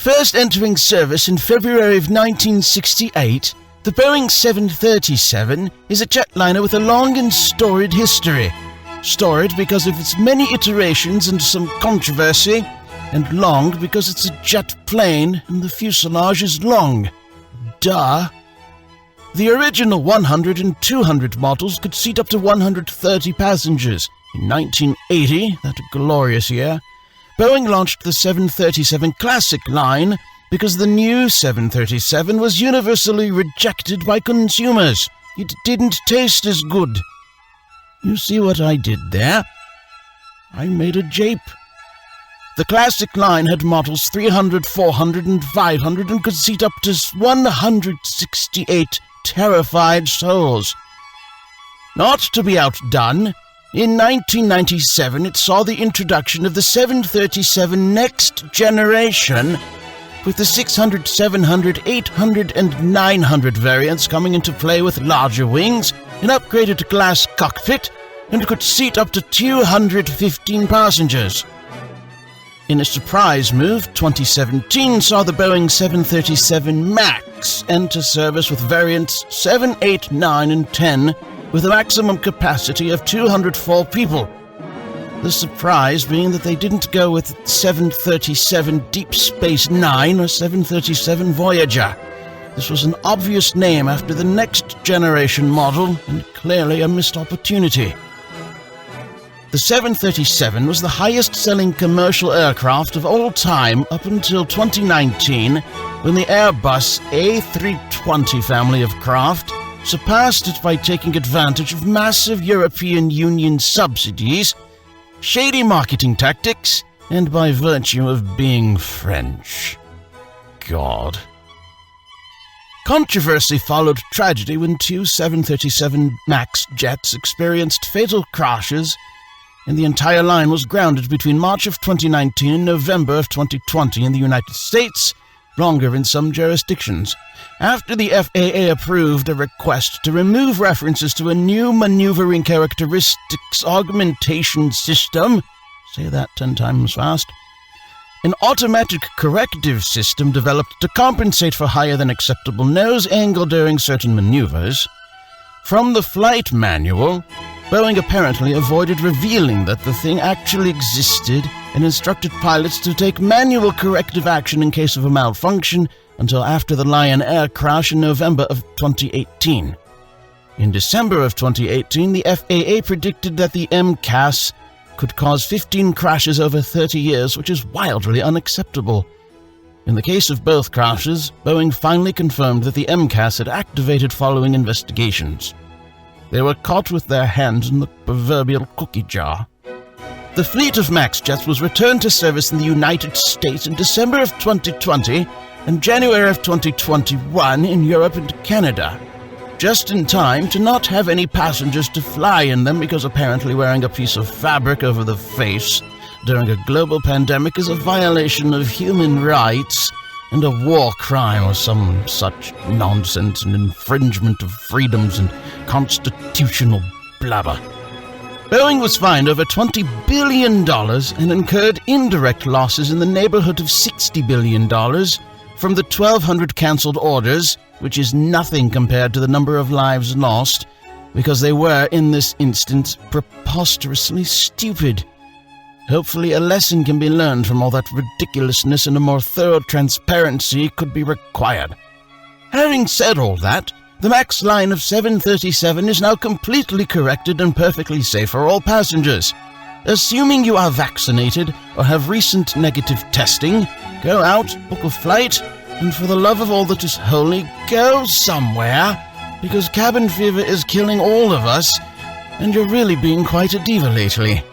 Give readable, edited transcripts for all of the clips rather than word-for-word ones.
First entering service in February of 1968, the Boeing 737 is a jetliner with a long and storied history. Storied because of its many iterations and some controversy, and long because it's a jet plane and the fuselage is long. Duh. The original 100 and 200 models could seat up to 130 passengers. In 1980, that glorious year, Boeing launched the 737 Classic line because the new 737 was universally rejected by consumers. It didn't taste as good. You see what I did there? I made a jape. The Classic line had models 300, 400, and 500 and could seat up to 168 terrified souls. Not to be outdone, in 1997 it saw the introduction of the 737 Next Generation, with the 600, 700, 800, and 900 variants coming into play with larger wings, an upgraded glass cockpit, and could seat up to 215 passengers. In a surprise move, 2017 saw the Boeing 737 MAX enter service with variants 7, 8, 9, and 10, with a maximum capacity of 204 people. The surprise being that they didn't go with 737 Deep Space Nine or 737 Voyager. This was an obvious name after the next generation model, and clearly a missed opportunity. The 737 was the highest-selling commercial aircraft of all time up until 2019, when the Airbus A320 family of craft surpassed it by taking advantage of massive European Union subsidies, shady marketing tactics, and by virtue of being French. God. Controversy followed tragedy when two 737 MAX jets experienced fatal crashes, and the entire line was grounded between March of 2019 and November of 2020 in the United States, longer in some jurisdictions, after the FAA approved a request to remove references to a new maneuvering characteristics augmentation system. Say that 10 times fast. An automatic corrective system developed to compensate for higher than acceptable nose angle during certain maneuvers. From the flight manual, Boeing apparently avoided revealing that the thing actually existed and instructed pilots to take manual corrective action in case of a malfunction until after the Lion Air crash in November of 2018. In December of 2018, the FAA predicted that the MCAS could cause 15 crashes over 30 years, which is wildly unacceptable. In the case of both crashes, Boeing finally confirmed that the MCAS had activated following investigations. They were caught with their hands in the proverbial cookie jar. The fleet of MAX jets was returned to service in the United States in December of 2020 and January of 2021 in Europe and Canada, just in time to not have any passengers to fly in them because apparently wearing a piece of fabric over the face during a global pandemic is a violation of human rights and a war crime or some such nonsense and infringement of freedoms and constitutional blabber. Boeing was fined over $20 billion and incurred indirect losses in the neighborhood of $60 billion from the 1,200 cancelled orders, which is nothing compared to the number of lives lost, because they were, in this instance, preposterously stupid. Hopefully a lesson can be learned from all that ridiculousness and a more thorough transparency could be required. Having said all that, the MAX line of 737 is now completely corrected and perfectly safe for all passengers. Assuming you are vaccinated or have recent negative testing, go out, book a flight, and for the love of all that is holy, go somewhere, because cabin fever is killing all of us, and you're really being quite a diva lately.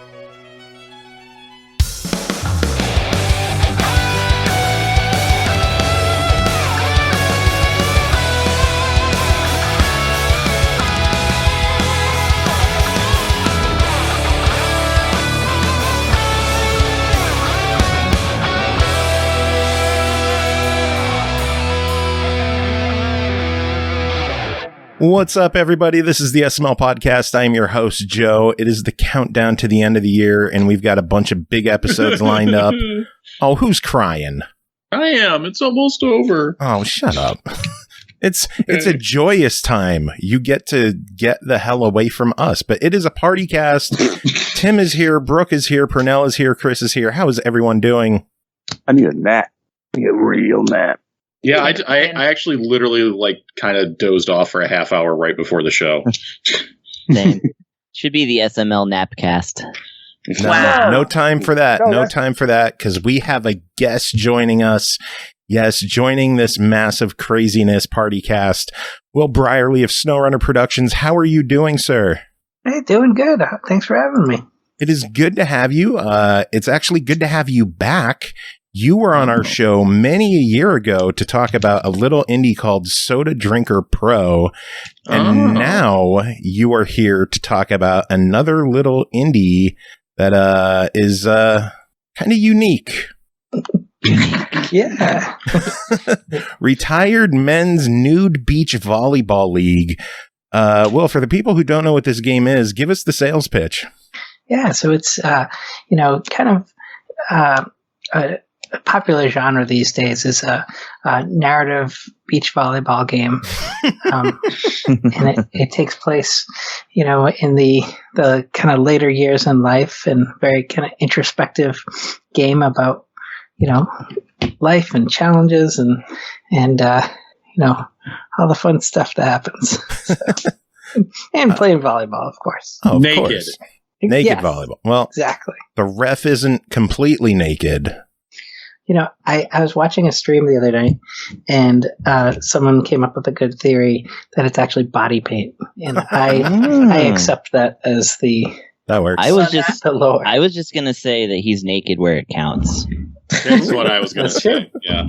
What's up, everybody? This is the SML Podcast. I am your host, Joe. It is the countdown to the end of the year, and we've got a bunch of big episodes lined up. Oh, who's crying? I am. It's almost over. Oh, shut up. It's a joyous time. You get to get the hell away from us, but it is a party cast. Tim is here. Brooke is here. Pernell is here. Chris is here. How is everyone doing? I need a nap. I need a real nap. Yeah, I actually literally kind of dozed off for a half hour right before the show. Same. Should be the SML Napcast. No time for that. No time for that, because we have a guest joining us. Yes, joining this massive craziness party cast. Will Brierly of Snowrunner Productions. How are you doing, sir? Hey, doing good. Thanks for having me. It is good to have you. It's actually good to have you back. You were on our show many a year ago to talk about a little indie called Soda Drinker Pro. And now you are here to talk about another little indie that is kind of unique. Yeah. Retired Men's Nude Beach Volleyball League. Will, for the people who don't know what this game is, give us the sales pitch. Yeah, so it's, kind of a popular genre these days is a narrative beach volleyball game. And it takes place, in the kind of later years in life, and very kind of introspective game about, life and challenges and all the fun stuff that happens. So, and playing volleyball, of course. Oh, of naked. course. Naked volleyball. Well, exactly. The ref isn't completely naked. I was watching a stream the other night, and someone came up with a good theory that it's actually body paint, and I accept that as that works. I was just the lore. I was just gonna say that he's naked where it counts. That's what I was going to say. Yeah.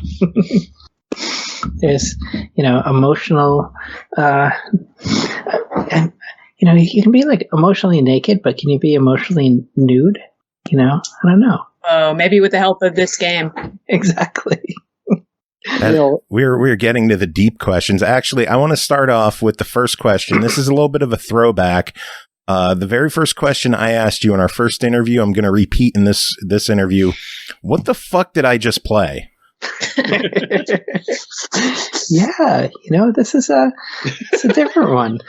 There's, emotional, and you can be emotionally naked, but can you be emotionally nude? I don't know. Oh, maybe with the help of this game. Exactly. We're getting to the deep questions. Actually, I want to start off with the first question. This is a little bit of a throwback. The very first question I asked you in our first interview, I'm going to repeat in this interview. What the fuck did I just play? Yeah, this is it's a different one.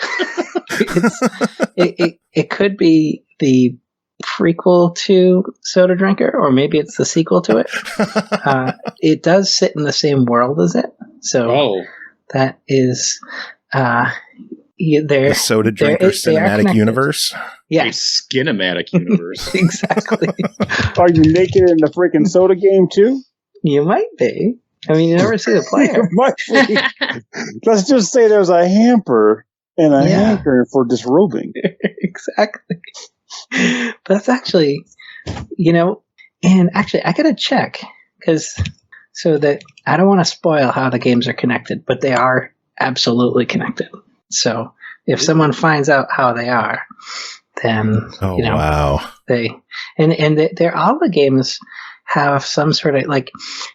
It could be the prequel to Soda Drinker, or maybe it's the sequel to it. It does sit in the same world as it, so that is the Soda Drinker cinematic universe. Yes, a skinematic universe. Exactly. Are you naked in the freaking soda game too? You might be. I mean, you never see the player. Might be. Let's just say there's a hamper and a hanker for disrobing. Exactly. But that's actually, and actually I gotta check, so that I don't want to spoil how the games are connected, but they are absolutely connected. So if someone finds out how they are, then wow, they they're all the games have some sort of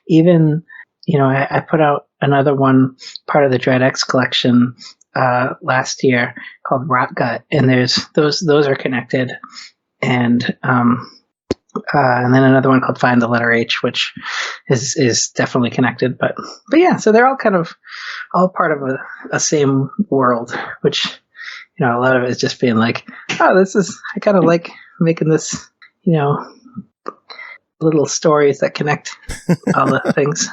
even I put out another one, part of the Dread X collection last year, called Rot Gut, and there's those are connected, and then another one called Find the Letter H, which is definitely connected, but yeah, so they're all kind of all part of a same world, which a lot of it is just being I kind of like making this little stories that connect all the things.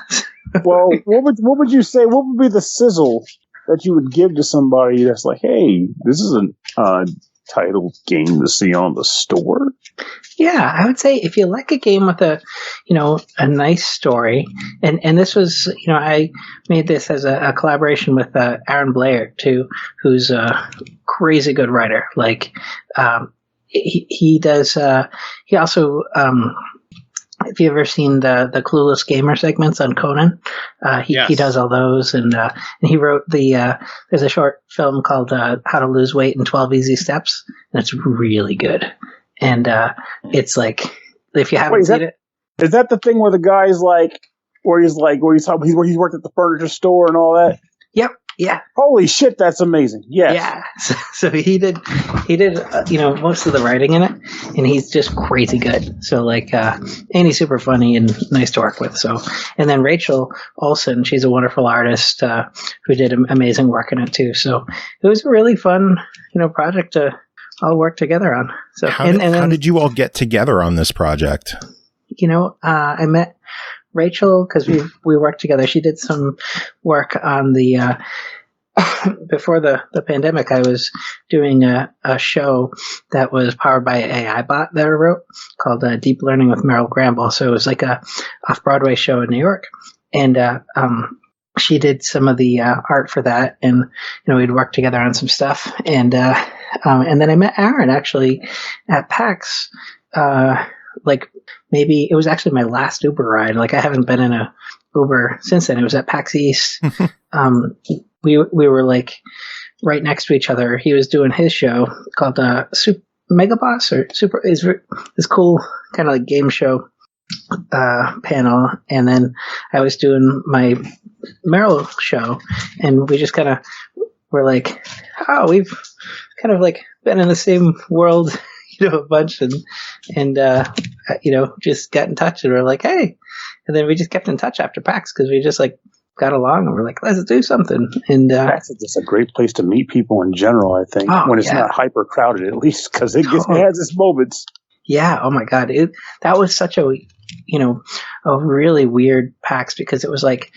Well, what would you say? What would be the sizzle that you would give to somebody that's like, hey, this is a titled game to see on the store? Yeah, I would say if you like a game with a nice story, and this was, I made this as a collaboration with Aaron Blair too, who's a crazy good writer. He does. He also. If you've ever seen the Clueless Gamer segments on Conan, he does all those, and he wrote there's a short film called How to Lose Weight in 12 Easy Steps, and it's really good. And it's if you haven't seen it, is that the thing where the guy's where he worked at the furniture store and all that? Yep, Yeah. Holy shit, that's amazing. Yes. Yeah. So he did, most of the writing in it, and he's just crazy good. So like, and he's super funny and nice to work with. So, and then Rachel Olsen, she's a wonderful artist who did amazing work in it too. So it was a really fun, project to all work together on. So how did you all get together on this project? I met Rachel because we worked together. She did some work on the before the pandemic. I was doing a show that was powered by an AI bot that I wrote called Deep Learning with Meryl Gramble. So it was like a off-Broadway show in New York, and she did some of the art for that, and we'd worked together on some stuff, and then I met Aaron actually at PAX. Maybe it was actually my last Uber ride. Like I haven't been in a Uber since then. It was at PAX East. We were like right next to each other. He was doing his show called Mega Boss or Super is this cool kind of like game show panel, and then I was doing my Meryl show, and we just kind of were like, oh, we've kind of like been in the same world, a bunch, and just got in touch, and we're like, hey, and then we just kept in touch after PAX because we just like got along, and we're like, let's do something. And that's just a great place to meet people in general, I think, when it's not hyper crowded, at least, because it has its moments. Yeah. Oh my God. That was such a really weird PAX because it was like,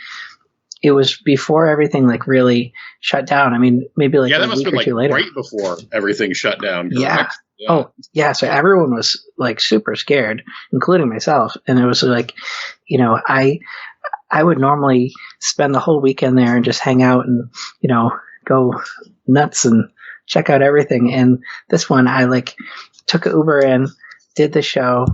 it was before everything like really shut down. I mean, maybe like that a must week have been or two like later. right before everything shut down. Yeah. Oh yeah. So everyone was like super scared, including myself. And it was like, I would normally spend the whole weekend there and just hang out and, go nuts and check out everything. And this one, I like took an Uber in, did the show,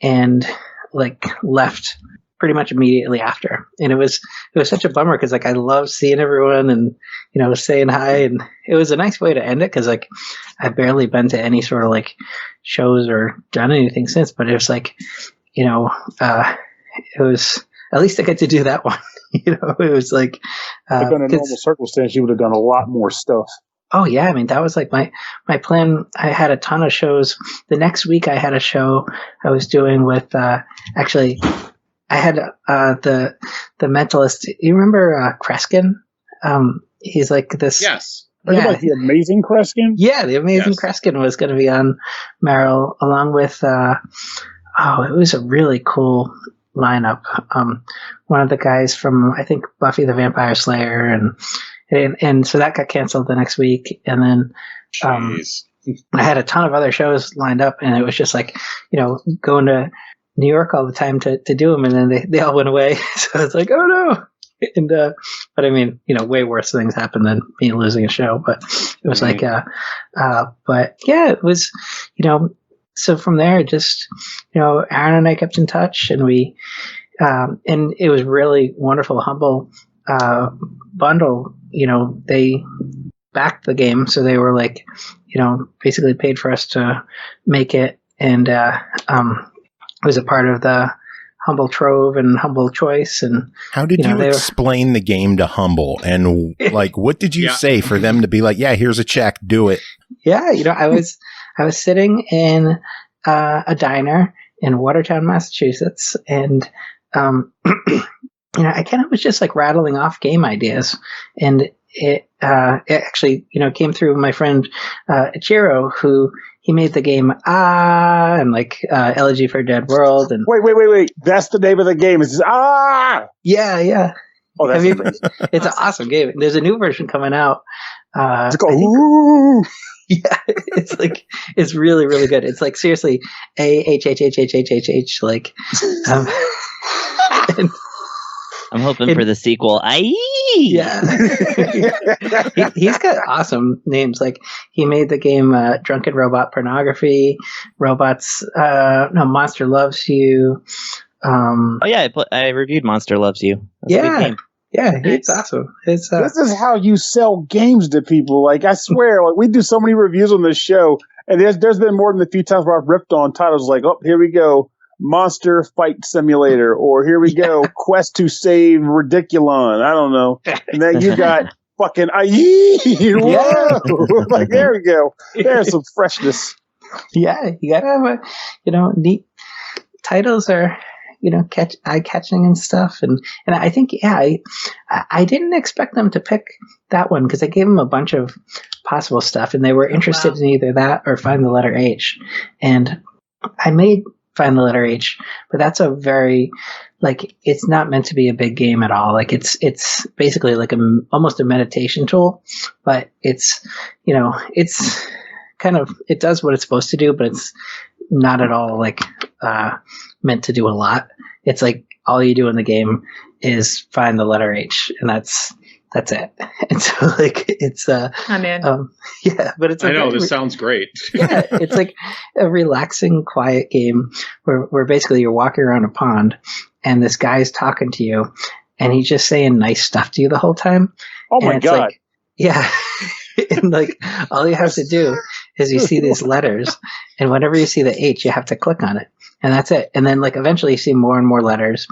and like left pretty much immediately after. And it was such a bummer because like I love seeing everyone and saying hi, and it was a nice way to end it because like I've barely been to any sort of like shows or done anything since, but it was like it was at least I get to do that one. It was like if in a normal circumstance you would have done a lot more stuff. Oh yeah, I mean that was like my plan. I had a ton of shows. The next week I had a show I was doing with actually I had the mentalist. You remember Kreskin? He's like this. Yes. Like the amazing Kreskin? Yeah, the amazing Kreskin was going to be on Meryl along with. It was a really cool lineup. One of the guys from I think Buffy the Vampire Slayer, and so that got canceled the next week, and then I had a ton of other shows lined up, and it was just like going to New York all the time to do them, and then they all went away. So it's like, oh no. And but I mean, way worse things happened than me losing a show. But it was like, but yeah, it was, so from there, just Aaron and I kept in touch, and we, and it was really wonderful. Humble Bundle, they backed the game, so they were like, basically paid for us to make it, and was a part of the Humble Trove and Humble Choice. And how did you explain the game to Humble, and like what did you say for them to be like, yeah, here's a check, do it? Yeah, I was sitting in a diner in Watertown, Massachusetts, and I kind of was just like rattling off game ideas, and it actually came through my friend Ichiro, who he made the game and like Elegy for a Dead World. And wait, that's the name of the game. It's yeah. Oh, that's it's an awesome game. There's a new version coming out. It's called yeah, it's like it's really really good. It's like seriously AHHHHHH like. I'm hoping for the sequel. Yeah. He's got awesome names. Like he made the game Drunken Robot Pornography, Monster Loves You. I reviewed Monster Loves You. That's a good game. Yeah, it's awesome. This is how you sell games to people. Like I swear, like we do so many reviews on this show, and there's been more than a few times where I've ripped on titles like, oh, here we go. Monster Fight Simulator, or here we go, Quest to Save Ridiculon. I don't know. And then you got fucking whoa! Like, there we go. There's some freshness. Yeah, you gotta have neat titles are, eye-catching and stuff. And I think, I didn't expect them to pick that one because I gave them a bunch of possible stuff, and they were interested in either that or Find the Letter H. And I made Find the Letter H, but that's a very, it's not meant to be a big game at all. Like, it's basically like almost a meditation tool, but it's, it's kind of, it does what it's supposed to do, but it's not at all meant to do a lot. It's like all you do in the game is find the letter H, and that's it. And so it's I'm in. yeah, but it's I know this sounds great. Yeah, it's like a relaxing, quiet game where basically you're walking around a pond and this guy's talking to you and he's just saying nice stuff to you the whole time. Oh my God. Yeah. And all you have to do is you see these letters, and whenever you see the H, you have to click on it, and that's it. And then eventually you see more and more letters,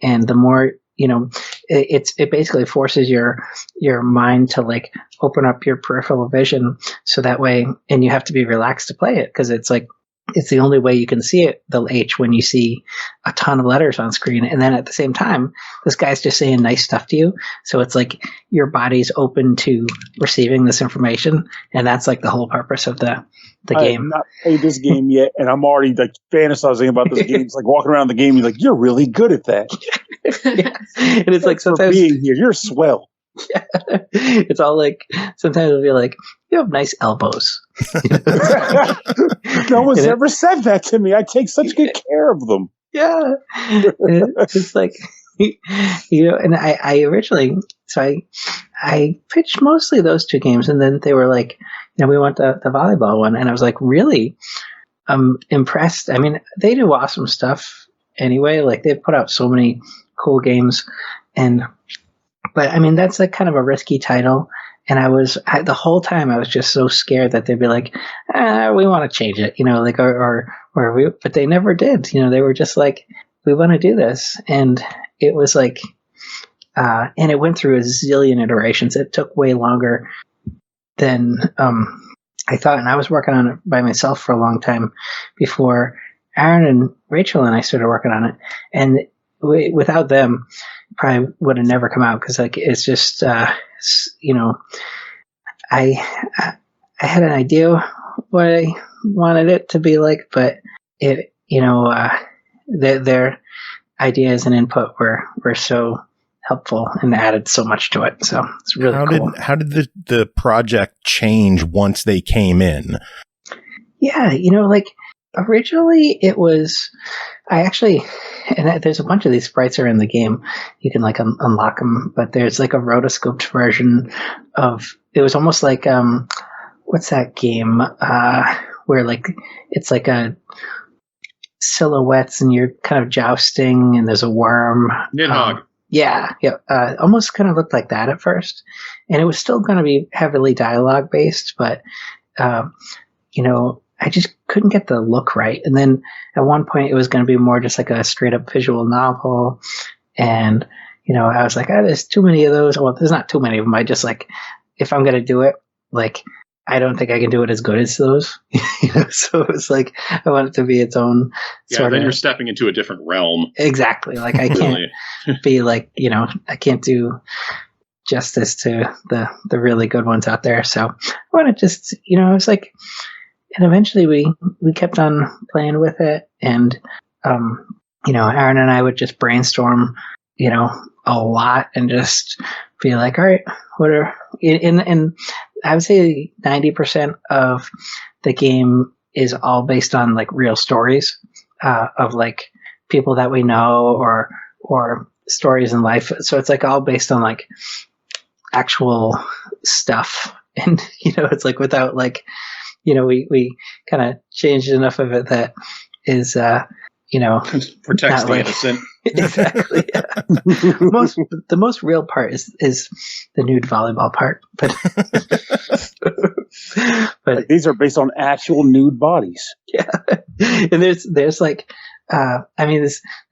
and the more it basically forces your mind to open up your peripheral vision, so that way, and you have to be relaxed to play it because it's the only way you can see it, the H, when you see a ton of letters on screen. And then at the same time, this guy's just saying nice stuff to you. So it's like your body's open to receiving this information. And that's the whole purpose of the game. I have not played this game yet, and I'm already fantasizing about this game. It's like walking around the game, you're you're really good at that. Yeah. And it's Thanks sometimes for being here. You're swell. Yeah. It's all sometimes it'll be you have nice elbows. No one's ever said that to me. I take such good care of them. Yeah. It's and I originally, so I pitched mostly those two games, and then they were we want the volleyball one, and I was really impressed. I mean, they do awesome stuff anyway. They put out so many cool games, but I mean, that's kind of a risky title. And the whole time I was just so scared that they'd be we want to change it, but they never did. They were just we want to do this. And it was and it went through a zillion iterations. It took way longer than I thought. And I was working on it by myself for a long time before Aaron and Rachel and I started working on it. And without them, probably would have never come out because it's just I had an idea what I wanted it to be but it their ideas and input were so helpful and added so much to it. So it's really cool. How did the project change once they came in? Yeah, originally it was, there's a bunch of these sprites are in the game. You can unlock them, but there's a rotoscoped version of, it was almost what's that game? Where it's a silhouettes and you're kind of jousting and there's a worm. Nidhogg. Yeah. Almost kind of looked like that at first. And it was still going to be heavily dialogue based, but, I just couldn't get the look right. And then at one point it was going to be more just a straight up visual novel. And, I was there's too many of those. Well, there's not too many of them. I just if I'm going to do it, I don't think I can do it as good as those. So it's I want it to be its own sort then of. You're stepping into a different realm. Exactly. I can't be I can't do justice to the really good ones out there. So I want to just, it was and eventually we kept on playing with it, and Aaron and I would just brainstorm, a lot and just be all right, what are and I would say 90% of the game is all based on real stories of people that we know or stories in life. So it's all based on actual stuff, and it's without we kind of changed enough of it that is, protects the innocent. Exactly. Yeah. The most real part is the nude volleyball part, but these are based on actual nude bodies. Yeah, and there's the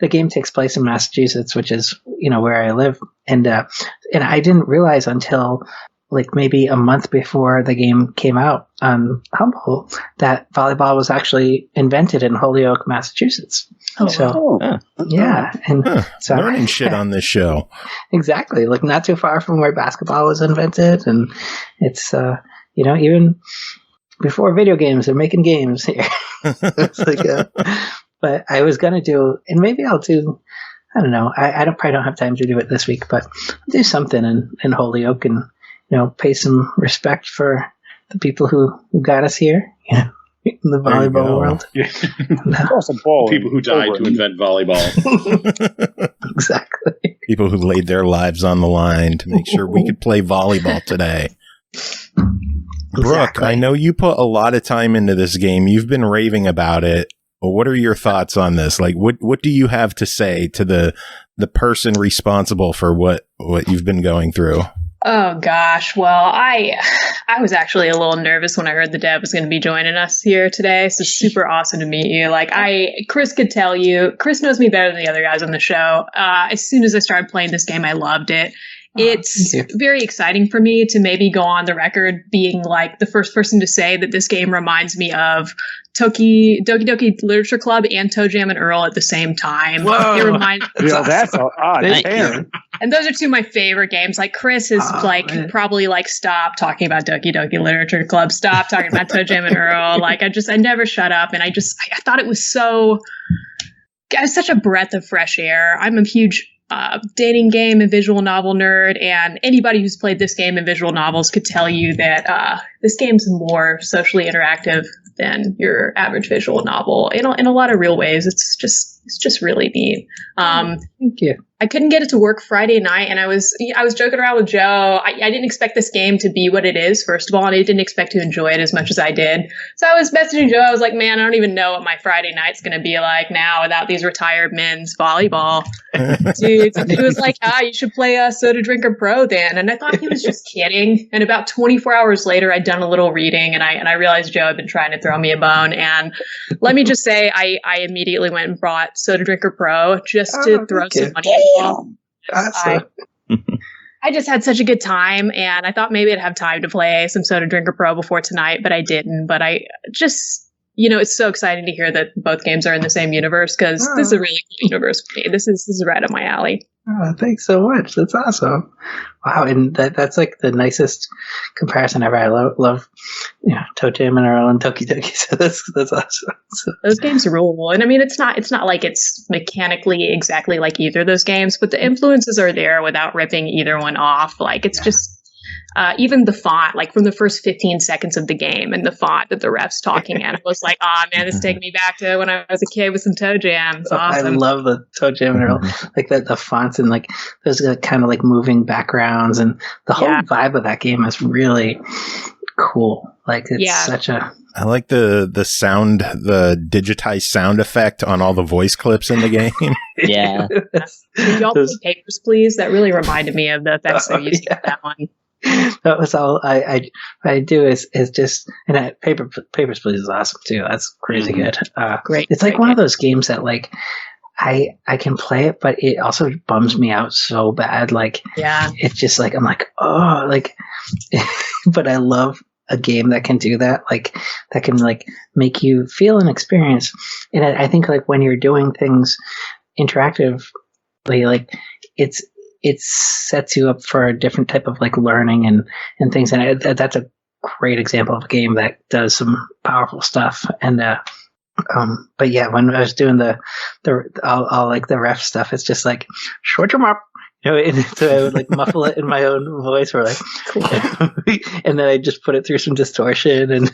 game takes place in Massachusetts, which is where I live, and I didn't realize until like maybe a month before the game came out on Humble, that volleyball was actually invented in Holyoke, Massachusetts. Yeah, and so learning shit on this show. Exactly, like not too far from where basketball was invented, and it's even before video games, they're making games here. It's like, but I was gonna do, and maybe I'll do. I don't know. I probably don't have time to do it this week, but I'll do something in Holyoke and pay some respect for the people who got us here. In the volleyball world. People who died to invent volleyball. Exactly. People who laid their lives on the line to make sure we could play volleyball today. Brooke, I know you put a lot of time into this game. You've been raving about it. Well, what are your thoughts on this? Like, what do you have to say to the person responsible for what you've been going through? Oh gosh, well, I was actually a little nervous when I heard the dev was going to be joining us here today. So super awesome to meet you. Like Chris could tell you, Chris knows me better than the other guys on the show. As soon as I started playing this game, I loved it. It's very exciting for me to maybe go on the record being like the first person to say that this game reminds me of Doki Doki Literature Club and Toe Jam and Earl at the same time. Whoa. That's an odd pair. And those are two of my favorite games. Like Chris is probably like, stop talking about Doki Doki Literature Club. Stop talking about Toe Jam and Earl. Like I never shut up. And I thought it was such a breath of fresh air. I'm a huge dating game and visual novel nerd, and anybody who's played this game and visual novels could tell you that this game's more socially interactive than your average visual novel in a lot of real ways. It's just really neat. Thank you. I couldn't get it to work Friday night, and I was joking around with Joe. I didn't expect this game to be what it is, first of all, and I didn't expect to enjoy it as much as I did. So I was messaging Joe. I was like, man, I don't even know what my Friday night's going to be like now without these retired men's volleyball. Dude, he was like, you should play Soda Drinker Pro then. And I thought he was just kidding. And about 24 hours later, I'd done a little reading, and I realized Joe had been trying to throw me a bone. And let me just say, I immediately went and bought Soda Drinker Pro just to throw some money at Awesome. I just had such a good time, and I thought maybe I'd have time to play some Soda Drinker Pro before tonight, but I didn't. But I just, it's so exciting to hear that both games are in the same universe, because this is a really cool universe for me. This is right up my alley. Oh, thanks so much. That's awesome. Wow, and that's like the nicest comparison ever. I love Toe Jam and Earl and Doki Doki. So that's awesome. Those games rule, and I mean it's not like it's mechanically exactly like either of those games, but the influences are there without ripping either one off. Like it's just. Even the font, like from the first 15 seconds of the game, and the font that the ref's talking at, I was like, oh man, this is taking me back to when I was a kid with some Toe Jam. It's awesome. I love the Toe Jam and Earl, like the fonts and like those kind of like moving backgrounds, and the whole vibe of that game is really cool. Like it's such a. I like the sound, the digitized sound effect on all the voice clips in the game. Yeah. Did y'all play Papers, Please? That really reminded me of the effects they used in that one. That was all I do is just, and Papers, Please is awesome too. That's crazy good. Great. It's like one of those games that like I can play it, but it also bums me out so bad. Like, it's just like I'm like, oh, like, but I love a game that can do that, like that can like make you feel an experience. And I think like when you're doing things interactively, like it sets you up for a different type of like learning and things. And that's a great example of a game that does some powerful stuff. And but yeah, when I was doing the all like the ref stuff, it's just like short them up. And so I would like muffle it in my own voice, or like, and then I just put it through some distortion, and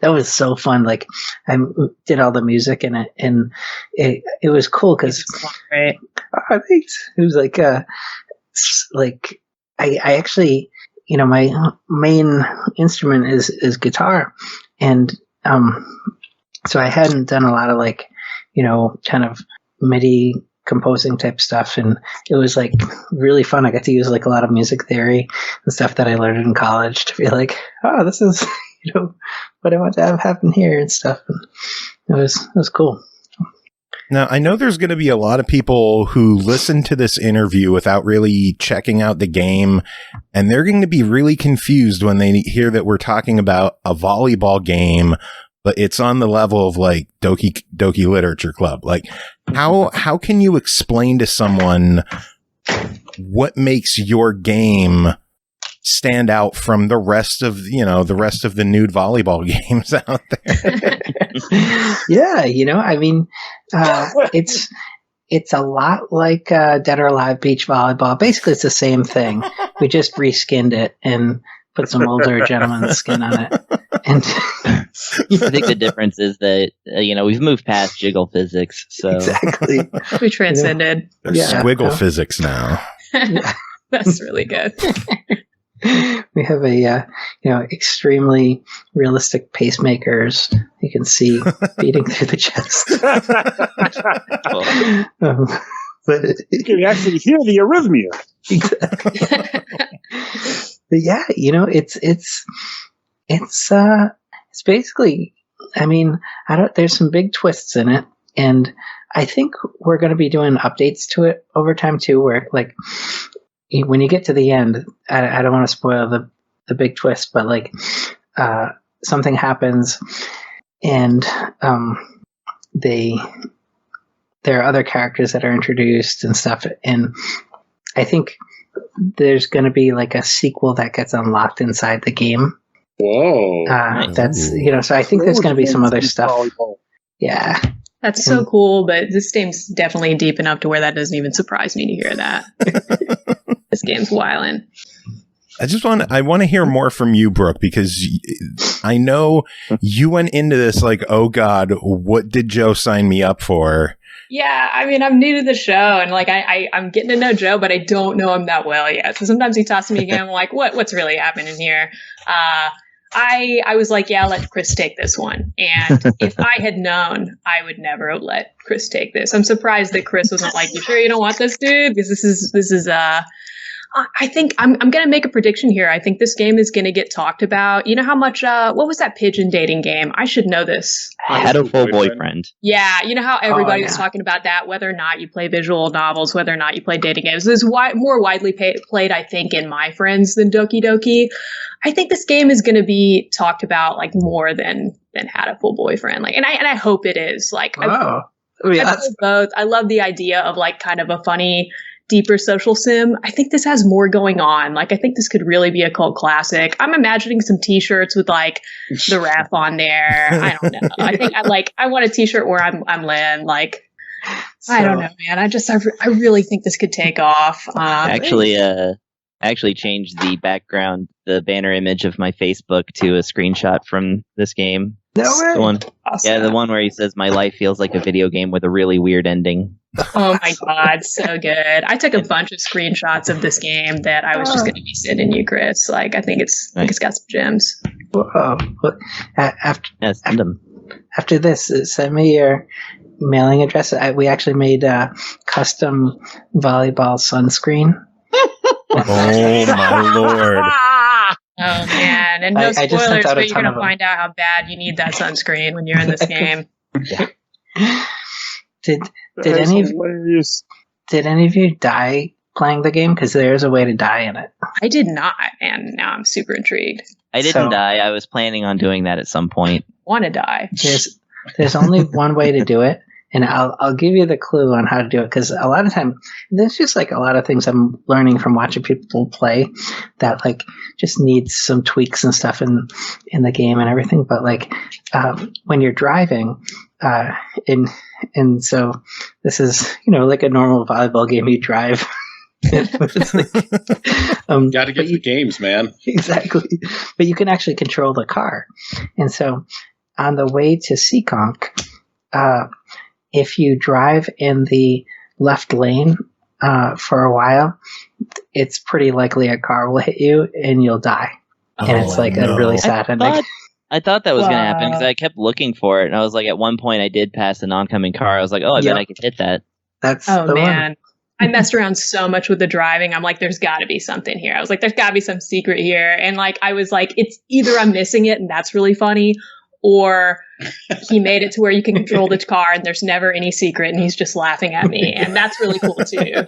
that was so fun. Like I did all the music in it, and it was cool because thanks. It was like I actually, my main instrument is guitar, and so I hadn't done a lot of like, kind of MIDI composing type stuff, and it was like really fun. I got to use like a lot of music theory and stuff that I learned in college to be like, oh, this is what I want to have happen here and stuff. And it was cool. Now, I know there's going to be a lot of people who listen to this interview without really checking out the game, and they're going to be really confused when they hear that we're talking about a volleyball game, but it's on the level of like Doki Literature Club. Like, how can you explain to someone what makes your game stand out from the rest of the nude volleyball games out there? Yeah, I mean, it's a lot like Dead or Alive Beach Volleyball. Basically, it's the same thing. We just reskinned it and put some older gentleman's skin on it. And I think the difference is that we've moved past jiggle physics, so exactly, we transcended. There's squiggle physics now. That's really good. We have a extremely realistic pacemakers you can see beating through the chest. But You can actually hear the arrhythmia. Exactly. But yeah, it's basically, I mean, there's some big twists in it, and I think we're going to be doing updates to it over time too, where like when you get to the end, I don't want to spoil the big twist, but like something happens, and there are other characters that are introduced and stuff, and I think there's going to be like a sequel that gets unlocked inside the game. Whoa. That's, so I think there's going to be some other stuff. Volleyball. Yeah. That's so cool, but this game's definitely deep enough to where that doesn't even surprise me to hear that. This game's wildin'. I want to hear more from you, Brooke, because I know you went into this like, oh God, what did Joe sign me up for? Yeah, I mean, I'm new to the show, and like I'm getting to know Joe, but I don't know him that well yet. So sometimes he tosses me a game, I'm like, what's really happening here? I was like, yeah, let Chris take this one. And if I had known, I would never have let Chris take this. I'm surprised that Chris wasn't like, you sure you don't want this, dude? Because this is I think I'm going to make a prediction here. I think this game is going to get talked about. You know how much, what was that pigeon dating game? I should know this. Had a full boyfriend. Yeah. You know how everybody was talking about that, whether or not you play visual novels, whether or not you play dating games. This is more widely played, I think, in my friends than Doki Doki. I think this game is going to be talked about like more than Had a Full Boyfriend. Like, and I hope it is. Like, I both. I love the idea of like kind of a funny, deeper social sim. I think this has more going on. Like, I think this could really be a cult classic. I'm imagining some t-shirts with like the ref on there. I don't know. I think I want a t-shirt where I'm Lynn. Like, I don't know, man. I really think this could take off. Actually changed the background, the banner image of my Facebook to a screenshot from this game. No way. The one, awesome. Yeah, the one where he says, "My life feels like a video game with a really weird ending." Oh my God, so good. I took a bunch of screenshots of this game that I was just going to be sending you, Chris. Like, I think it's got some gems. Whoa. Send them. After this, send me your mailing address. We actually made a custom volleyball sunscreen. Oh my Lord. Oh man, and no spoilers, but you're going to find out how bad you need that sunscreen when you're in this game. Yeah. Did any of you die playing the game? Because there's a way to die in it. I did not, and now I'm super intrigued. I didn't die. I was planning on doing that at some point. Want to die? There's only one way to do it, and I'll give you the clue on how to do it. Because a lot of time, there's just like a lot of things I'm learning from watching people play that like just needs some tweaks and stuff in the game and everything. But like when you're driving, and so this is, like a normal volleyball game. You drive. It's like, gotta get the games, man. Exactly. But you can actually control the car. And so on the way to Seekonk, if you drive in the left lane for a while, it's pretty likely a car will hit you and you'll die. And it's like a really sad ending. I thought that was going to happen because I kept looking for it. And I was like, at one point I did pass an oncoming car. I was like, I bet I could hit that. That's the man. one. I messed around so much with the driving. I'm like, there's got to be something here. I was like, there's got to be some secret here. And like, I was like, it's either I'm missing it and that's really funny, or he made it to where you can control the car and there's never any secret and he's just laughing at me. And that's really cool too.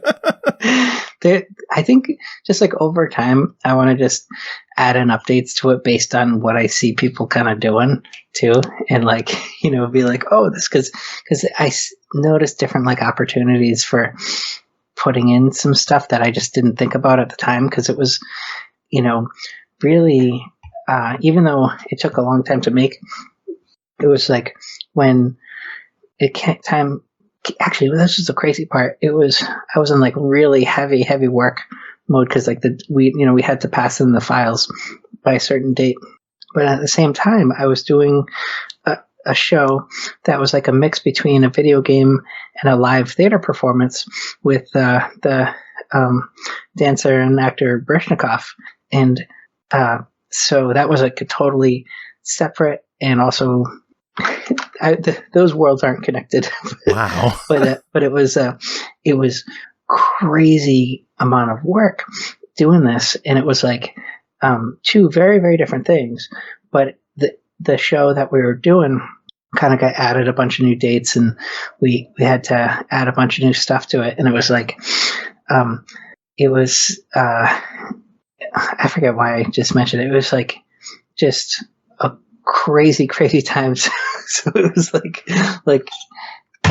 I think just like over time, I want to just add in updates to it based on what I see people kind of doing too. And like, be like, oh, this, cause I noticed different like opportunities for putting in some stuff that I just didn't think about at the time. Cause it was, really, even though it took a long time to make, it was like when it time. Actually, this is the crazy part. I was in like really heavy work mode because like we had to pass in the files by a certain date. But at the same time, I was doing a show that was like a mix between a video game and a live theater performance with the dancer and actor Brezhnikov. And so that was like a totally separate and also those worlds aren't connected. Wow. but it was crazy amount of work doing this, and it was like two very, very different things. But the show that we were doing kind of got added a bunch of new dates, and we had to add a bunch of new stuff to it, and it was like it was I forget why I just mentioned it. It was like just a crazy times. So it was like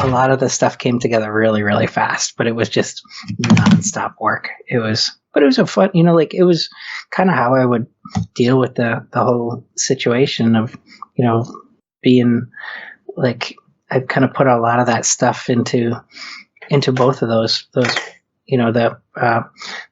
a lot of the stuff came together really, really fast, but it was just nonstop work. But it was so fun, like it was kind of how I would deal with the whole situation of, being like, I kind of put a lot of that stuff into both of those, the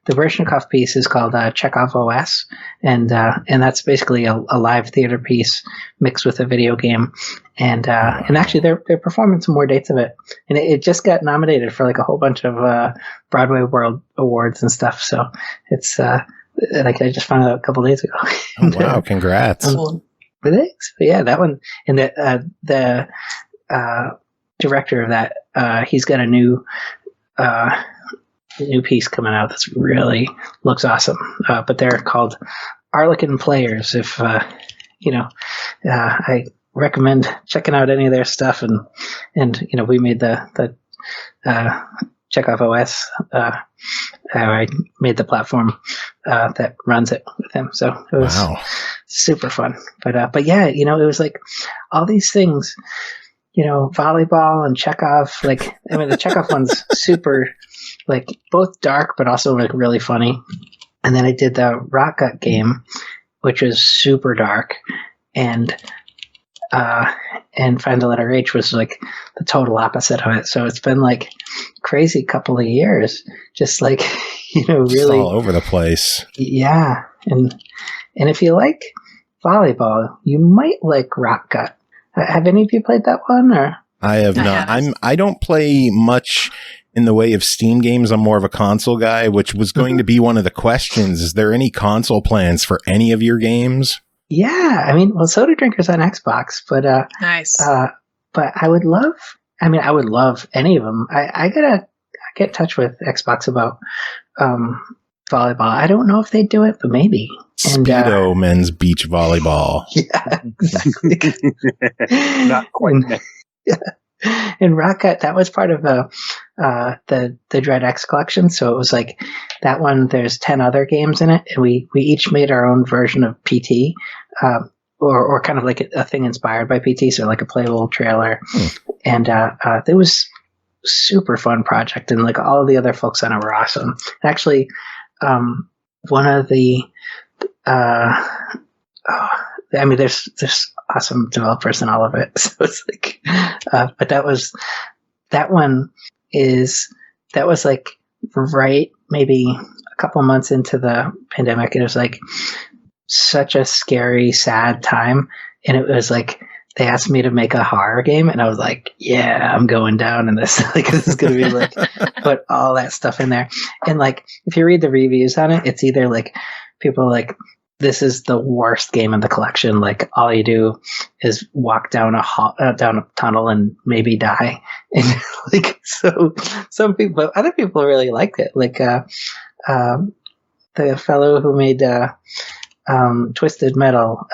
Brezhnikov piece is called Chekhov OS, and that's basically a live theater piece mixed with a video game, and actually they're performing some more dates of it, and it just got nominated for like a whole bunch of Broadway World Awards and stuff. So it's like I just found out a couple days ago. Oh, wow! Congrats! Thanks. But yeah, that one, and the director of that, he's got a new piece coming out that's really looks awesome. But they're called Arlequin Players. If I recommend checking out any of their stuff, and we made the Chekhov OS. I made the platform that runs it with him, so it was super fun. But yeah, it was like all these things. Volleyball and Chekhov. Like, I mean, the Chekhov one's super, like, both dark but also like really funny. And then I did the Rock Gut game, which was super dark, and Find the Letter H was like the total opposite of it. So it's been like crazy couple of years, just like really just all over the place. Yeah, and if you like volleyball, you might like Rock Gut. Have any of you played that one? Or I have not. I don't play much in the way of Steam games. I'm more of a console guy, which was going to be one of the questions. Is there any console plans for any of your games? Yeah, I mean, well, Soda Drinker's on Xbox, but nice. But I would love any of them. I gotta get in touch with Xbox about volleyball. I don't know if they do it, but maybe. Speedo men's beach volleyball. Yeah, exactly. Not quite. Yeah. And Rock Gut, that was part of the Dread X collection. So it was like that one. There's 10 other games in it, and we each made our own version of PT, or kind of like a thing inspired by PT. So like a playable trailer, and it was super fun project, and like all of the other folks on it were awesome. Actually, one of the I mean, there's awesome developers in all of it. So it's like, but that was like right maybe a couple months into the pandemic. It was like such a scary, sad time. And it was like, they asked me to make a horror game, and I was like, yeah, I'm going down in this. Like, this is going to be like, put all that stuff in there. And like, if you read the reviews on it, it's either like, people are like, this is the worst game in the collection. Like, all you do is walk down a tunnel and maybe die. And like, so other people really liked it. Like, the fellow who made, Twisted Metal,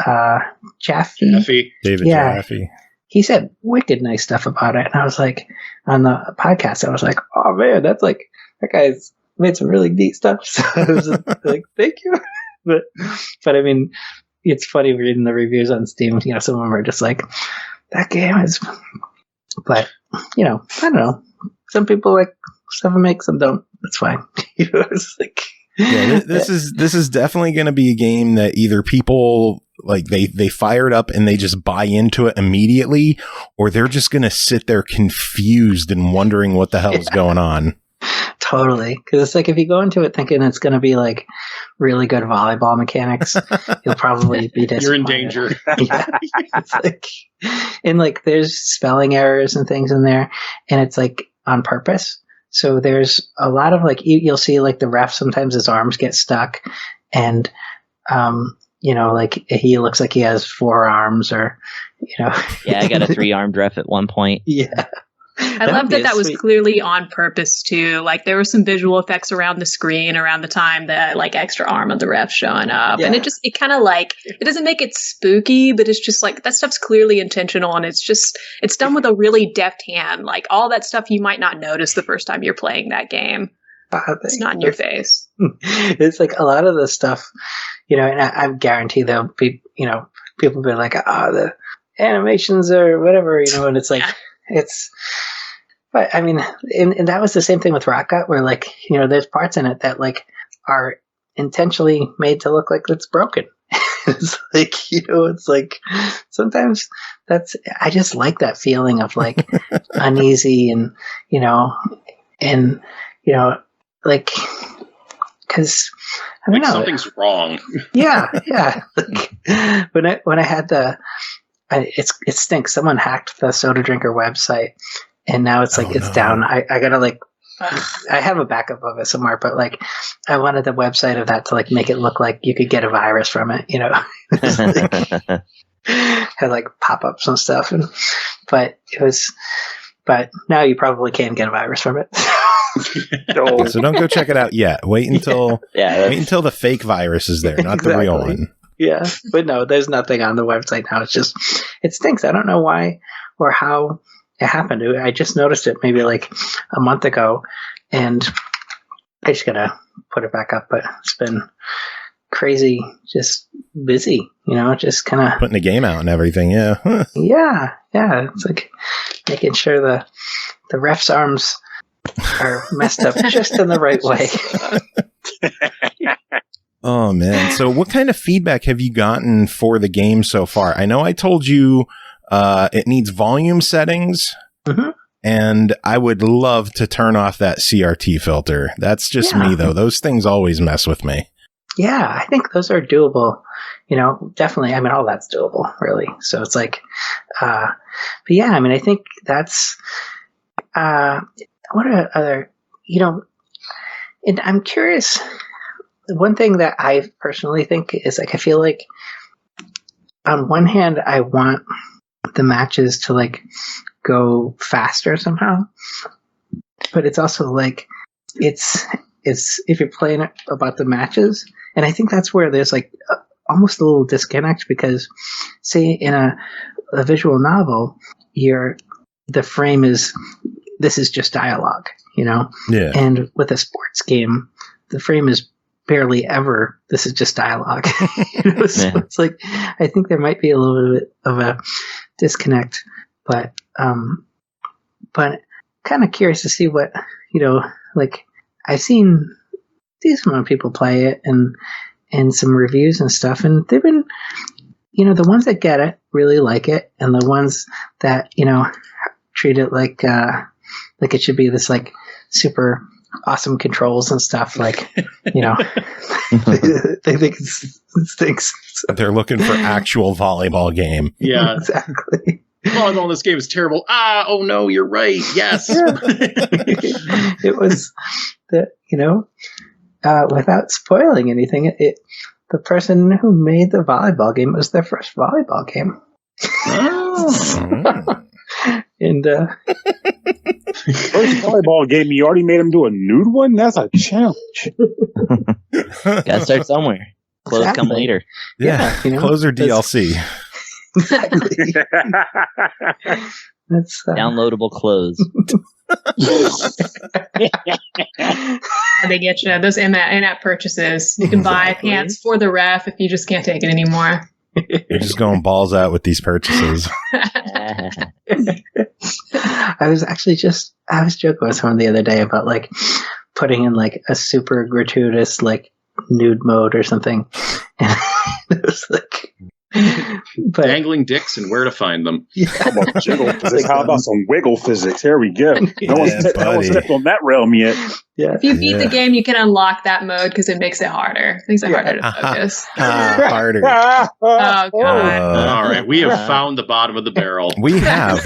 Jaffe. David Yeah. Jaffe. He said wicked nice stuff about it. And I was like, on the podcast, I was like, oh man, that's like, that guy's made some really neat stuff. So I was just like, thank you. But I mean, it's funny reading the reviews on Steam. You know, some of them are just like, that game is, but you know, I don't know. Some people like stuff I make, some don't. That's fine. You know, it's like, yeah, this is definitely going to be a game that either people like they fire it up and they just buy into it immediately, or they're just going to sit there confused and wondering what the hell is going on. Totally. Because it's like if you go into it thinking it's going to be like really good volleyball mechanics, you'll probably be disappointed. You're in danger. Yeah. It's like, and like there's spelling errors and things in there, and it's like on purpose. So there's a lot of like you'll see like the ref sometimes his arms get stuck, and you know, like he looks like he has 4 arms, or you know. Yeah, I got a 3-armed ref at one point. Yeah. I love that was clearly on purpose too. Like there were some visual effects around the screen around the time that like extra arm of the ref showing up, and it kind of like it doesn't make it spooky, but it's just like that stuff's clearly intentional, and it's done with a really deft hand. Like all that stuff you might not notice the first time you're playing that game. It's not in your face. It's like a lot of the stuff, you know, and I guarantee there'll be, you know, people be like, the animations or whatever, you know, and it's like. But I mean, and that was the same thing with Rock Gut, where like, you know, there's parts in it that like are intentionally made to look like it's broken. It's like, you know, it's like sometimes I just like that feeling of like uneasy and, you know, like, cause I don't know. Something's wrong. Yeah. Like, when I had it stinks. Someone hacked the Soda Drinker website, and now it's like it's down. I gotta like, I have a backup of it somewhere, but like, I wanted the website of that to like make it look like you could get a virus from it, you know. Like, had like pop-ups and stuff, but now you probably can get a virus from it. No. So don't go check it out yet. Wait until the fake virus is there, not the real one. Yeah, but no, there's nothing on the website now. It's just, it stinks. I don't know why or how it happened. I just noticed it maybe like a month ago, and I just gotta put it back up. But it's been crazy, just busy, you know, just kind of putting the game out and everything. Yeah. Yeah. It's like making sure the ref's arms are messed up just in the right way. Oh, man. So what kind of feedback have you gotten for the game so far? I know I told you it needs volume settings, and I would love to turn off that CRT filter. That's just me, though. Those things always mess with me. Yeah, I think those are doable. You know, definitely. I mean, all that's doable, really. So it's like, but yeah, I mean, I think that's, what are other, you know, and I'm curious. One thing that I personally think is like, I feel like on one hand, I want the matches to like go faster somehow, but it's also like, it's if you're playing about the matches, and I think that's where there's like almost a little disconnect, because say in a visual novel, the frame is, this is just dialogue, you know? Yeah. And with a sports game, the frame is barely ever, this is just dialogue. You know? So it's like, I think there might be a little bit of a disconnect, but kind of curious to see what, you know, like I've seen decent amount of people play it and some reviews and stuff, and they've been, you know, the ones that get it really like it, and the ones that, you know, treat it like it should be this like super awesome controls and stuff, like, you know, they think it stinks. They're looking for actual volleyball game. Yeah, exactly. Volleyball in this game is terrible. Oh no, you're right. Yes. Yeah. It was the, you know, without spoiling anything, the person who made the volleyball game, was their first volleyball game. Oh. And first volleyball game, you already made him do a nude one? That's a challenge. Gotta start somewhere. Clothes come later. Yeah, you know, closer DLC. Exactly. That's Downloadable clothes. They get you those in-app purchases. You can buy pants for the ref if you just can't take it anymore. You're just going balls out with these purchases. I was joking with someone the other day about like putting in like a super gratuitous like nude mode or something. And it was like, but Dangling dicks and where to find them. yeah. How about jiggle physics? How about some wiggle physics? Here we go. No one stepped on that realm yet. Yeah. If you beat the game, you can unlock that mode because it makes it harder. Makes it harder to focus. Harder. Oh god. All right, we have found the bottom of the barrel. We have.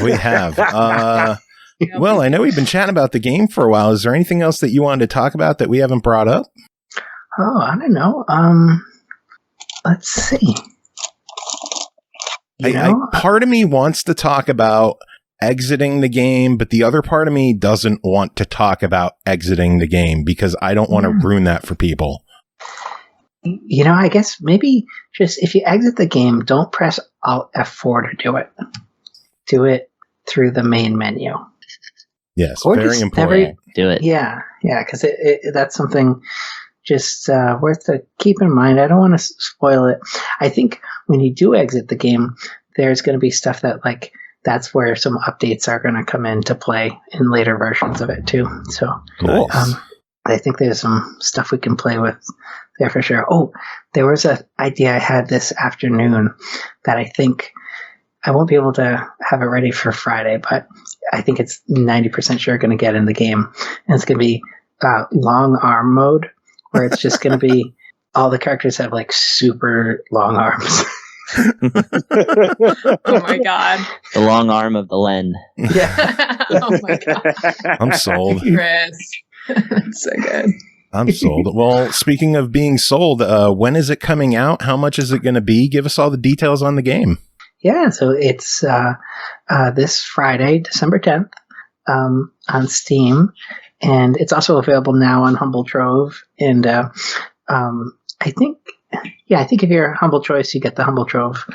Well, I know we've been chatting about the game for a while. Is there anything else that you wanted to talk about that we haven't brought up? Oh, I don't know. Let's see. Part of me wants to talk about exiting the game, but the other part of me doesn't want to talk about exiting the game because I don't want to ruin that for people. You know, I guess maybe just if you exit the game, don't press Alt F4 to do it. Do it through the main menu. Yes, Or very just important. Do it. Yeah, because that's something just worth to keep in mind. I don't want to spoil it. I think when you do exit the game, there's going to be stuff that like that's where some updates are going to come into play in later versions of it too. So Nice. I think there's some stuff we can play with there for sure. Oh, there was an idea I had this afternoon that I think I won't be able to have it ready for Friday, but I think it's 90% sure going to get in the game. And it's going to be long arm mode, where it's just going to be all the characters have like super long arms. Oh my god. The long arm of the Len. Yeah. Oh my god. I'm sold. Chris. That's so good. I'm sold. Well, speaking of being sold, when is it coming out? How much is it going to be? Give us all the details on the game. Yeah, so it's this Friday, December 10th, on Steam, and it's also available now on Humble Trove. And I think if you're a Humble Choice, you get the Humble Trove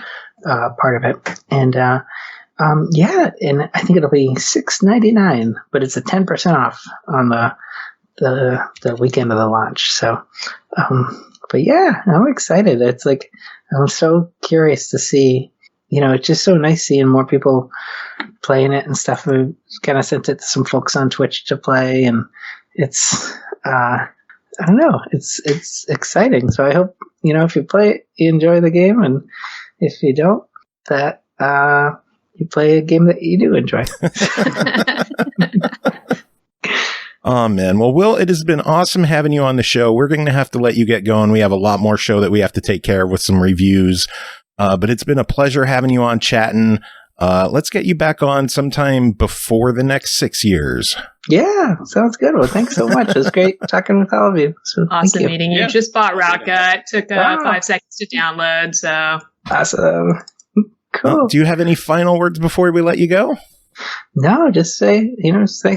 part of it. And and I think it'll be $6.99, but it's a 10% off on the weekend of the launch. So, but yeah, I'm excited. It's like I'm so curious to see. You know, it's just so nice seeing more people playing it and stuff. We kind of sent it to some folks on Twitch to play, and it's, I don't know, it's exciting. So I hope, you know, if you play it, you enjoy the game, and if you don't, that you play a game that you do enjoy. Oh, man. Well, Will, it has been awesome having you on the show. We're going to have to let you get going. We have a lot more show that we have to take care of with some reviews. But it's been a pleasure having you on chatting. Let's get you back on sometime before the next 6 years. Yeah, sounds good. Well, thanks so much. It was great talking with all of you. So Awesome meeting you. Yeah. Just bought Rocka. It took 5 seconds to download, so. Awesome. Cool. Do you have any final words before we let you go? No, just say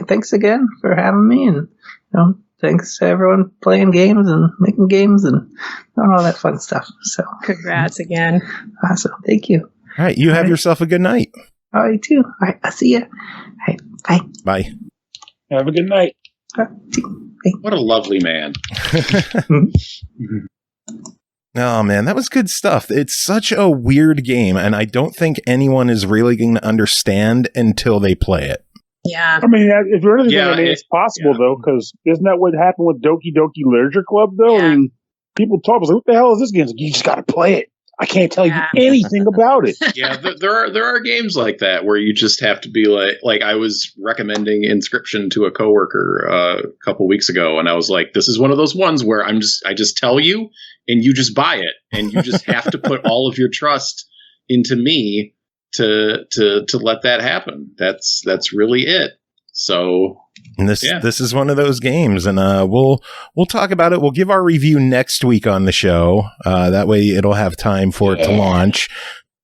thanks again for having me, and thanks to everyone playing games and making games and doing all that fun stuff. So Congrats again. awesome. Thank you. All right. You have yourself a good night. All right, too. All right, I'll see you. All right, bye. Bye. Have a good night. What a lovely man. Oh, man, that was good stuff. It's such a weird game, and I don't think anyone is really going to understand until they play it. Yeah. I mean, if you're anything, Yeah, it's possible, though, because isn't that what happened with Doki Doki Literature Club, though? Yeah. I mean, people talk, like, what the hell is this game? It's like, you just got to play it. I can't tell you anything about it. Yeah, there are games like that where you just have to be like I was recommending Inscription to a coworker a couple weeks ago, and I was like, this is one of those ones where I just tell you, and you just buy it, and you just have to put all of your trust into me to let that happen. That's really it. So. And this is one of those games, and we'll talk about it. We'll give our review next week on the show. That way, it'll have time for it to launch.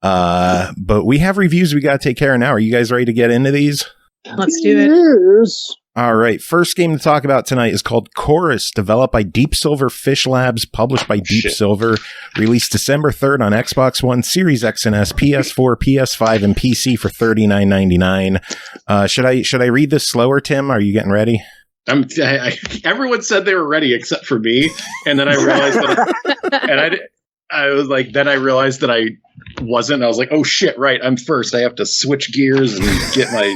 But we have reviews we got to take care of now. Are you guys ready to get into these? Let's do it. Yes. All right. First game to talk about tonight is called Chorus, developed by Deep Silver Fishlabs, published by Deep Silver, released December 3rd on Xbox One, Series X and S, PS4, PS5, and PC for $39.99. Should I read this slower, Tim? Are you getting ready? Everyone said they were ready except for me, and then I realized that I realized that I wasn't. I was like, oh shit, right, I'm first. I have to switch gears and get my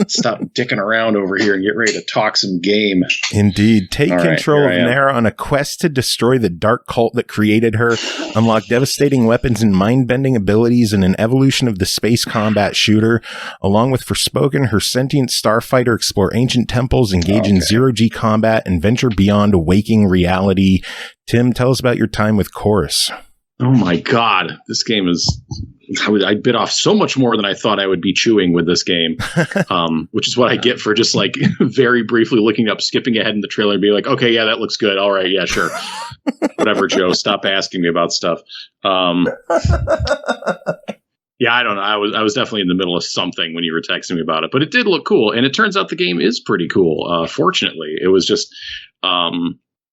stop dicking around over here and get ready to talk some game. Indeed. Take control of Nara on a quest to destroy the dark cult that created her, unlock devastating weapons and mind-bending abilities in an evolution of the space combat shooter. Along with Forspoken, her sentient starfighter explore ancient temples, engage in zero-G combat, and venture beyond waking reality. Tim, tell us about your time with Chorus. Oh my god, this game is... I bit off so much more than I thought I would be chewing with this game, which is what I get for just like very briefly looking up, skipping ahead in the trailer and being like, okay, yeah, that looks good. All right, yeah, sure. Whatever, Joe. Stop asking me about stuff. Yeah, I don't know. I was definitely in the middle of something when you were texting me about it, but it did look cool, and it turns out the game is pretty cool. Fortunately, it was just...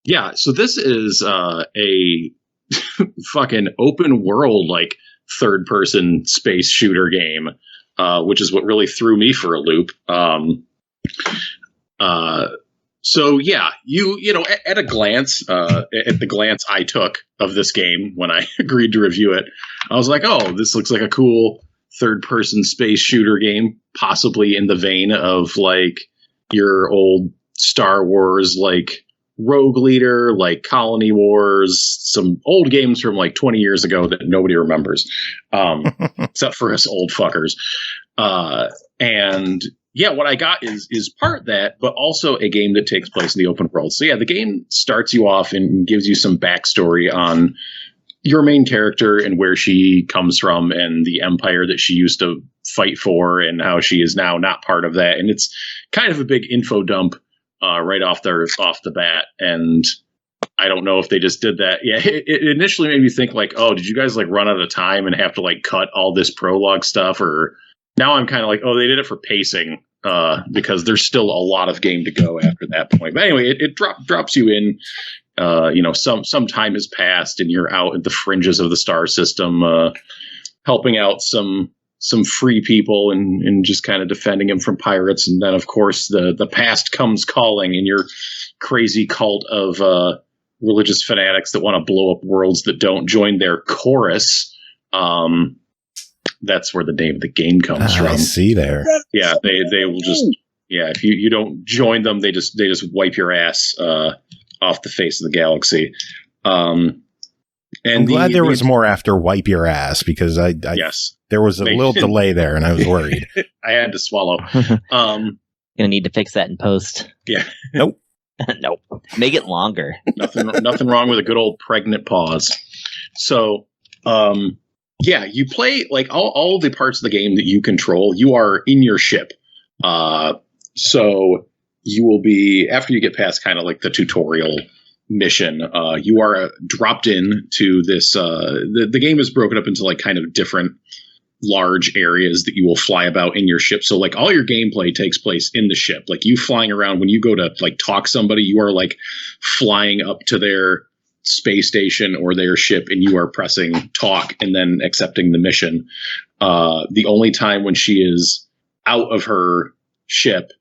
yeah, so this is a fucking open world, like, third-person space shooter game, which is what really threw me for a loop. So, yeah, you know, at a glance, at the glance I took of this game when I agreed to review it, I was like, oh, this looks like a cool third-person space shooter game, possibly in the vein of, like, your old Star Wars, like, Rogue Leader, like Colony Wars, some old games from like 20 years ago that nobody remembers, except for us old fuckers. And yeah, what I got is part that, but also a game that takes place in the open world. So yeah, the game starts you off and gives you some backstory on your main character and where she comes from and the empire that she used to fight for and how she is now not part of that. And it's kind of a big info dump right off the bat, and I don't know if they just did that. Yeah, it initially made me think like, oh, did you guys like run out of time and have to like cut all this prologue stuff? Or now I'm kind of like, oh, they did it for pacing because there's still a lot of game to go after that point. But anyway, it drops you in. You know, some time has passed and you're out at the fringes of the star system, helping out some free people and just kind of defending them from pirates. And then, of course, the past comes calling and your crazy cult of religious fanatics that want to blow up worlds that don't join their chorus. That's where the name of the game comes from. I see there. Yeah, they will just... Yeah, if you don't join them, they just wipe your ass off the face of the galaxy. And I'm glad there was more after wipe your ass, because yes, there was a little delay there and I was worried. I had to swallow. Gonna need to fix that in post. Yeah. Nope. Nope. Make it longer. Nothing wrong with a good old pregnant pause. So, yeah, you play like all the parts of the game that you control. You are in your ship. So you will be, after you get past kind of like the tutorial mission, you are dropped in to this the game is broken up into like kind of different large areas that you will fly about in your ship. So like all your gameplay takes place in the ship. Like you flying around, when you go to like talk somebody, you are like flying up to their space station or their ship and you are pressing talk and then accepting the mission. The only time when she is out of her ship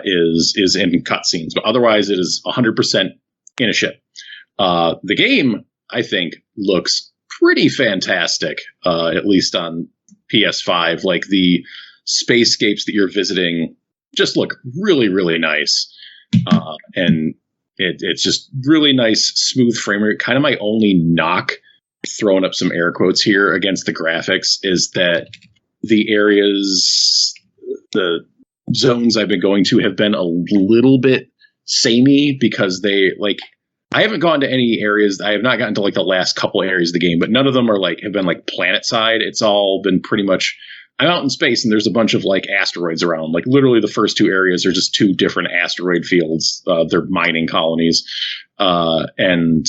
is in cutscenes, but otherwise it is 100% in a ship. The game, I think, looks pretty fantastic, at least on PS5. Like the spacescapes that you're visiting just look really, really nice. And it's just really nice, smooth frame rate. Kind of my only knock, throwing up some air quotes here against the graphics, is that the areas, the zones I've been going to have been a little bit samey, because they like, I haven't gone to any areas. I have not gotten to like the last couple areas of the game, but none of them are like, have been like planet side. It's all been pretty much, I'm out in space and there's a bunch of like asteroids around. Like literally the first two areas are just two different asteroid fields. They're mining colonies, and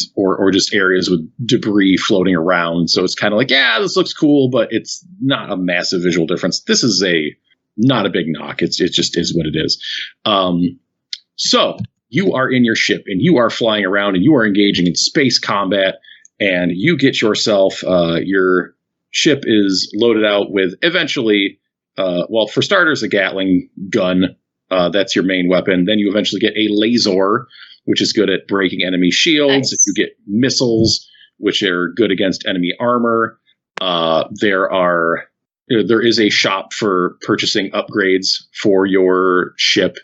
just areas with debris floating around. So it's kind of like, yeah, this looks cool, but it's not a massive visual difference. This is a not a big knock. It just is what it is. So you are in your ship and you are flying around and you are engaging in space combat, and you get yourself, your ship is loaded out with eventually, well, for starters, a Gatling gun. That's your main weapon. Then you eventually get a laser, which is good at breaking enemy shields. Nice. You get missiles, which are good against enemy armor. There is a shop for purchasing upgrades for your ship.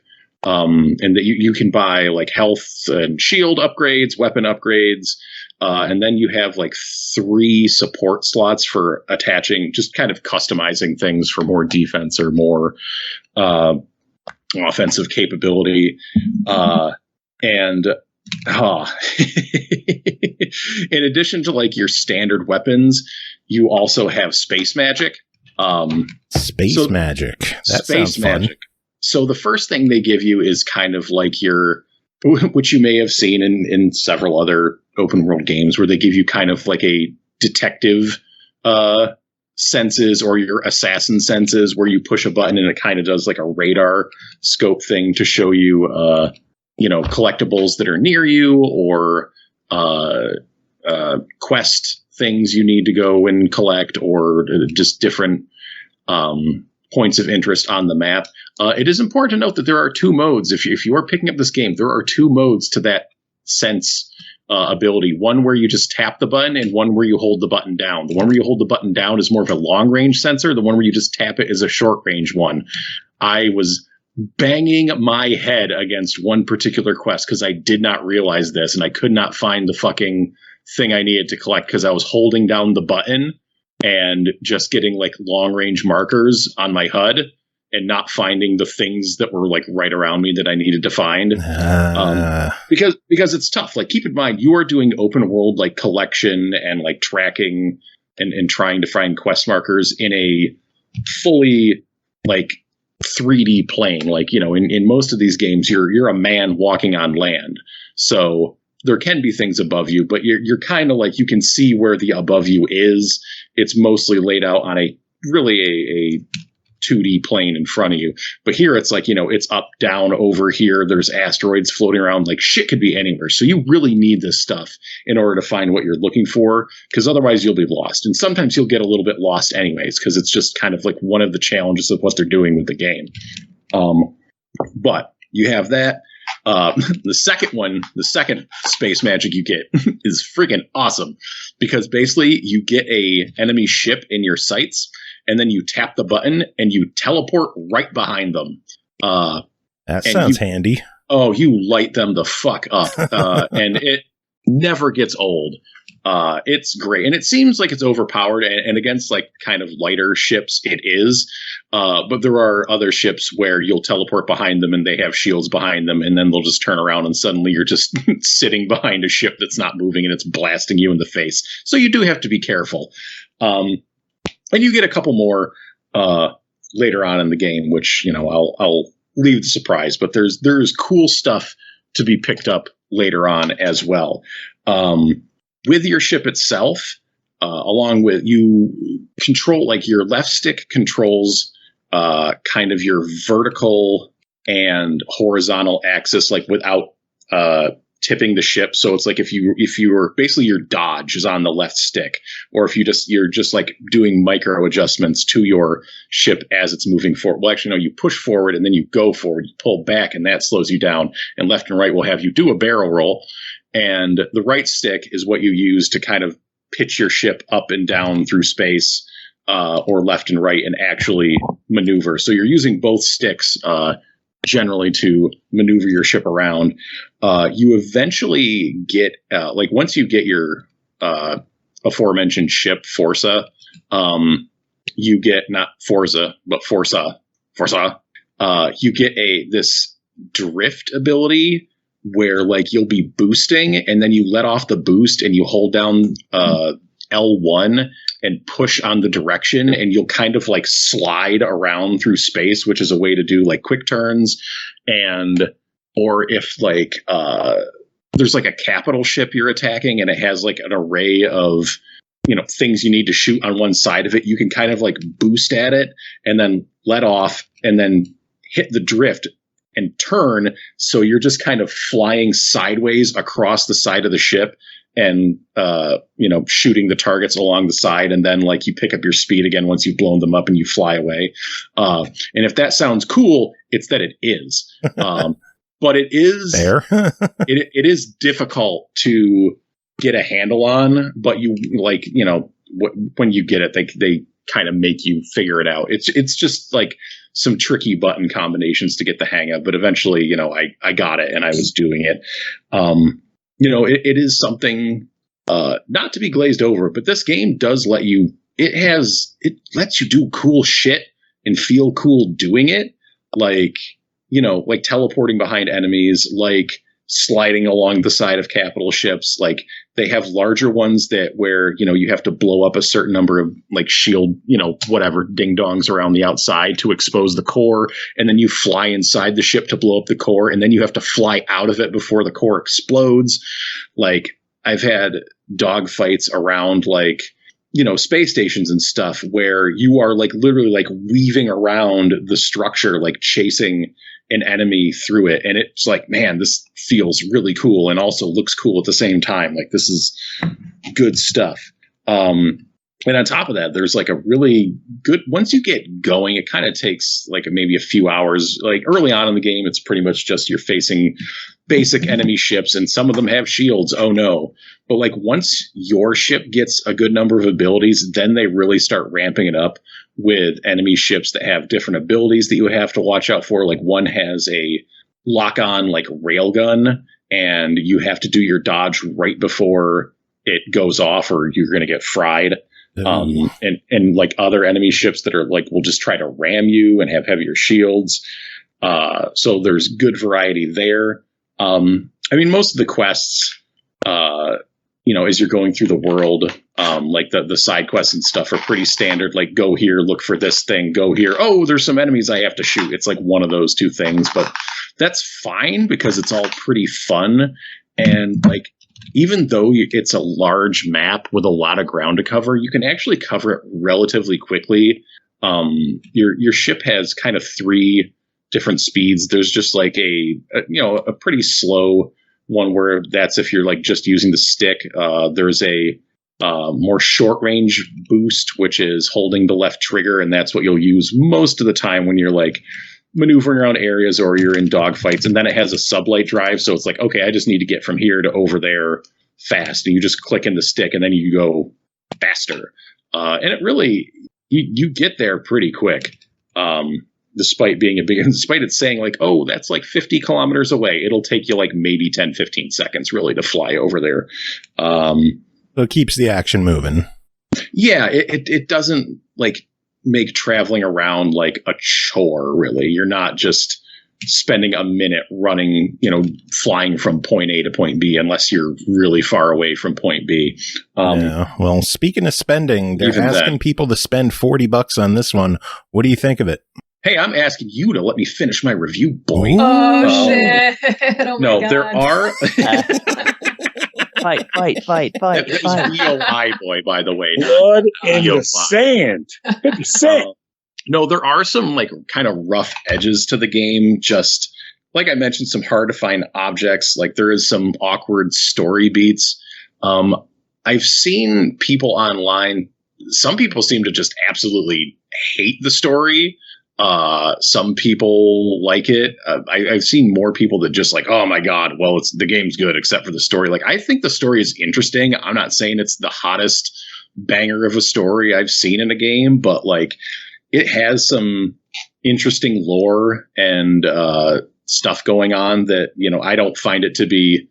And that you can buy like health and shield upgrades, weapon upgrades. And then you have like 3 support slots for attaching, just kind of customizing things for more defense or more, offensive capability. In addition to like your standard weapons, you also have space magic. Space magic. That sounds fun. So the first thing they give you is kind of like which you may have seen in several other open world games, where they give you kind of like a detective senses or your assassin senses, where you push a button and it kind of does like a radar scope thing to show you, collectibles that are near you, or quest things you need to go and collect, or just different points of interest on the map. It is important to note that there are 2 modes. If you are picking up this game, there are 2 modes to that sense ability. One where you just tap the button, and one where you hold the button down. The one where you hold the button down is more of a long range sensor. The one where you just tap it is a short range one. I was banging my head against one particular quest because I did not realize this, and I could not find the fucking thing I needed to collect because I was holding down the button and just getting like long range markers on my HUD and not finding the things that were like right around me that I needed to find. Because it's tough. Like, keep in mind, you are doing open world like collection and like tracking and trying to find quest markers in a fully like 3D plane. Like, in most of these games, you're a man walking on land. So there can be things above you, but you're kind of like, you can see where the above you is. It's mostly laid out on a 2D plane in front of you. But here it's like, it's up, down, over here. There's asteroids floating around. Like, shit could be anywhere. So you really need this stuff in order to find what you're looking for, because otherwise you'll be lost. And sometimes you'll get a little bit lost anyways, because it's just kind of like one of the challenges of what they're doing with the game. But you have that. The second space magic you get is freaking awesome, because basically you get a enemy ship in your sights, and then you tap the button and you teleport right behind them. That sounds handy. Oh, you light them the fuck up. And it never gets old. It's great. And it seems like it's overpowered, and against like kind of lighter ships, it is. But there are other ships where you'll teleport behind them and they have shields behind them, and then they'll just turn around and suddenly you're just sitting behind a ship that's not moving and it's blasting you in the face. So you do have to be careful. And you get a couple more later on in the game, which, I'll leave the surprise, but there's cool stuff to be picked up later on as well. With your ship itself, along with, you control, like, your left stick controls kind of your vertical and horizontal axis, like without tipping the ship. So it's like if you were basically, your dodge is on the left stick, or if you're just like doing micro adjustments to your ship as it's moving forward. Well, actually, no, you push forward and then you go forward, you pull back, and that slows you down. And left and right will have you do a barrel roll. And the right stick is what you use to kind of pitch your ship up and down through space, or left and right, and actually maneuver. So you're using both sticks generally to maneuver your ship around. You eventually get, like, once you get your aforementioned ship, Forza, you get, not Forza, but Forza, you get this drift ability where, like, you'll be boosting and then you let off the boost and you hold down L1 and push on the direction, and you'll kind of like slide around through space, which is a way to do like quick turns. And or if like there's like a capital ship you're attacking and it has like an array of things you need to shoot on one side of it, you can kind of like boost at it and then let off, and then hit the drift and turn. So you're just kind of flying sideways across the side of the ship and, shooting the targets along the side. And then like you pick up your speed again once you've blown them up and you fly away. And if that sounds cool, it's that it is. But it is there. it is difficult to get a handle on, but you when you get it, they kind of make you figure it out. It's just like some tricky button combinations to get the hang of, but eventually, I got it and I was doing it. It is something not to be glazed over, but this game does it lets you do cool shit and feel cool doing it. Like teleporting behind enemies, like sliding along the side of capital ships. Like they have larger ones where you have to blow up a certain number of like shield, whatever ding dongs around the outside to expose the core. And then you fly inside the ship to blow up the core. And then you have to fly out of it before the core explodes. Like I've had dog fights around like, space stations and stuff where you are like literally like weaving around the structure, like chasing an enemy through it. And it's like, man, this feels really cool and also looks cool at the same time. Like this is good stuff. And on top of that, there's like a really good, once you get going, it kind of takes like maybe a few hours. Like early on in the game, it's pretty much just you're facing basic enemy ships and some of them have shields. Oh no. But like once your ship gets a good number of abilities, then they really start ramping it up with enemy ships that have different abilities that you have to watch out for. Like one has a lock-on like railgun and you have to do your dodge right before it goes off or you're going to get fried. And like other enemy ships that are like, will just try to ram you and have heavier shields. So there's good variety there. Most of the quests, as you're going through the world, like the side quests and stuff are pretty standard. Like go here, look for this thing, go here. Oh, there's some enemies I have to shoot. It's like one of those two things, but that's fine because it's all pretty fun. And like, even though it's a large map with a lot of ground to cover, you can actually cover it relatively quickly. Your ship has kind of 3 different speeds. There's just like a pretty slow one where that's if you're like just using the stick. There's a more short range boost, which is holding the left trigger, and that's what you'll use most of the time when you're like maneuvering around areas or you're in dogfights. And then it has a sublight drive, so it's like, okay, I just need to get from here to over there fast, and you just click in the stick and then you go faster. And it really you get there pretty quick. Despite it saying like, oh, that's like 50 kilometers away, it'll take you like maybe 10-15 seconds really to fly over there. So it keeps the action moving. Yeah, it doesn't like make traveling around like a chore, really. You're not just spending a minute running, flying from point A to point B, unless you're really far away from point B. Yeah. Well, speaking of spending, they're asking people to spend $40 on this one. What do you think of it? Hey, I'm asking you to let me finish my review, boy. Oh, shit. Oh, no, God. There are... Fight. That was BOI, boy, by the way. Blood in the sand. 50 Cent. No, there are some like kind of rough edges to the game. Just like I mentioned, some hard to find objects. Like there is some awkward story beats. I've seen people online. Some people seem to just absolutely hate the story. Some people like it. I've seen more people that just like, oh my God, well, the game's good except for the story. Like, I think the story is interesting. I'm not saying it's the hottest banger of a story I've seen in a game, but like it has some interesting lore and, stuff going on that, I don't find it to be,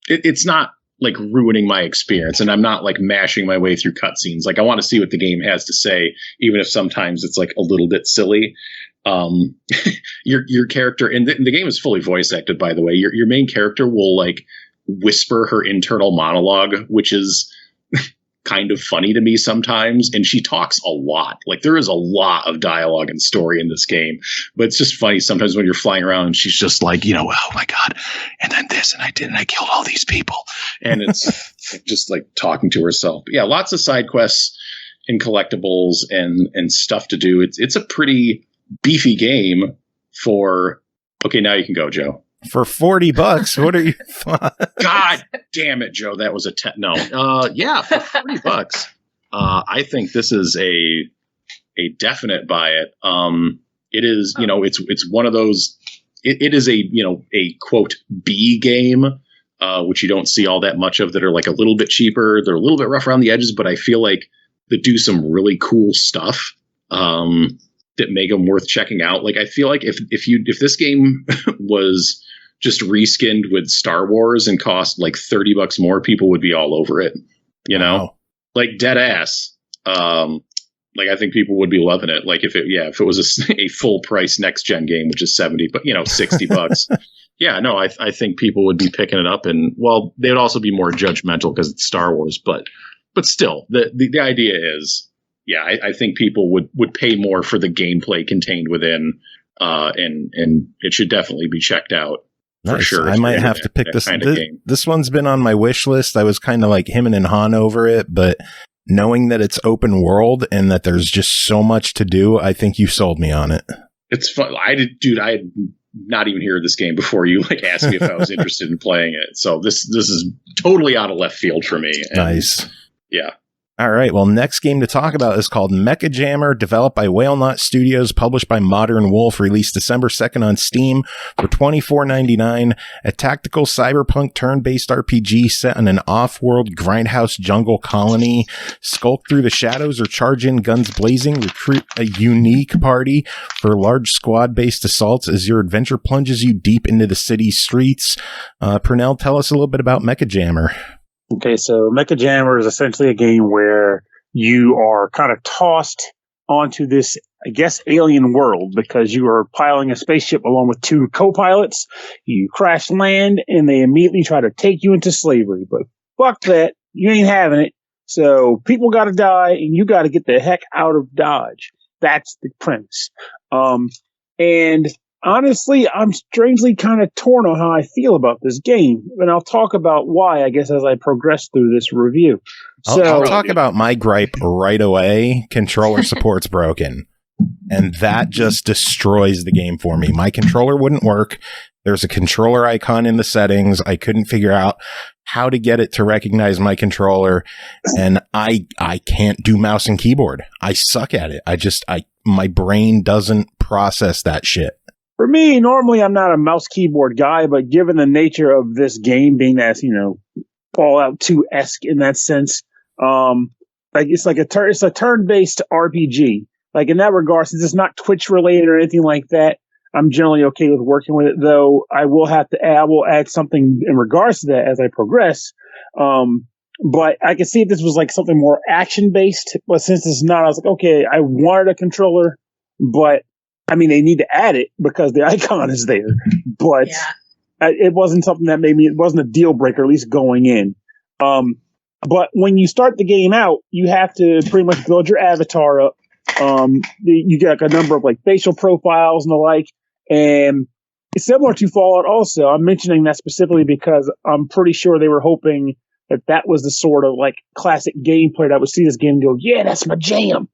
it's not like ruining my experience, and I'm not like mashing my way through cutscenes. Like I want to see what the game has to say, even if sometimes it's like a little bit silly. Your character, and the game is fully voice acted, by the way. Your main character will like whisper her internal monologue, which is kind of funny to me sometimes. And she talks a lot. Like there is a lot of dialogue and story in this game, but it's just funny sometimes when you're flying around and she's just like, oh my God. And then this, and I did, and I killed all these people. And it's just like talking to herself. But yeah, lots of side quests and collectibles and stuff to do. It's a pretty beefy game for. Okay, now you can go, Joe. For $40, what are you? God damn it, Joe! That was a no. Yeah, for $40. I think this is a definite buy it. It is, it's one of those. It is a quote B game, which you don't see all that much of, that are like a little bit cheaper. They're a little bit rough around the edges, but I feel like they do some really cool stuff that make them worth checking out. Like I feel like if this game was just reskinned with Star Wars and cost like $30 more, people would be all over it. Wow. Like dead ass. Like I think people would be loving it. Like if it was a full price next gen game, which is $70, but $60. Yeah, no, I think people would be picking it up, and well, they would also be more judgmental because it's Star Wars, but still, the idea is, yeah, I think people would pay more for the gameplay contained within, and it should definitely be checked out. Nice. For sure. I might have to pick this. Kind of game. This one's been on my wish list. I was kind of like hemming and hawing over it, but knowing that it's open world and that there's just so much to do, I think you sold me on it. It's fun. I had not even heard this game before you asked me if I was interested in playing it. So this is totally out of left field for me. And nice. Yeah. All right. Well, next game to talk about is called Mechajammer, developed by Whalenought Studios, published by Modern Wolf, released December 2nd on Steam for $24.99. A tactical cyberpunk turn-based RPG set in an off-world grindhouse jungle colony. Skulk through the shadows or charge in guns blazing. Recruit a unique party for large squad-based assaults as your adventure plunges you deep into the city's streets. Pernell, tell us a little bit about Mechajammer. Okay, so Mechajammer is essentially a game where you are kind of tossed onto this, I guess, alien world because you are piloting a spaceship along with two co-pilots. You crash land, and they immediately try to take you into slavery. But fuck that. You ain't having it. So people got to die, and you got to get the heck out of Dodge. That's the premise. And honestly, I'm strangely kind of torn on how I feel about this game, and I'll talk about why, I guess, as I progress through this review. I'll talk about my gripe right away. Controller support's broken, and that just destroys the game for me. My controller wouldn't work. There's a controller icon in the settings. I couldn't figure out how to get it to recognize my controller, and I can't do mouse and keyboard. I suck at it. My brain doesn't process that shit. For me, normally I'm not a mouse keyboard guy, but given the nature of this game being that, Fallout 2-esque in that sense, it's a turn-based RPG. Like in that regard, since it's not Twitch related or anything like that, I'm generally okay with working with it. Though I will add something in regards to that as I progress. But I can see if this was like something more action based. But since it's not, I was like, okay, I wanted a controller, but I mean, they need to add it because the icon is there, but it wasn't something that it wasn't a deal breaker, at least going in. But when you start the game out, you have to pretty much build your avatar up. You get like a number of like facial profiles and the like, and it's similar to Fallout also. I'm mentioning that specifically because I'm pretty sure they were hoping that was the sort of like classic gameplay that would see this game and go, yeah, that's my jam.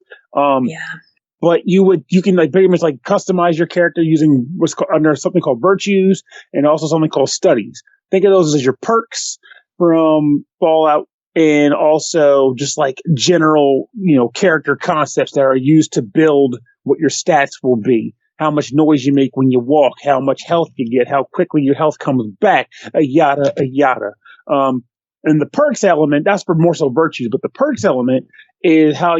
But you can like pretty much like customize your character using under something called virtues and also something called studies. Think of those as your perks from Fallout, and also just like general, character concepts that are used to build what your stats will be. How much noise you make when you walk, how much health you get, how quickly your health comes back, a yada. And the perks element, that's for more so virtues, but the perks element is how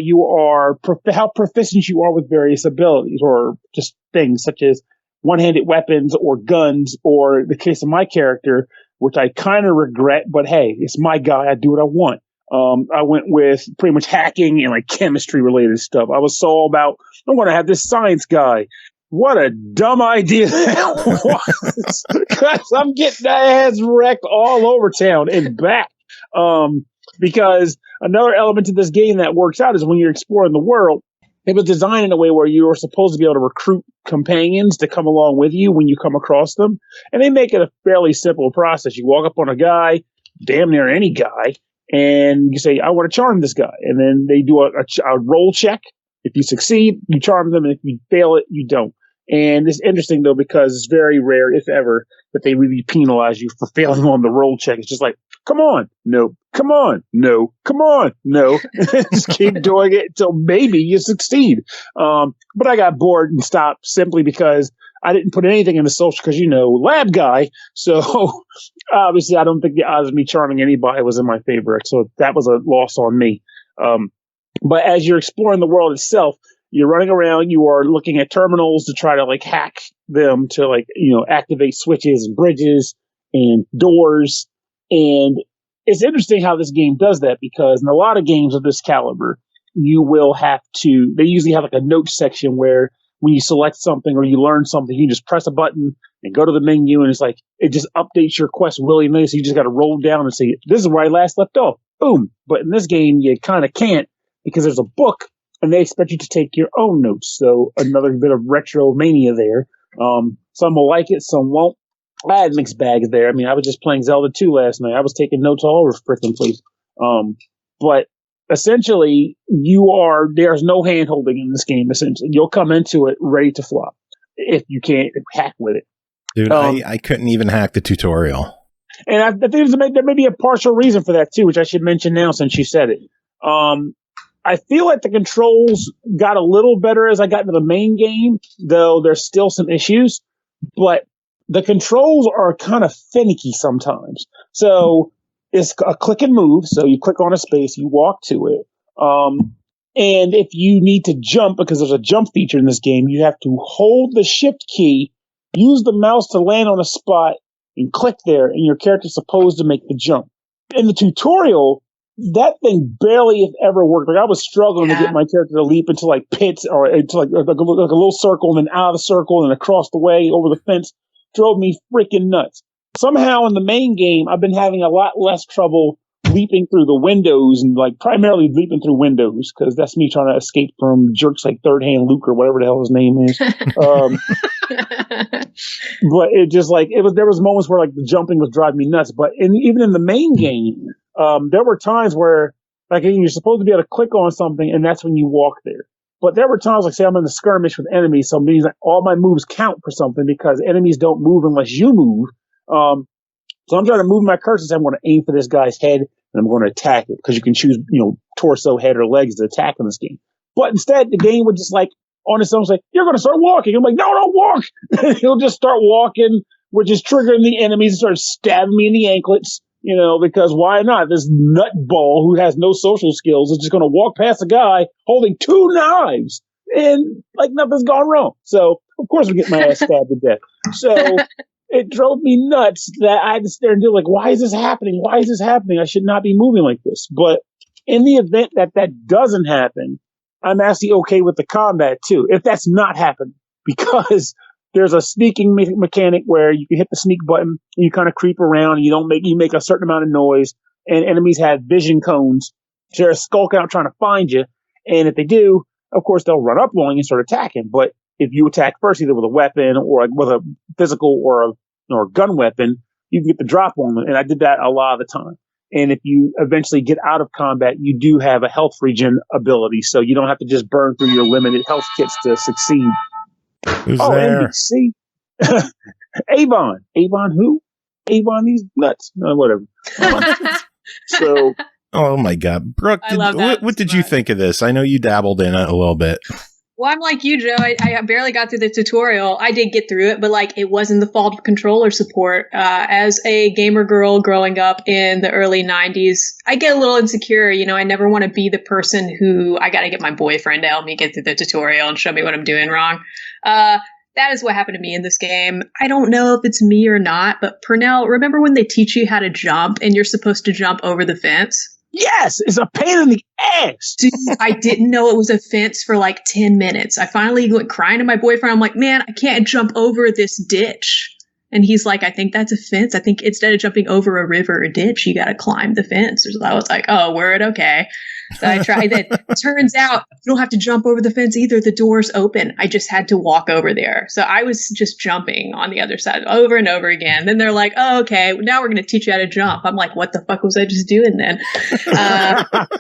how proficient you are with various abilities or just things such as one-handed weapons or guns, or the case of my character, which I kind of regret, but hey, it's my guy. I do what I want. I went with pretty much hacking and like chemistry related stuff. I was so about, I'm going to have this science guy. What a dumb idea that was. Because I'm getting that ass wrecked all over town and back. Because another element to this game that works out is when you're exploring the world, it was designed in a way where you were supposed to be able to recruit companions to come along with you when you come across them. And they make it a fairly simple process. You walk up on a guy, damn near any guy, and you say, I want to charm this guy. And then they do a roll check. If you succeed, you charm them. And if you fail it, you don't. And it's interesting, though, because it's very rare, if ever, that they really penalize you for failing on the roll check. It's just like, come on, no, come on, no, come on, no. Just keep doing it until maybe you succeed. But I got bored and stopped simply because I didn't put anything in the social because, lab guy. So obviously I don't think the odds of me charming anybody was in my favor. So that was a loss on me. But as you're exploring the world itself, you're running around, you are looking at terminals to try to hack them to activate switches and bridges and doors. And it's interesting how this game does that, because in a lot of games of this caliber, you will have to, they usually have a note section where when you select something or you learn something, you just press a button and go to the menu, and it just updates your quest willy-nilly. So you just got to roll down and say, this is where I last left off. Boom. But in this game, you kind of can't, because there's a book and they expect you to take your own notes. So another bit of retro mania there. Some will like it, some won't. I had mixed bags there. I mean, I was just playing Zelda 2 last night. I was taking notes all over frickin' place. But essentially, there's no hand holding in this game, essentially. You'll come into it ready to flop if you can't hack with it. Dude, I couldn't even hack the tutorial. And I think there may be a partial reason for that, too, which I should mention now since you said it. I feel like the controls got a little better as I got into the main game, though there's still some issues. But the controls are kind of finicky sometimes. So it's a click and move. So you click on a space, you walk to it. And if you need to jump, because there's a jump feature in this game, you have to hold the shift key, use the mouse to land on a spot, and click there, and your character's supposed to make the jump. In the tutorial, that thing barely, if ever, worked. I was struggling to get my character to leap into pits or into a little circle, and then out of the circle and across the way over the fence. Drove me freaking nuts. Somehow in the main game, I've been having a lot less trouble leaping through the windows and primarily leaping through windows, because that's me trying to escape from jerks like Third Hand Luke or whatever the hell his name is. But it just there was moments where the jumping was driving me nuts. But even in the main game, there were times where you're supposed to be able to click on something and that's when you walk there. But there were times, say I'm in the skirmish with enemies, so it means all my moves count for something because enemies don't move unless you move. So I'm trying to move my cursor and say I'm going to aim for this guy's head and I'm going to attack it, because you can choose, torso, head, or legs to attack in this game. But instead, the game would just on its own say, you're going to start walking. I'm like, no, don't walk. He'll just start walking, which is triggering the enemies and start stabbing me in the anklets. Because why not? This nutball who has no social skills is just going to walk past a guy holding 2 knives and nothing's gone wrong. So, of course, we get my ass stabbed to death. So it drove me nuts that I had to stare and do why is this happening? Why is this happening? I should not be moving like this. But in the event that doesn't happen, I'm actually okay with the combat too, if that's not happening, because there's a sneaking mechanic where you can hit the sneak button and you kind of creep around and you make a certain amount of noise, and enemies have vision cones. So they're skulking out trying to find you. And if they do, of course, they'll run up on you and start attacking. But if you attack first, either with a weapon or with a physical or a gun weapon, you can get the drop on them. And I did that a lot of the time. And if you eventually get out of combat, you do have a health regen ability. So you don't have to just burn through your limited health kits to succeed. Who's there? NBC. Avon. Avon who? Avon these nuts. Whatever. So. Oh my God. Brooke, what did you think of this? I know you dabbled in it a little bit. Well, I'm like you, Joe. I barely got through the tutorial. I did get through it, but it wasn't the fault of controller support. As a gamer girl growing up in the early 90s, I get a little insecure. I never want to be the person who I got to get my boyfriend to help me get through the tutorial and show me what I'm doing wrong. That is what happened to me in this game. I don't know if it's me or not, but Pernell, remember when they teach you how to jump and you're supposed to jump over the fence? Yes, it's a pain in the ass. Dude, I didn't know it was a fence for 10 minutes. I finally went crying to my boyfriend. I'm like, man, I can't jump over this ditch. And he's like, I think that's a fence. I think instead of jumping over a river or ditch, you got to climb the fence. So I was like, oh, word, okay. So I tried that. Turns out you don't have to jump over the fence either. The door's open. I just had to walk over there. So I was just jumping on the other side over and over again. Then they're like, oh, okay, now we're going to teach you how to jump. I'm like, what the fuck was I just doing then?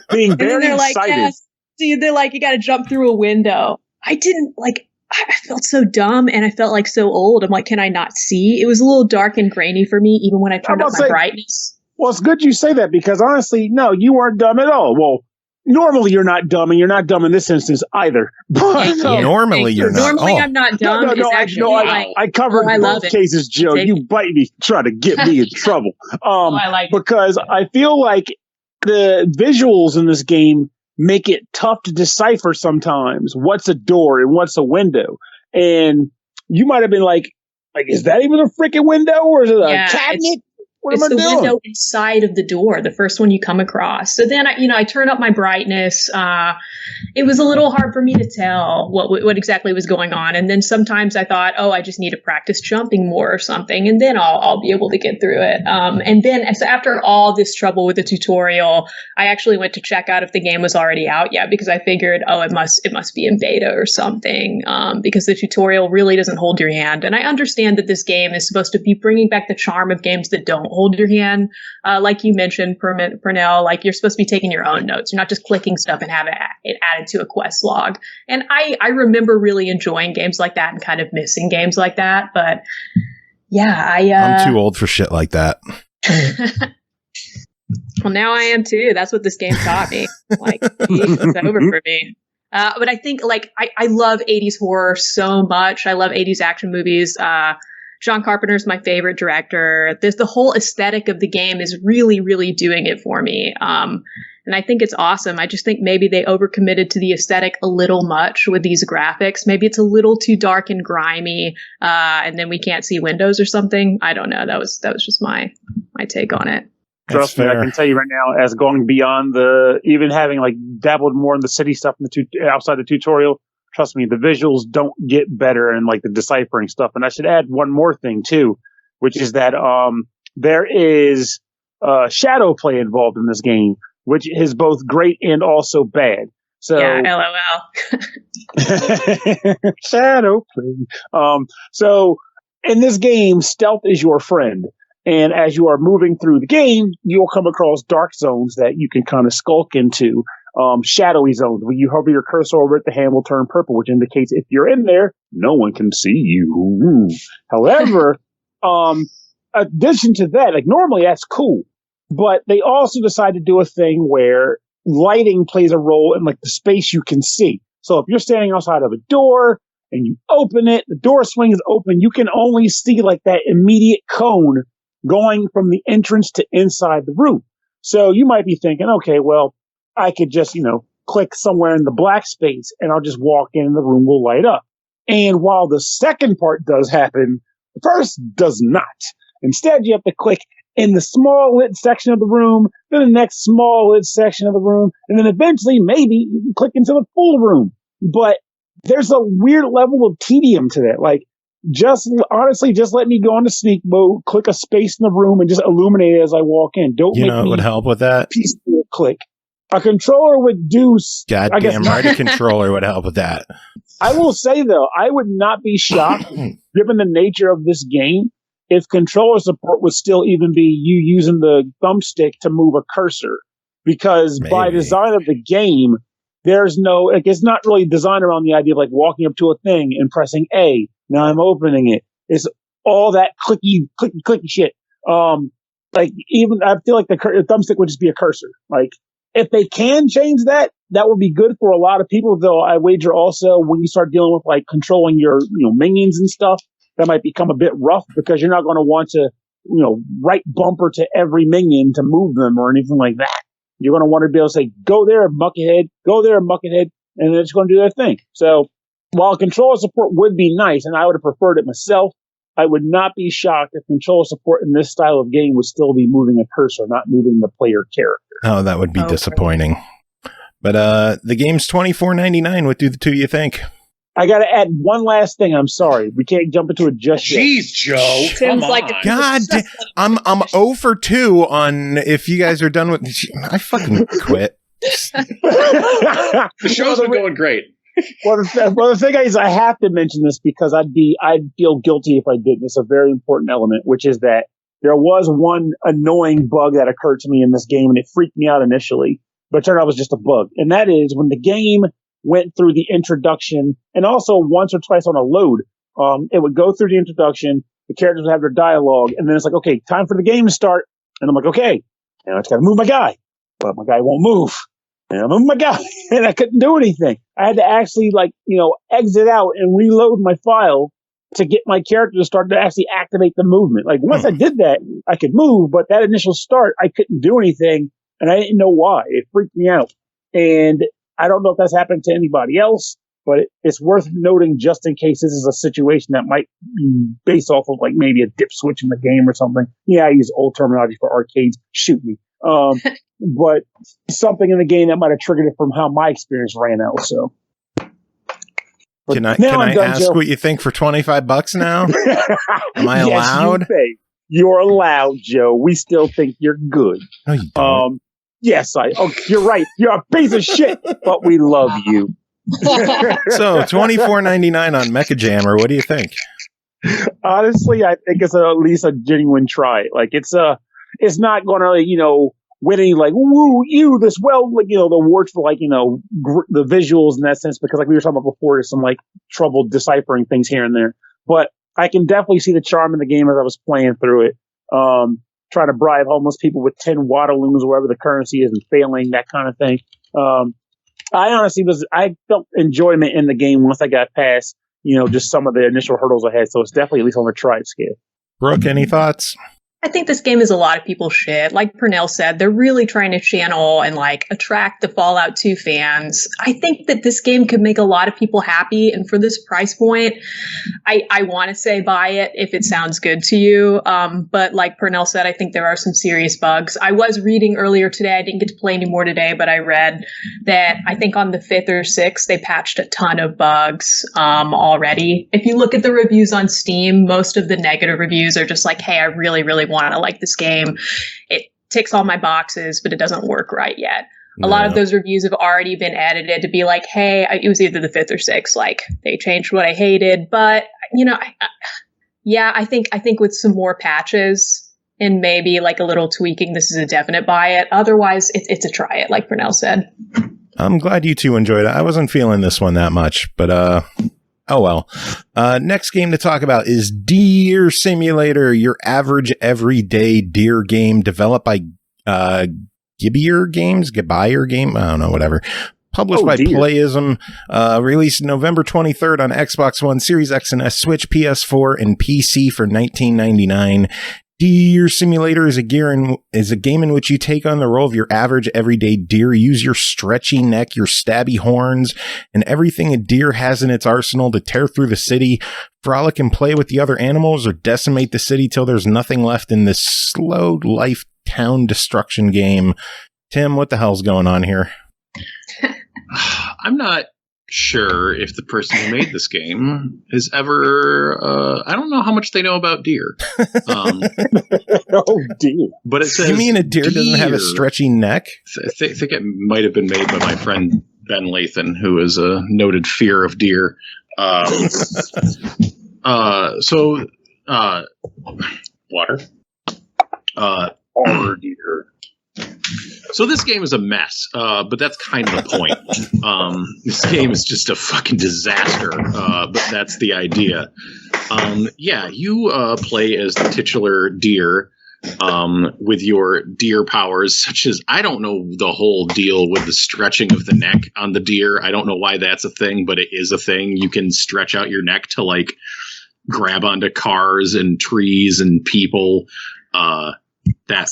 Being very excited. They're like, you got to jump through a window. I didn't like. I felt so dumb and I felt like so old. I'm like, can I not see? It was a little dark and grainy for me, even when I turned up my brightness. Well, it's good you say that because honestly, no, you weren't dumb at all. Well, normally you're not dumb, and you're not dumb in this instance either. But normally you're not. Normally I'm not dumb. I covered both cases, Joe. You bite me, try to get me in trouble. Because I feel like the visuals in this game make it tough to decipher sometimes what's a door and what's a window. And you might have been like, is that even a freaking window or is it a cabinet? It's the window inside of the door, the first one you come across. So then, I turn up my brightness. It was a little hard for me to tell what exactly was going on. And then sometimes I thought, I just need to practice jumping more or something, and then I'll be able to get through it. And then so after all this trouble with the tutorial, I actually went to check out if the game was already out yet, because I figured, it must be in beta or something, because the tutorial really doesn't hold your hand. And I understand that this game is supposed to be bringing back the charm of games that don't hold your hand. Like you mentioned, Pernell, like you're supposed to be taking your own notes. You're not just clicking stuff and have it added to a quest log. And I remember really enjoying games like that and kind of missing games like that. But yeah, I'm too old for shit like that. Well, now I am too. That's what this game taught me. Like, it's over for me. But I think I love 80s horror so much. I love 80s action movies. John Carpenter's my favorite director. The whole aesthetic of the game is really, really doing it for me. And I think it's awesome. I just think maybe they overcommitted to the aesthetic a little much with these graphics. Maybe it's a little too dark and grimy, and then we can't see windows or something. I don't know. That was just my take on it. Trust me, I can tell you right now, as going beyond even having dabbled more in the city stuff outside the tutorial, trust me, the visuals don't get better and the deciphering stuff. And I should add one more thing too, which is that there is shadow play involved in this game, which is both great and also bad. So yeah, LOL. Shadow play. So in this game, stealth is your friend. And as you are moving through the game, you'll come across dark zones that you can kind of skulk into. Shadowy zones. When you hover your cursor over it, the hand will turn purple, which indicates if you're in there, no one can see you. However, addition to that, normally that's cool, but they also decide to do a thing where lighting plays a role in the space you can see. So if you're standing outside of a door and you open it, the door swings open, you can only see that immediate cone going from the entrance to inside the room. So you might be thinking, okay, well, I could just, click somewhere in the black space and I'll just walk in and the room will light up. And while the second part does happen, the first does not. Instead, you have to click in the small lit section of the room, then the next small lit section of the room, and then eventually maybe you can click into the full room. But there's a weird level of tedium to that. Just let me go into sneak mode, click a space in the room, and just illuminate it as I walk in. Don't make me would help with that. Piecemeal click. A controller would do. Goddamn right, a controller would help with that. I will say though, I would not be shocked, given the nature of this game, if controller support would still even be you using the thumbstick to move a cursor, because by design of the game, there's no. It's not really designed around the idea of walking up to a thing and pressing A. Now I'm opening it. It's all that clicky shit. Even I feel like the thumbstick would just be a cursor. If they can change that, that would be good for a lot of people. Though I wager also when you start dealing with controlling your minions and stuff, that might become a bit rough because you're not going to want to right bumper to every minion to move them or anything like that. You're going to want to be able to say, go there, muckhead, and they're just going to do their thing. So while controller support would be nice, and I would have preferred it myself, I would not be shocked if controller support in this style of game would still be moving a cursor, not moving the player character. Oh, that would be disappointing. But the game's $24.99. What do the two you think? I got to add one last thing. I'm sorry. We can't jump into it just yet. Jeez, Joe. Tim's Come like, on. God, I'm 0 for 2 on if you guys are done with. I fucking quit. The show's been going great. Well, the thing is, I have to mention this because I'd feel guilty if I didn't. It's a very important element, which is that there was one annoying bug that occurred to me in this game, and it freaked me out initially, but it turned out it was just a bug. And that is when the game went through the introduction, and also once or twice on a load, it would go through the introduction, the characters would have their dialogue, and then it's like, okay, time for the game to start. And I'm like, okay, now I just got to move my guy, but my guy won't move. And I moved my guy, and I couldn't do anything. I had to actually, exit out and reload my file to get my character to start to actually activate the movement. Like, once I did that, I could move, but that initial start, I couldn't do anything, and I didn't know why. It freaked me out. And I don't know if that's happened to anybody else, but it's worth noting just in case this is a situation that might be based off of, maybe a dip switch in the game or something. Yeah, I use old terminology for arcades. Shoot me. But something in the game that might have triggered it from how my experience ran out. So, can I ask Joe, what you think for $25 now? Am I allowed? You're allowed, Joe. We still think you're good. No, you don't. Yes, you're right. You're a piece of shit, but we love you. So $24.99 on Mechajammer. What do you think? Honestly, I think it's at least a genuine try. It's not going to, win any woo you this the awards for the visuals in that sense, because we were talking about before, there's some trouble deciphering things here and there. But I can definitely see the charm in the game as I was playing through it. Trying to bribe homeless people with 10 waterlooms, wherever the currency is, and failing, that kind of thing. I felt enjoyment in the game once I got past, just some of the initial hurdles I had. So it's definitely at least on the try scale. Brooke, any thoughts? I think this game is a lot of people's shit. Like Pernell said, they're really trying to channel and attract the Fallout 2 fans. I think that this game could make a lot of people happy. And for this price point, I want to say buy it if it sounds good to you. But like Pernell said, I think there are some serious bugs. I was reading earlier today. I didn't get to play any more today, but I read that I think on the 5th or 6th, they patched a ton of bugs already. If you look at the reviews on Steam, most of the negative reviews are just hey, I really, really want to like this game. It ticks all my boxes, but it doesn't work right yet. A lot of those reviews have already been edited to be hey, it was either the 5th or 6th. They changed what I hated, but I think with some more patches and maybe a little tweaking, this is a definite buy it. Otherwise, it's a try it, like Pernell said. I'm glad you two enjoyed it. I wasn't feeling this one that much, but oh well. Next game to talk about is Deer Simulator, your average everyday deer game developed by Gibier Games, I don't know, whatever. Published by PLAYISM, released November 23rd on Xbox One, Series X and S, Switch, PS4, and PC for $19.99. Deer Simulator is a game in which you take on the role of your average everyday deer. Use your stretchy neck, your stabby horns, and everything a deer has in its arsenal to tear through the city, frolic and play with the other animals, or decimate the city till there's nothing left in this slow life town destruction game. Tim, what the hell's going on here? I'm not sure if the person who made this game has ever I don't know how much they know about deer. Oh dear. But it says, you mean a deer doesn't have a stretchy neck? I think it might have been made by my friend Ben Lathan, who is a noted fear of deer. Water. Deer. So this game is a mess, but that's kind of the point. This game is just a fucking disaster, but that's the idea. You play as the titular deer with your deer powers, such as, I don't know the whole deal with the stretching of the neck on the deer. I don't know why that's a thing, but it is a thing. You can stretch out your neck to grab onto cars and trees and people. That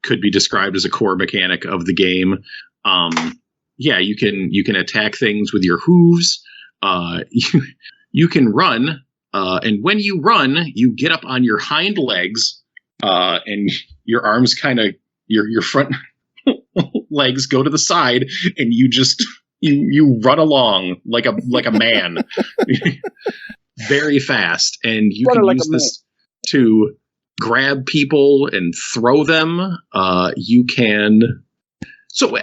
could be described as a core mechanic of the game. You can attack things with your hooves. You can run, and when you run, you get up on your hind legs, and your arms your front legs go to the side, and you just you run along like a man, very fast, and you can use this to grab people and throw them. You can. So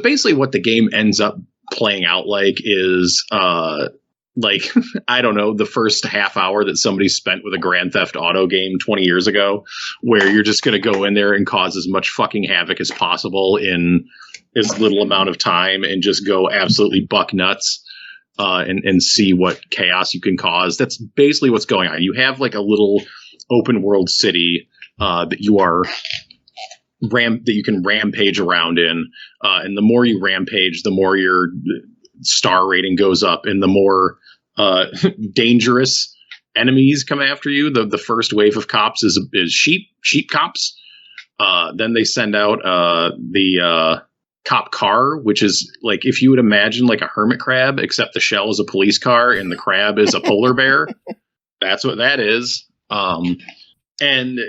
basically, what the game ends up playing out like is like, I don't know, the first half hour that somebody spent with a Grand Theft Auto game 20 years ago, where you're just going to go in there and cause as much fucking havoc as possible in as little amount of time and just go absolutely buck nuts and see what chaos you can cause. That's basically what's going on. You have like a little open world city that you can rampage around in. And the more you rampage, the more your star rating goes up and the more dangerous enemies come after you. The first wave of cops is sheep cops. Then they send out the cop car, which is like, if you would imagine like a hermit crab, except the shell is a police car and the crab is a polar bear. That's what that is. And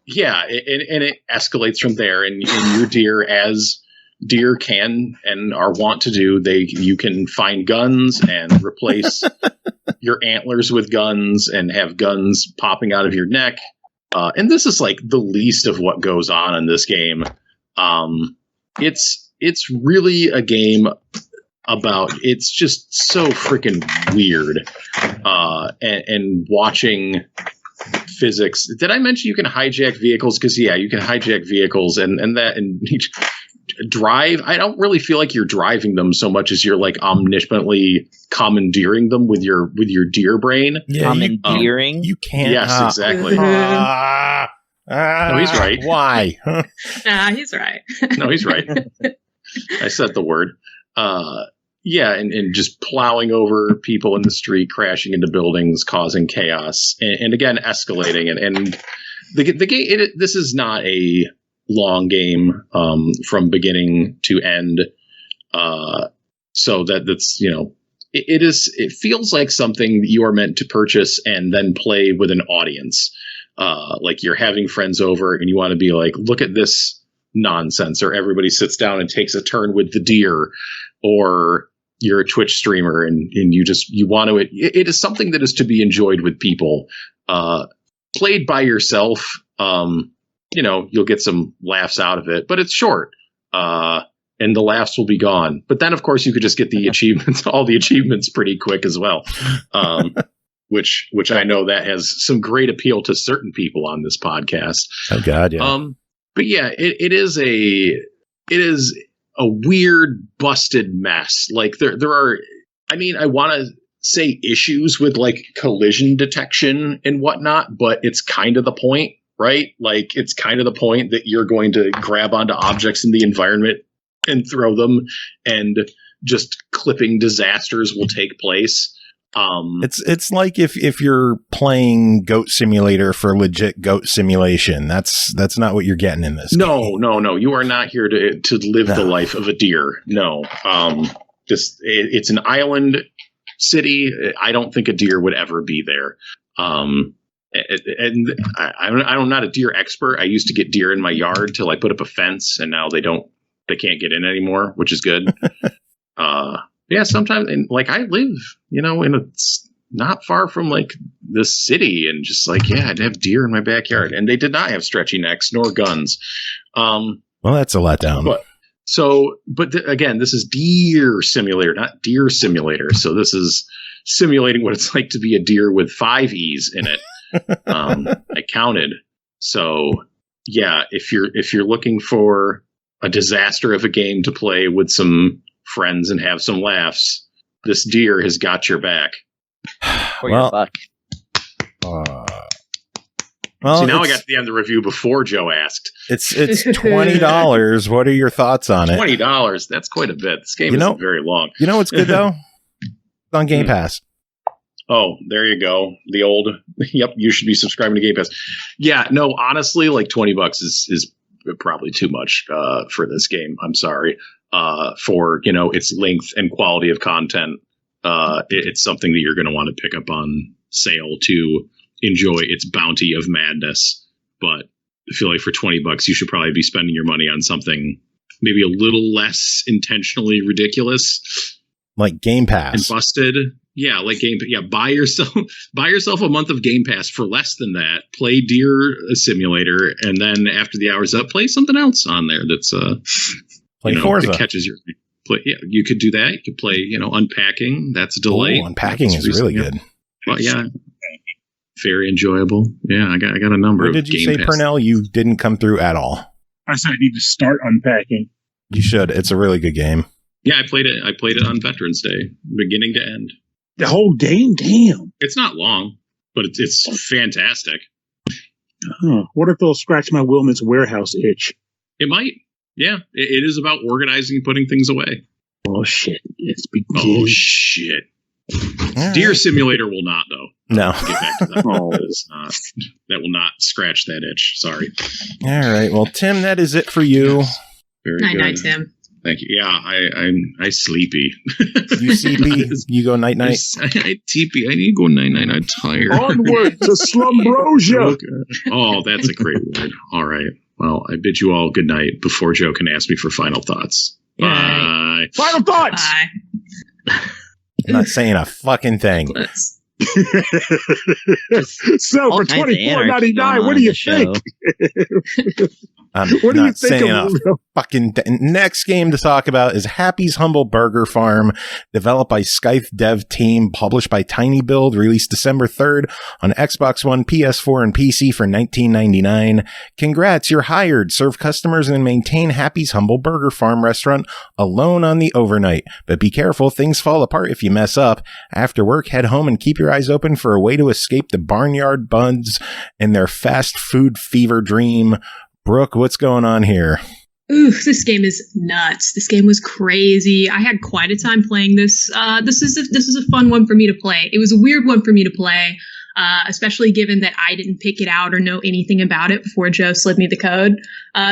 yeah, and it escalates from there, and your deer, as deer can and are wont to do, you can find guns and replace your antlers with guns and have guns popping out of your neck. And this is like the least of what goes on in this game. It's really a game about, it's just so freaking weird. And watching physics. Did I mention you can hijack vehicles? Because yeah, you can hijack vehicles and drive. I don't really feel like you're driving them so much as you're like omnipotently commandeering them with your deer brain. Yeah, commandeering. You can't. Yes, exactly. No, he's right. Why? Nah, he's right. No, he's right. I said the word. Yeah, and just plowing over people in the street, crashing into buildings, causing chaos, and again escalating. And the game. This is not a long game from beginning to end. So that's it is. It feels like something you are meant to purchase and then play with an audience. Like you're having friends over and you want to be like, look at this nonsense, or everybody sits down and takes a turn with the deer, or you're a Twitch streamer and you want to, it is something that is to be enjoyed with people. Played by yourself, you'll get some laughs out of it, but it's short. And the laughs will be gone. But then of course you could just get the achievements, all the achievements pretty quick as well. Which I know that has some great appeal to certain people on this podcast. Oh God, yeah. But yeah, it is a weird, busted mess. Like there are, I want to say issues with like collision detection and whatnot, but it's kind of the point, right? Like it's kind of the point that you're going to grab onto objects in the environment and throw them, and just clipping disasters will take place. It's like if you're playing Goat Simulator for legit goat simulation. That's not what you're getting in this game. No. You are not here to live the life of a deer. No. It's an island city. I don't think a deer would ever be there. And I'm not a deer expert. I used to get deer in my yard till I put up a fence, and now they can't get in anymore, which is good. Yeah, sometimes, and like I live, it's not far from like the city, and just like, yeah, I'd have deer in my backyard, and they did not have stretchy necks nor guns. Well, that's a letdown. But again, this is Deer Simulator, not Deer Simulator. So this is simulating what it's like to be a deer with 5 E's in it. I counted. So yeah, if you're looking for a disaster of a game to play with some friends and have some laughs, this deer has got your back. For your buck. Well, see, now I got to the end of the review before Joe asked. It's $20. What are your thoughts on it? $20. That's quite a bit. This game isn't very long. You know what's good though? It's on Game Pass. Oh, there you go. The old. Yep, you should be subscribing to Game Pass. Yeah, no, honestly, like $20 is probably too much for this game. I'm sorry. For its length and quality of content, it's something that you're going to want to pick up on sale to enjoy its bounty of madness. But I feel like for $20, you should probably be spending your money on something maybe a little less intentionally ridiculous, like Game Pass and busted. Yeah, like Game. Yeah, buy yourself a month of Game Pass for less than that. Play DEEEER Simulator, and then after the hour's up, play something else on there that's play Forza. that catches your. Yeah, you could do that. You could play, Unpacking. That's a delight. Unpacking is really good. Well, yeah, very enjoyable. Yeah, I got a number. What did you say, Pernell? You didn't come through at all. I said I need to start Unpacking. You should. It's a really good game. Yeah, I played it. I played it on Veterans Day, beginning to end. The whole game? Damn. It's not long, but it's fantastic. What if they'll scratch my Wilmot's warehouse itch? It might. Yeah, it is about organizing and putting things away. Oh, shit. It's beginning. Oh, shit. DEEEER Simulator will not, though. No. Get back to that. That will not scratch that itch. Sorry. All right. Well, Tim, that is it for you. Yes. Very good. Night, Tim. Thank you. Yeah, I sleepy. You sleepy? You go night-night? I teepy. I need to go night-night. I'm tired. Onward to Slumbrosia. Oh, that's a great word. All right. Well, I bid you all good night before Joe can ask me for final thoughts. Bye. Final thoughts. Bye. I'm not saying a fucking thing. So for $24.99, what do you think? I'm what do you not think saying of a fucking next game to talk about is Happy's Humble Burger Farm, developed by Scythe dev team, published by tinyBuild, released December 3rd on Xbox One, PS4, and PC for $19.99. Congrats, you're hired. Serve customers and maintain Happy's Humble Burger Farm restaurant alone on the overnight. But be careful, things fall apart if you mess up. After work, head home and keep your eyes open for a way to escape the barnyard buds and their fast food fever dream. Brooke, what's going on here? Ooh, this game is nuts. This game was crazy. I had quite a time playing this. This is a fun one for me to play. It was a weird one for me to play, especially given that I didn't pick it out or know anything about it before Joe slid me the code.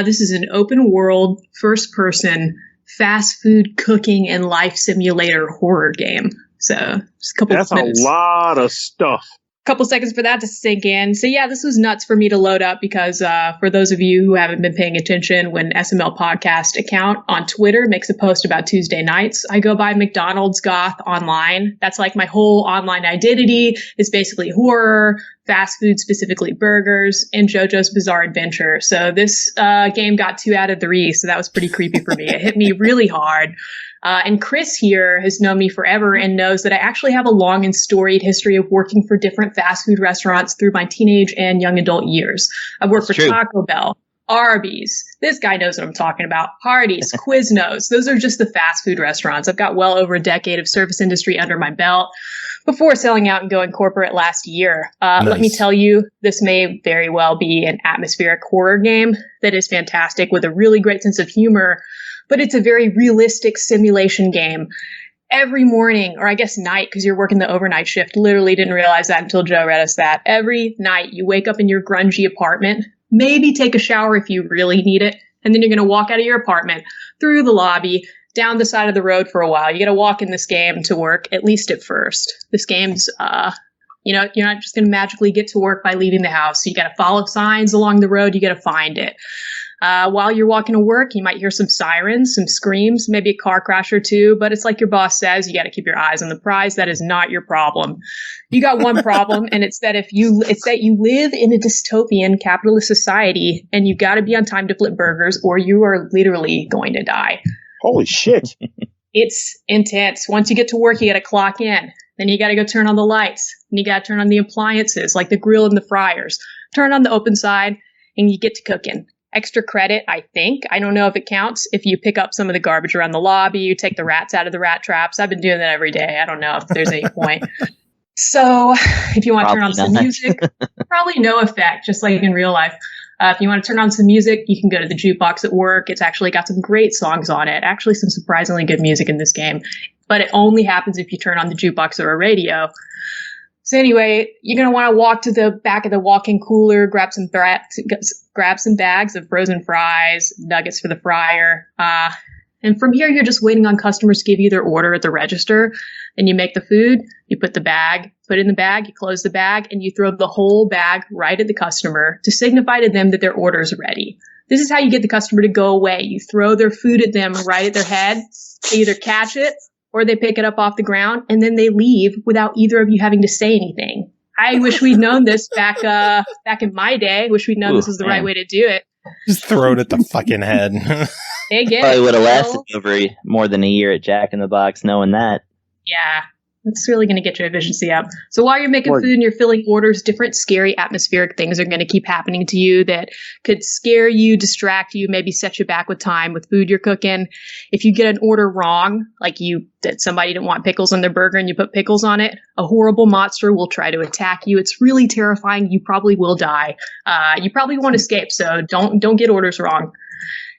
This is an open world, first person, fast food cooking and life simulator horror game. So just a couple That's of minutes. a lot of stuff. Couple seconds for that to sink in. So yeah, this was nuts for me to load up because for those of you who haven't been paying attention, when SML Podcast account on Twitter makes a post about Tuesday nights, I go by McDonald's Goth Online. That's like my whole online identity is basically horror, fast food, specifically burgers, and JoJo's Bizarre Adventure. So this game got 2 out of 3, so that was pretty creepy for me. It hit me really hard. And Chris here has known me forever and knows that I actually have a long and storied history of working for different fast food restaurants through my teenage and young adult years. I've worked for Taco Bell, Arby's. This guy knows what I'm talking about. Hardee's, Quiznos. Those are just the fast food restaurants. I've got well over a decade of service industry under my belt before selling out and going corporate last year. Nice. Let me tell you, this may very well be an atmospheric horror game that is fantastic with a really great sense of humor. But it's a very realistic simulation game. Every morning, or I guess night, because you're working the overnight shift, literally didn't realize that until Joe read us that. Every night you wake up in your grungy apartment, maybe take a shower if you really need it, and then you're going to walk out of your apartment, through the lobby, down the side of the road for a while. You got to walk in this game to work, at least at first. This game's, you're not just going to magically get to work by leaving the house. You got to follow signs along the road. You got to find it. While you're walking to work, you might hear some sirens, some screams, maybe a car crash or two, but it's like your boss says, you got to keep your eyes on the prize. That is not your problem. You got one problem, and it's that you live in a dystopian capitalist society, and you got to be on time to flip burgers, or you are literally going to die. Holy shit. It's intense. Once you get to work, you got to clock in. Then you got to go turn on the lights, and you got to turn on the appliances, like the grill and the fryers. Turn on the open side, and you get to cooking. Extra credit, I think. I don't know if it counts. If you pick up some of the garbage around the lobby, you take the rats out of the rat traps. I've been doing that every day. I don't know if there's any point. So if you want to turn on some music, probably no effect, just like in real life. If you want to turn on some music, you can go to the jukebox at work. It's actually got some great songs on it. Actually, some surprisingly good music in this game. But it only happens if you turn on the jukebox or a radio. So anyway, you're going to want to walk to the back of the walk-in cooler, grab some bags of frozen fries, nuggets for the fryer. And from here, you're just waiting on customers to give you their order at the register. And you make the food, you put it in the bag, you close the bag, and you throw the whole bag right at the customer to signify to them that their order is ready. This is how you get the customer to go away. You throw their food at them right at their head. They either catch it or they pick it up off the ground, and then they leave without either of you having to say anything. I wish we'd known this back in my day. I wish we'd known this was the right way to do it. Just throw it at the fucking head. They get Probably it. would have lasted over more than a year at Jack in the Box knowing that. Yeah. It's really going to get your efficiency up. So while you're making food and you're filling orders, different scary atmospheric things are going to keep happening to you that could scare you, distract you, maybe set you back with time with food you're cooking. If you get an order wrong, like that somebody didn't want pickles on their burger and you put pickles on it, a horrible monster will try to attack you. It's really terrifying. You probably will die. You probably won't escape. So don't get orders wrong.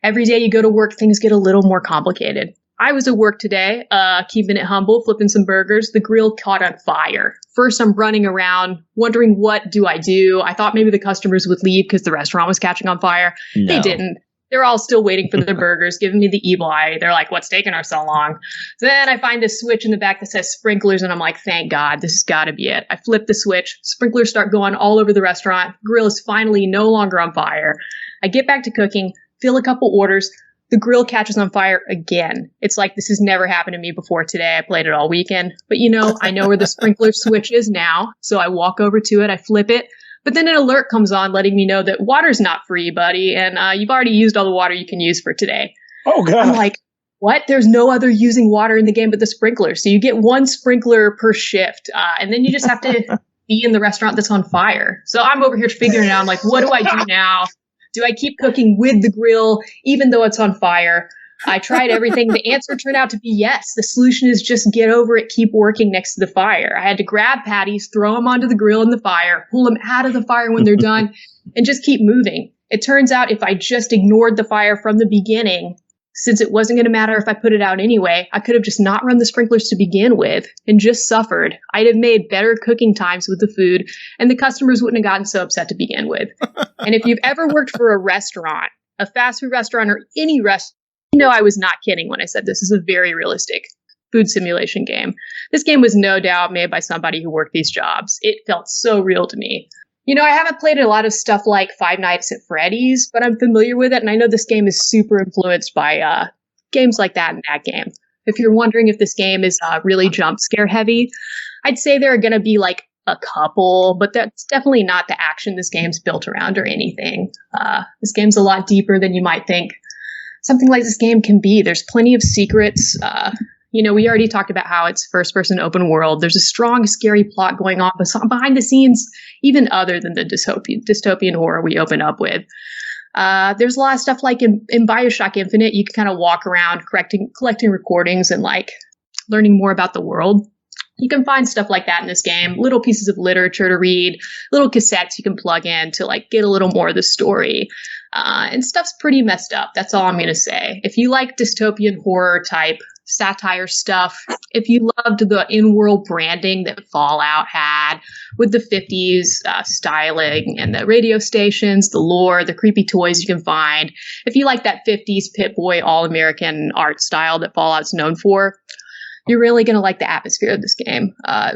Every day you go to work, things get a little more complicated. I was at work today, keeping it humble, flipping some burgers. The grill caught on fire. First, I'm running around, wondering what do I do? I thought maybe the customers would leave because the restaurant was catching on fire. No. They didn't. They're all still waiting for their burgers, giving me the evil eye. They're like, what's taking her so long? So then I find this switch in the back that says sprinklers, and I'm like, thank God, this has got to be it. I flip the switch. Sprinklers start going all over the restaurant. Grill is finally no longer on fire. I get back to cooking, fill a couple orders. The grill catches on fire again. It's like this has never happened to me before today. I played it all weekend. But I know where the sprinkler switch is now. So I walk over to it, I flip it. But then an alert comes on letting me know that water's not free, buddy. And you've already used all the water you can use for today. Oh, God. I'm like, what? There's no other using water in the game but the sprinkler. So you get one sprinkler per shift. And then you just have to be in the restaurant that's on fire. So I'm over here figuring it out. I'm like, what do I do now? Do I keep cooking with the grill, even though it's on fire? I tried everything. The answer turned out to be yes. The solution is just get over it, keep working next to the fire. I had to grab patties, throw them onto the grill in the fire, pull them out of the fire when they're done, and just keep moving. It turns out if I just ignored the fire from the beginning, since it wasn't going to matter if I put it out anyway, I could have just not run the sprinklers to begin with and just suffered. I'd have made better cooking times with the food, and the customers wouldn't have gotten so upset to begin with. And if you've ever worked for a restaurant, a fast food restaurant, or any restaurant, I was not kidding when I said this is a very realistic food simulation game. This game was no doubt made by somebody who worked these jobs. It felt so real to me. I haven't played a lot of stuff like Five Nights at Freddy's, but I'm familiar with it, and I know this game is super influenced by games like that and that game. If you're wondering if this game is really jump scare heavy, I'd say there are going to be like a couple, but that's definitely not the action this game's built around or anything. This game's a lot deeper than you might think something like this game can be. There's plenty of secrets. We already talked about how it's first-person open world. There's a strong, scary plot going on behind the scenes, even other than the dystopian horror we open up with. There's a lot of stuff like in BioShock Infinite, you can kind of walk around collecting recordings and like learning more about the world. You can find stuff like that in this game, little pieces of literature to read, little cassettes you can plug in to like get a little more of the story. And stuff's pretty messed up. That's all I'm going to say. If you like dystopian horror type satire stuff, if you loved the in-world branding that Fallout had with the 50s styling and the radio stations, the lore, the creepy toys you can find, if you like that 50s Pip-Boy all-American art style that Fallout's known for, you're really going to like the atmosphere of this game.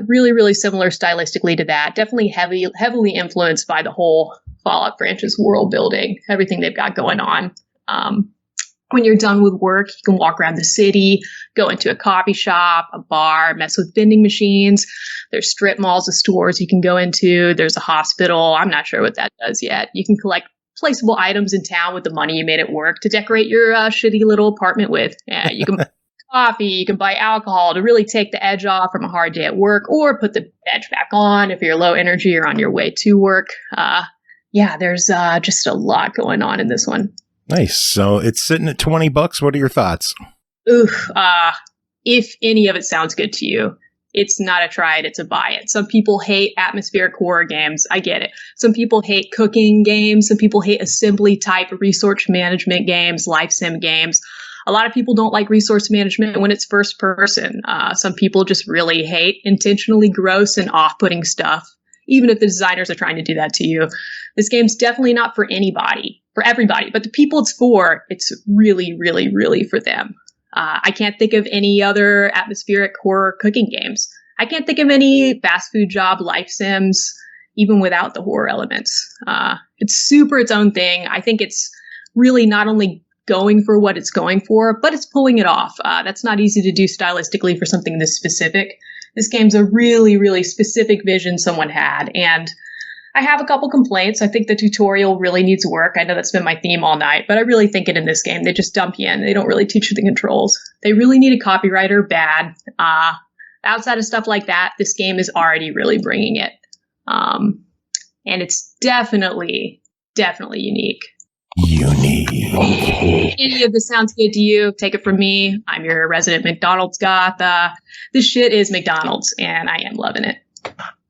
Really, really similar stylistically to that. Definitely heavily influenced by the whole Fallout franchise world building, everything they've got going on. When you're done with work, you can walk around the city, go into a coffee shop, a bar, mess with vending machines. There's strip malls of stores you can go into. There's a hospital. I'm not sure what that does yet. You can collect placeable items in town with the money you made at work to decorate your shitty little apartment with. Yeah, you can buy coffee, you can buy alcohol to really take the edge off from a hard day at work, or put the edge back on if you're low energy or on your way to work. There's just a lot going on in this one. Nice. So it's sitting at $20. What are your thoughts? If any of it sounds good to you, it's not a try it, it's a buy it. Some people hate atmospheric horror games. I get it. Some people hate cooking games. Some people hate assembly type resource management games, life sim games. A lot of people don't like resource management when it's first person. Some people just really hate intentionally gross and off-putting stuff, even if the designers are trying to do that to you. This game's definitely not for everybody. But the people it's for, it's really, really, really for them. I can't think of any other atmospheric horror cooking games. I can't think of any fast food job life sims, even without the horror elements. It's super its own thing. I think it's really not only going for what it's going for, but it's pulling it off. That's not easy to do stylistically for something this specific. This game's a really, really specific vision someone had. And I have a couple complaints. I think the tutorial really needs work. I know that's been my theme all night, but I really think it in this game. They just dump you in. They don't really teach you the controls. They really need a copywriter bad. Outside of stuff like that, this game is already really bringing it. And it's definitely unique. Any of this sounds good to you, take it from me. I'm your resident McDonald's goth. This shit is McDonald's, and I am loving it.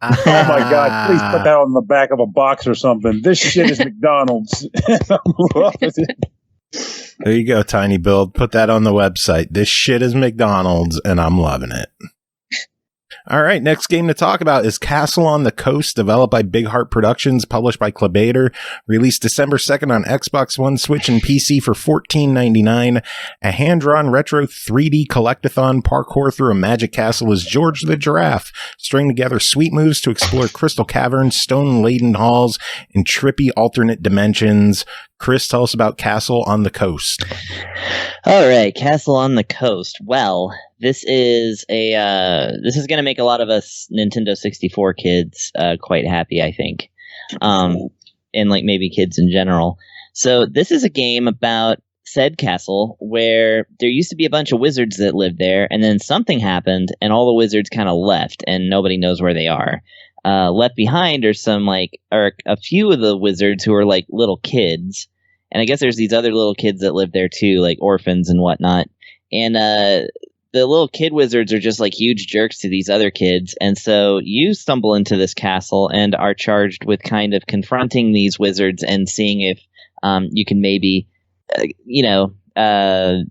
Oh my God, please put that on the back of a box or something. This shit is McDonald's. I'm loving it. There you go, tinyBuild. Put that on the website. This shit is McDonald's, and I'm loving it. All right, next game to talk about is Castle on the Coast, developed by Big Heart Productions, published by Klabater, released December 2nd on Xbox One, Switch, and PC for $14.99. A hand-drawn retro 3D collectathon parkour through a magic castle as George the Giraffe string together sweet moves to explore crystal caverns, stone-laden halls, and trippy alternate dimensions. Chris, tell us about Castle on the Coast. All right, Castle on the Coast. Well, this is going to make a lot of us Nintendo 64 kids quite happy, I think, and like maybe kids in general. So this is a game about said castle where there used to be a bunch of wizards that lived there, and then something happened, and all the wizards kind of left, and nobody knows where they are. Left behind are a few of the wizards who are like little kids. And I guess there's these other little kids that live there too, like orphans and whatnot. And the little kid wizards are just like huge jerks to these other kids. And so you stumble into this castle and are charged with kind of confronting these wizards and seeing if you can maybe, try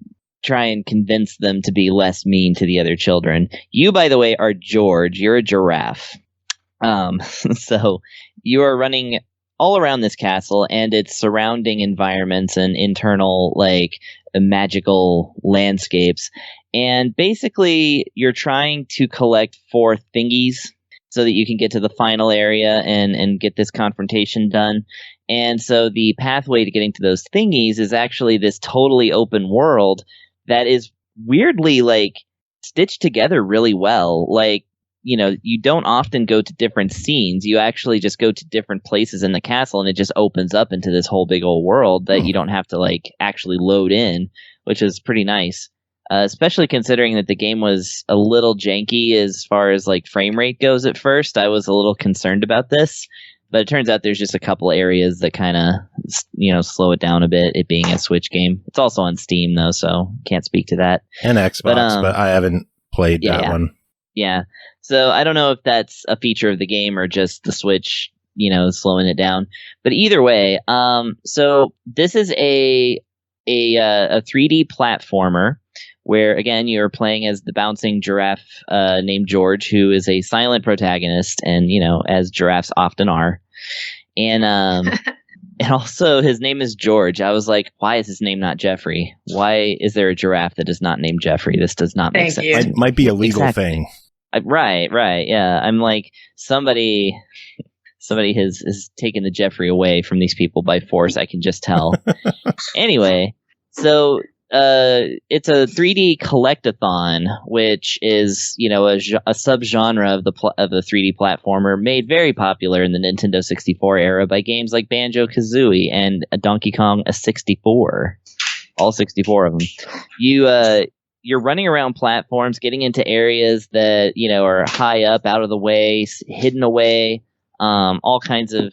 and convince them to be less mean to the other children. You, by the way, are George. You're a giraffe. So you are running all around this castle and its surrounding environments and internal magical landscapes. And basically you're trying to collect 4 thingies so that you can get to the final area and get this confrontation done. And so the pathway to getting to those thingies is actually this totally open world that is weirdly stitched together really well. You don't often go to different scenes. You actually just go to different places in the castle, and it just opens up into this whole big old world that you don't have to actually load in, which is pretty nice. Especially considering that the game was a little janky as far as frame rate goes at first. I was a little concerned about this, but it turns out there's just a couple areas that kind of, slow it down a bit, it being a Switch game. It's also on Steam though, so can't speak to that. And Xbox, but I haven't played that one. Yeah. So I don't know if that's a feature of the game or just the Switch, slowing it down. But either way, so this is a 3D platformer where, again, you're playing as the bouncing giraffe named George, who is a silent protagonist, and, as giraffes often are. And and also his name is George. I was like, why is his name not Jeffrey? Why is there a giraffe that is not named Jeffrey? This does not make sense. It might be a legal thing. Right. Yeah. I'm like, somebody has taken the Jeffrey away from these people by force. I can just tell. Anyway, so it's a 3D collectathon, which is a subgenre of the 3D platformer made very popular in the Nintendo 64 era by games like Banjo-Kazooie and Donkey Kong 64, all 64 of them. You're running around platforms, getting into areas that are high up, out of the way, hidden away, all kinds of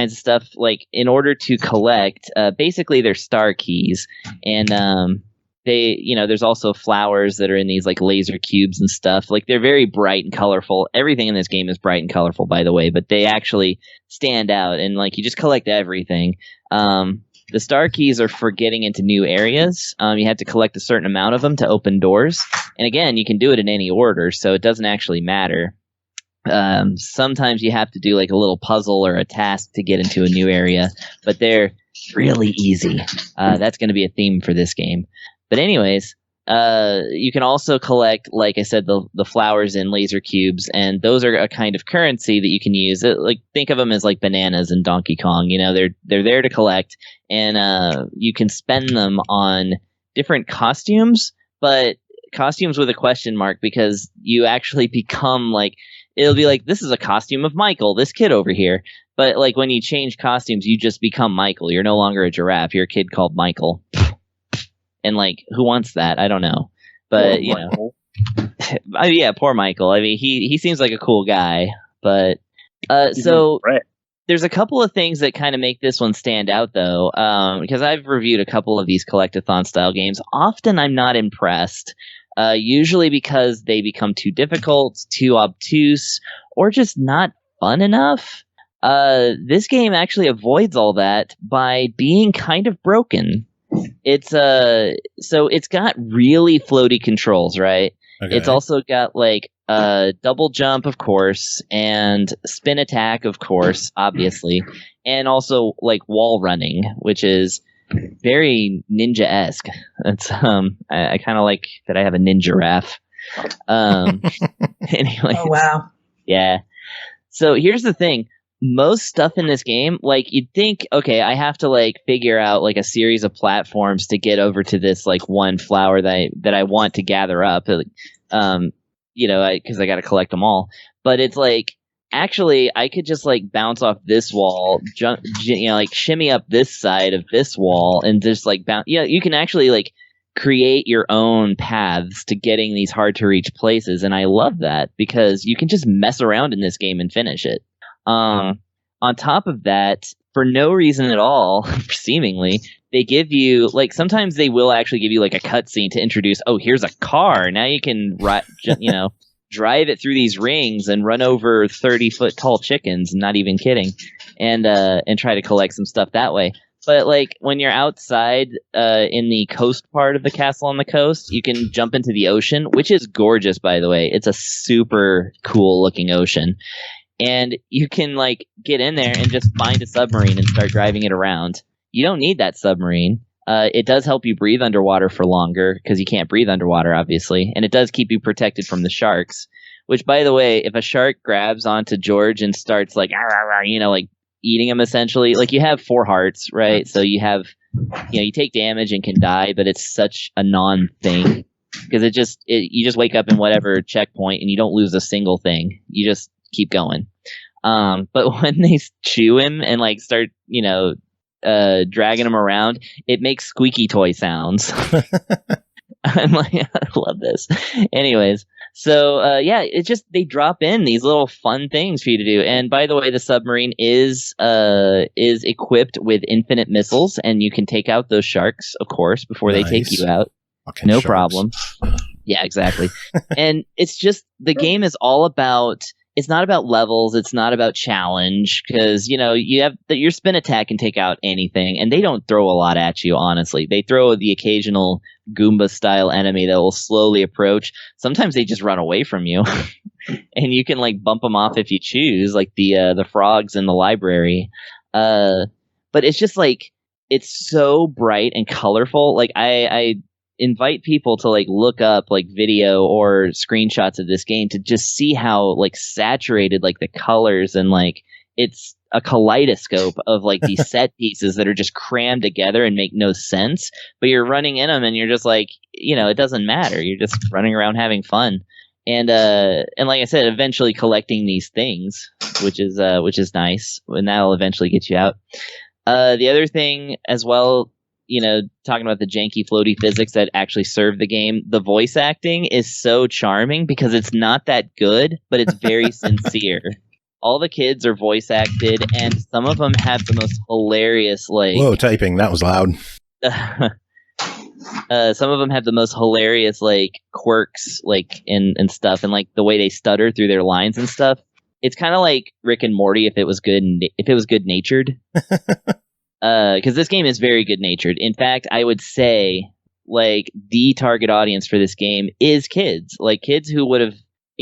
stuff. In order to collect, basically they're star keys, and there's also flowers that are in these laser cubes and stuff. They're very bright and colorful. Everything in this game is bright and colorful, by the way, but they actually stand out, and you just collect everything. The star keys are for getting into new areas. You have to collect a certain amount of them to open doors, and again, you can do it in any order, so it doesn't actually matter. Sometimes you have to do a little puzzle or a task to get into a new area, but they're really easy. That's going to be a theme for this game. But anyways, you can also collect, like I said, the flowers in laser cubes, and those are a kind of currency that you can use. Like, think of them as like bananas in Donkey Kong. You know, they're there to collect, and you can spend them on different costumes, but costumes with a question mark, because you actually become like, it'll be like, this is a costume of Michael, this kid over here. But like when you change costumes, you just become Michael. You're no longer a giraffe. You're a kid called Michael. And like, who wants that? I don't know. But you know, yeah, poor Michael. I mean, he seems like a cool guy. But so there's a couple of things that kind of make this one stand out, though, because I've reviewed a couple of these collectathon style games. Often I'm not impressed. Usually because they become too difficult, too obtuse, or just not fun enough. This game actually avoids all that by being kind of broken. It's so it's got really floaty controls, right? Okay. It's also got like double jump, of course, and spin attack, of course, obviously, and also like wall running, which is very ninja-esque. It's I kind of like that I have a ninja raff. Anyway. Oh wow. Yeah. So here's the thing. Most stuff in this game, like, you'd think, okay, I have to like figure out like a series of platforms to get over to this like one flower that I want to gather up. You know, because I got to collect them all. But it's like, actually, I could just like bounce off this wall, jump, you know, like shimmy up this side of this wall, and just like bounce. Yeah, you can actually like create your own paths to getting these hard to reach places, and I love that because you can just mess around in this game and finish it. On top of that, for no reason at all, seemingly, they give you, like, sometimes they will actually give you, like, a cutscene to introduce, oh, here's a car. Now you can, you know, drive it through these rings and run over 30-foot tall chickens, not even kidding, and try to collect some stuff that way. But, like, when you're outside in the coast part of the castle on the coast, you can jump into the ocean, which is gorgeous, by the way. It's a super cool-looking ocean. And you can, like, get in there and just find a submarine and start driving it around. You don't need that submarine. It does help you breathe underwater for longer, because you can't breathe underwater, obviously. And it does keep you protected from the sharks. Which, by the way, if a shark grabs onto George and starts, like, you know, like, eating him, essentially, like, you have 4 hearts, right? So you have, you know, you take damage and can die, but it's such a non-thing. Because you just wake up in whatever checkpoint and you don't lose a single thing. You just keep going. But when they chew him and like start, you know, dragging him around, it makes squeaky toy sounds. I'm like, I love this. Anyways, so yeah, it's just they drop in these little fun things for you to do. And by the way, the submarine is equipped with infinite missiles, and you can take out those sharks, of course, before they take you out. Okay, no problem. Yeah, exactly. And it's just, the game is all about, it's not about levels, it's not about challenge, because, you know, you have your spin attack can take out anything, and they don't throw a lot at you, honestly. They throw the occasional Goomba-style enemy that will slowly approach. Sometimes they just run away from you, and you can, like, bump them off if you choose, like the frogs in the library. But it's just, like, it's so bright and colorful. Like, I invite people to like look up like video or screenshots of this game to just see how like saturated like the colors, and like it's a kaleidoscope of like these set pieces that are just crammed together and make no sense, but you're running in them and you're just like, you know, it doesn't matter, you're just running around having fun. And like I said, eventually collecting these things, which is nice, and that'll eventually get you out. The other thing as well, you know, talking about the janky floaty physics that actually serve the game, the voice acting is so charming because it's not that good, but it's very sincere. All the kids are voice acted, and some of them have the most hilarious, like... Whoa, typing, that was loud. Some of them have the most hilarious, like, quirks, like, and stuff, and, like, the way they stutter through their lines and stuff. It's kind of like Rick and Morty if it was good-natured. Because this game is very good-natured. In fact, I would say, like, the target audience for this game is kids. Like, kids who would have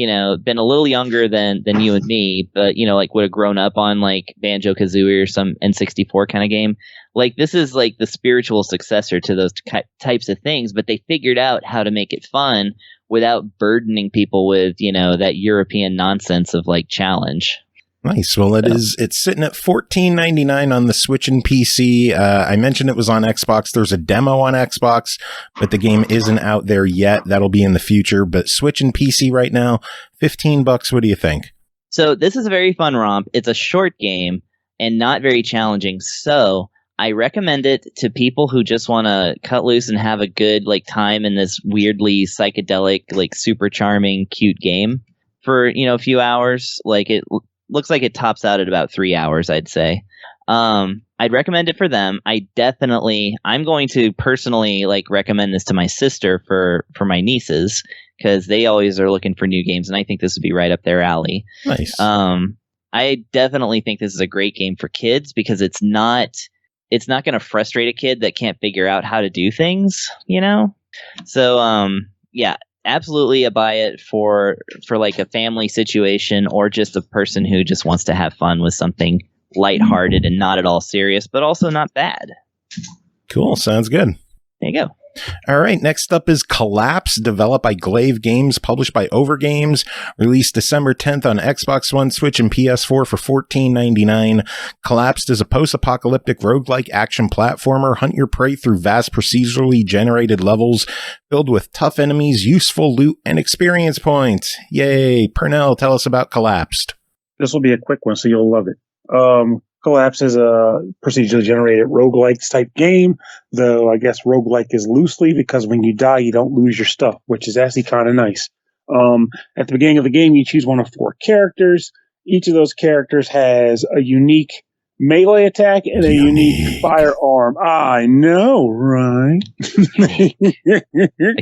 been a little younger than you and me, but like would have grown up on like Banjo-Kazooie or some N64 kind of game. Like this is like the spiritual successor to those types of things, but they figured out how to make it fun without burdening people with, that European nonsense of like challenge. Nice. Well, it's sitting at $14.99 on the Switch and PC. I mentioned it was on Xbox. There's a demo on Xbox, but the game isn't out there yet. That'll be in the future. But Switch and PC right now, $15. What do you think? So this is a very fun romp. It's a short game and not very challenging. So I recommend it to people who just want to cut loose and have a good like time in this weirdly psychedelic, like super charming, cute game for, a few hours. Like it looks like it tops out at about 3 hours, I'd say. I'd recommend it for them. I'm going to personally like recommend this to my sister for my nieces because they always are looking for new games, and I think this would be right up their alley. Nice. I definitely think this is a great game for kids because it's not going to frustrate a kid that can't figure out how to do things, So, yeah. Absolutely a buy it for like a family situation or just a person who just wants to have fun with something lighthearted and not at all serious, but also not bad. Cool. Sounds good. There you go. All right. Next up is Collapse, developed by Glaive Games, published by Overgamez, released December 10th on Xbox One, Switch, and PS4 for $14.99. Collapsed is a post-apocalyptic roguelike action platformer. Hunt your prey through vast procedurally generated levels filled with tough enemies, useful loot, and experience points. Yay. Pernell, tell us about Collapsed. This will be a quick one, so you'll love it. Collapse is a procedurally generated roguelike type game, though I guess roguelike is loosely because when you die, you don't lose your stuff, which is actually kind of nice. At the beginning of the game, you choose one of 4 characters. Each of those characters has a unique melee attack and a unique firearm. I know, right? I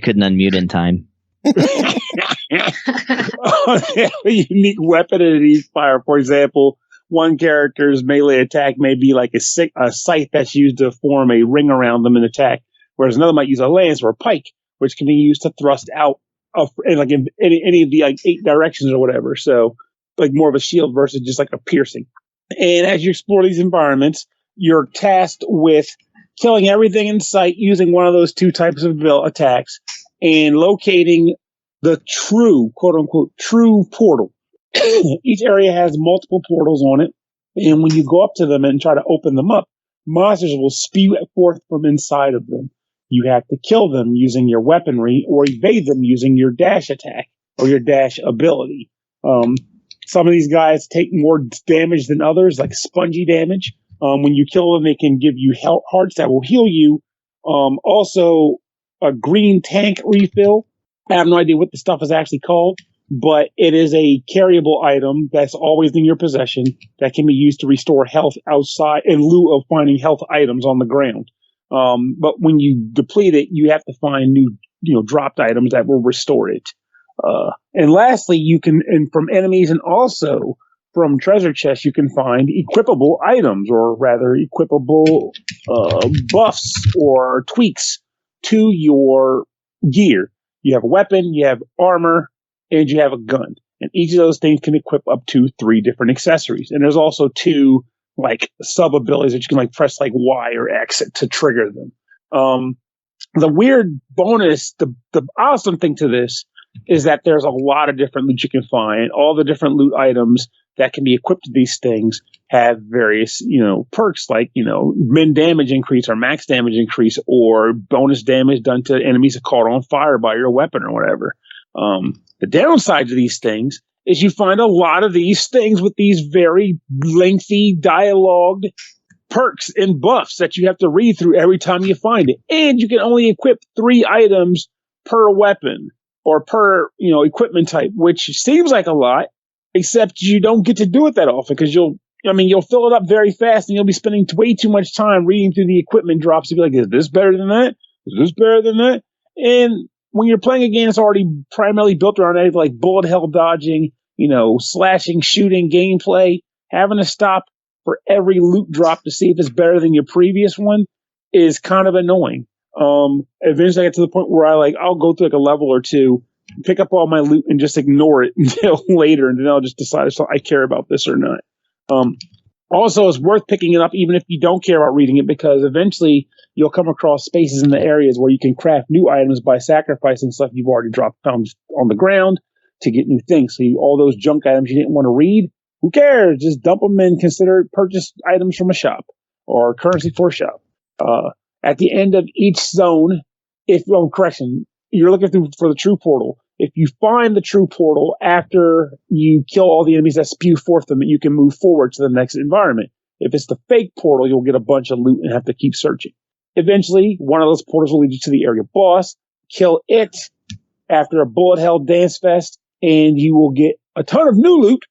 couldn't unmute in time. They have a unique weapon and a unique fire. For example, one character's melee attack may be like a scythe that's used to form a ring around them and attack, whereas another might use a lance or a pike, which can be used to thrust out in any of the like 8 directions or whatever. So like more of a shield versus just like a piercing. And as you explore these environments, you're tasked with killing everything in sight using one of those 2 types of attacks and locating the true, quote unquote, true portal. Each area has multiple portals on it, and when you go up to them and try to open them up, monsters will spew forth from inside of them. You have to kill them using your weaponry or evade them using your dash attack or your dash ability. Some of these guys take more damage than others, like spongy damage. When you kill them, they can give you hearts that will heal you. Also, a green tank refill. I have no idea what the stuff is actually called, but it is a carryable item that's always in your possession that can be used to restore health outside in lieu of finding health items on the ground. But when you deplete it, you have to find new, dropped items that will restore it. And lastly, you can, and from enemies and also from treasure chests, you can find equipable items, or rather equipable buffs or tweaks to your gear. You have a weapon, you have armor, and you have a gun. And each of those things can equip up to 3 different accessories. And there's also 2 like sub abilities that you can like press like Y or X to trigger them. The weird bonus, the awesome thing to this is that there's a lot of different loot you can find. All the different loot items that can be equipped to these things have various, perks like, min damage increase or max damage increase or bonus damage done to enemies caught on fire by your weapon or whatever. The downside to these things is you find a lot of these things with these very lengthy dialogued perks and buffs that you have to read through every time you find it. And you can only equip 3 items per weapon or per, equipment type, which seems like a lot, except you don't get to do it that often because you'll fill it up very fast and you'll be spending way too much time reading through the equipment drops to be like, is this better than that? Is this better than that? And when you're playing a game that's already primarily built around anything like bullet hell dodging, slashing, shooting gameplay, having to stop for every loot drop to see if it's better than your previous one is kind of annoying. Eventually I get to the point where I'll go through like a level or 2 pick up all my loot and just ignore it until later, and then I'll just decide if I care about this or not. Also, it's worth picking it up even if you don't care about reading it, because eventually you'll come across spaces in the areas where you can craft new items by sacrificing stuff you've already found on the ground to get new things. So all those junk items you didn't want to read, who cares? Just dump them and consider purchased items from a shop or currency for a shop. At the end of each zone, you're looking for the true portal. If you find the true portal after you kill all the enemies that spew forth them, you can move forward to the next environment. If it's the fake portal, you'll get a bunch of loot and have to keep searching. Eventually, one of those portals will lead you to the area boss. Kill it after a bullet hell dance fest, and you will get a ton of new loot.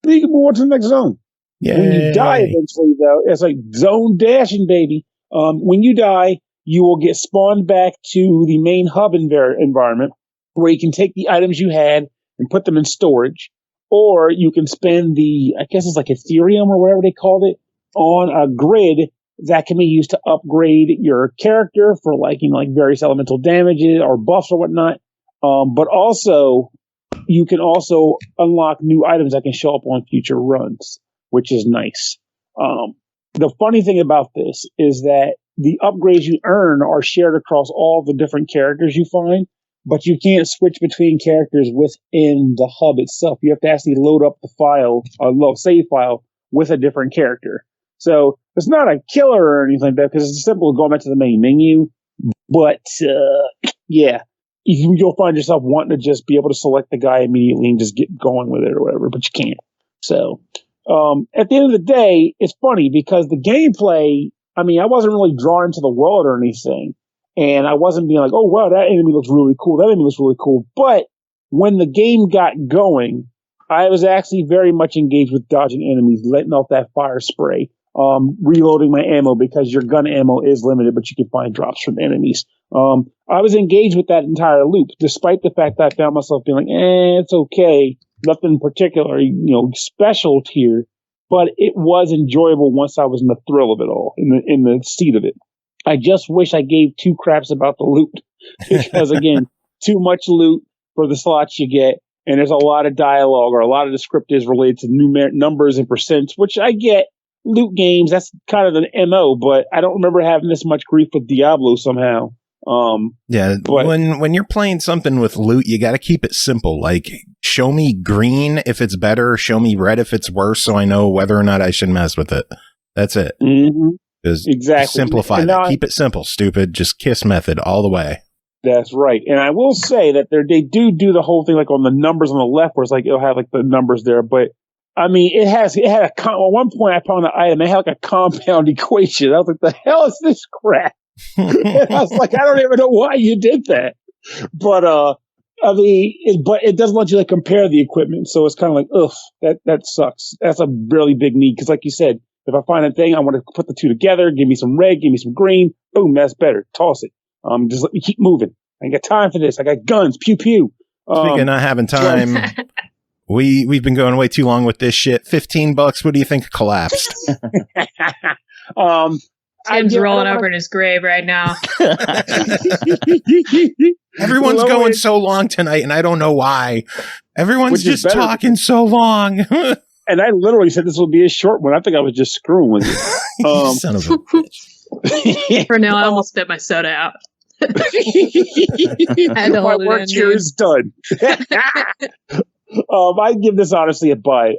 Then you can move on to the next zone. Yay. When you die eventually, though, it's like zone dashing, baby. When you die, you will get spawned back to the main hub environment, where you can take the items you had and put them in storage, or you can spend I guess it's like Ethereum or whatever they called it, on a grid that can be used to upgrade your character for like various elemental damages or buffs or whatnot. But also, you can also unlock new items that can show up on future runs, which is nice. The funny thing about this is that the upgrades you earn are shared across all the different characters you find, but you can't switch between characters within the hub itself. You have to actually load up the file, save file, with a different character. So it's not a killer or anything like that, because it's simple going back to the main menu. But yeah, you'll find yourself wanting to just be able to select the guy immediately and just get going with it or whatever, but you can't. So at the end of the day, it's funny because the gameplay, I wasn't really drawn into the world or anything. And I wasn't being like, oh, wow, that enemy looks really cool. That enemy looks really cool. But when the game got going, I was actually very much engaged with dodging enemies, letting off that fire spray, reloading my ammo because your gun ammo is limited, but you can find drops from enemies. I was engaged with that entire loop, despite the fact that I found myself being like, it's okay. Nothing particular, special here. But it was enjoyable once I was in the thrill of it all, in the seat of it. I just wish I gave two craps about the loot, because again, too much loot for the slots you get, and there's a lot of dialogue or a lot of descriptives related to numbers and percents, which I get. Loot games, that's kind of an MO, but I don't remember having this much grief with Diablo somehow. But when you're playing something with loot, you got to keep it simple. Like, show me green if it's better, show me red if it's worse, so I know whether or not I should mess with it. That's it. Mm-hmm. Exactly. Simplify it. Keep it simple, stupid. Just KISS method all the way. That's right. And I will say that they do the whole thing like on the numbers on the left, where it's like it'll have like the numbers there. But it had at one point I found an item. It had like a compound equation. I was like, the hell is this crap? And I was like, I don't even know why you did that. But but it doesn't let you like compare the equipment. So it's kind of like, ugh, that sucks. That's a really big need. Because like you said, if I find a thing, I want to put the two together. Give me some red, give me some green. Boom, that's better. Toss it. Just let me keep moving. I ain't got time for this. I got guns. Pew pew. Speaking of not having time, we've been going way too long with this shit. $15. What do you think collapsed? Tim's rolling over in his grave right now. Everyone's going so long tonight, and I don't know why. Everyone's just talking so long. And I literally said this will be a short one. I think I was just screwing with you. You son of a bitch. For now, I almost spit my soda out. My work here is done. I give this honestly a try,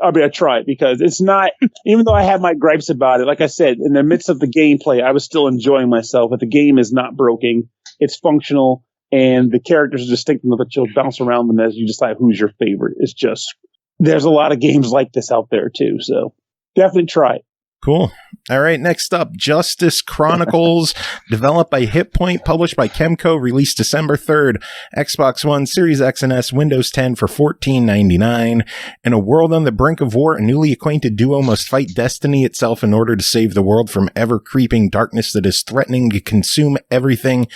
because it's not, even though I have my gripes about it, like I said, in the midst of the gameplay, I was still enjoying myself. But the game is not broken. It's functional, and the characters are distinct enough that you'll bounce around them as you decide who's your favorite. It's just, there's a lot of games like this out there too. So definitely try it. Cool. All right, next up, Justice Chronicles, developed by Hit Point, published by KEMCO, released December 3rd, Xbox One, Series X and S, Windows 10 for $14.99. In a world on the brink of war, a newly acquainted duo must fight destiny itself in order to save the world from ever-creeping darkness that is threatening to consume everything,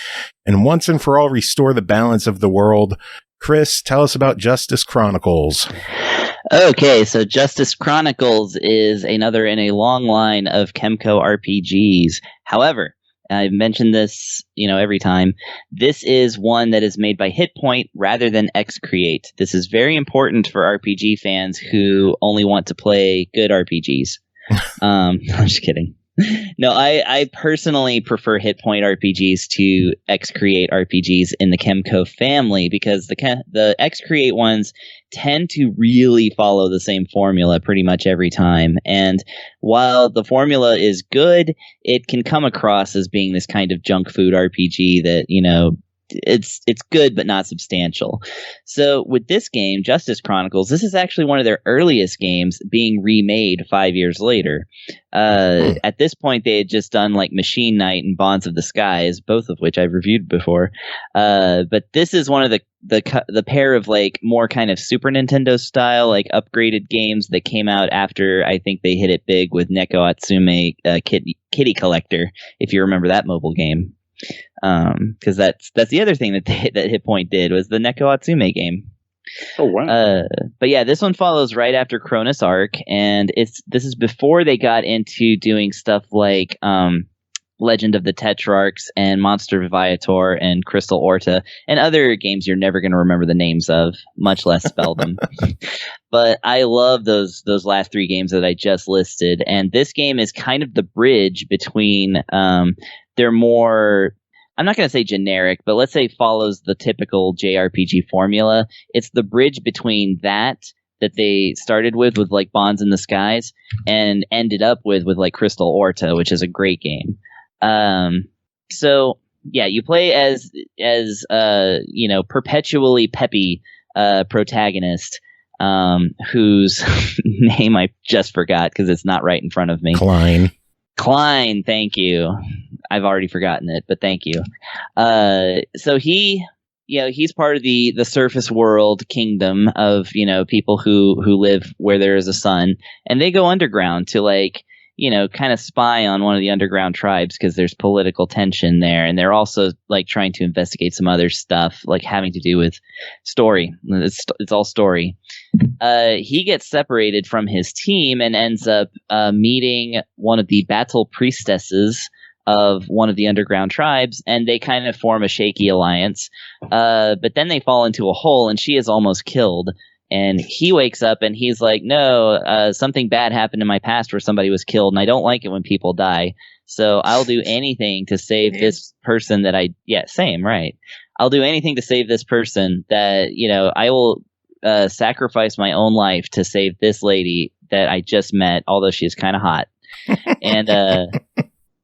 and once and for all restore the balance of the world. Chris, tell us about Justice Chronicles. Okay, so Justice Chronicles is another in a long line of KEMCO RPGs. However, I've mentioned this, every time. This is one that is made by Hitpoint rather than X-Create. This is very important for RPG fans who only want to play good RPGs. I'm just kidding. No, I personally prefer Hitpoint RPGs to X-Create RPGs in the KEMCO family because the X-Create ones tend to really follow the same formula pretty much every time. And while the formula is good, it can come across as being this kind of junk food RPG that, it's good but not substantial. So with this game, Justice Chronicles, this is actually one of their earliest games being remade 5 years later. At this point, they had just done like Machine Knight and Bonds of the Skies, both of which I've reviewed before. But this is one of the pair of like more kind of Super Nintendo style like upgraded games that came out after I think they hit it big with Neko Atsume Kitty Collector, if you remember that mobile game. Because that's the other thing that Hitpoint did was the Neko Atsume game. Oh wow! But yeah, this one follows right after Cronus Arc, and this is before they got into doing stuff like Legend of the Tetrarchs and Monster Viator and Crystal Orta and other games you're never going to remember the names of, much less spell them. But I love those last three games that I just listed, and this game is kind of the bridge between they're more, I'm not going to say generic, but let's say follows the typical JRPG formula. It's the bridge between that they started with like Bonds in the Skies and ended up with like Crystal Orta, which is a great game. So yeah, you play as perpetually peppy protagonist whose name I just forgot because it's not right in front of me. Klein, thank you. I've already forgotten it, but thank you. So he's part of the surface world kingdom of, people who live where there is a sun, and they go underground to kind of spy on one of the underground tribes because there's political tension there, and they're also like trying to investigate some other stuff like having to do with story. It's all story. He gets separated from his team and ends up meeting one of the battle priestesses of one of the underground tribes, and they kind of form a shaky alliance. But then they fall into a hole, and she is almost killed. And he wakes up and he's like, no, something bad happened in my past where somebody was killed, and I don't like it when people die. So I'll do anything to save this person that right. I'll do anything to save this person that, I will sacrifice my own life to save this lady that I just met, although she is kind of hot. And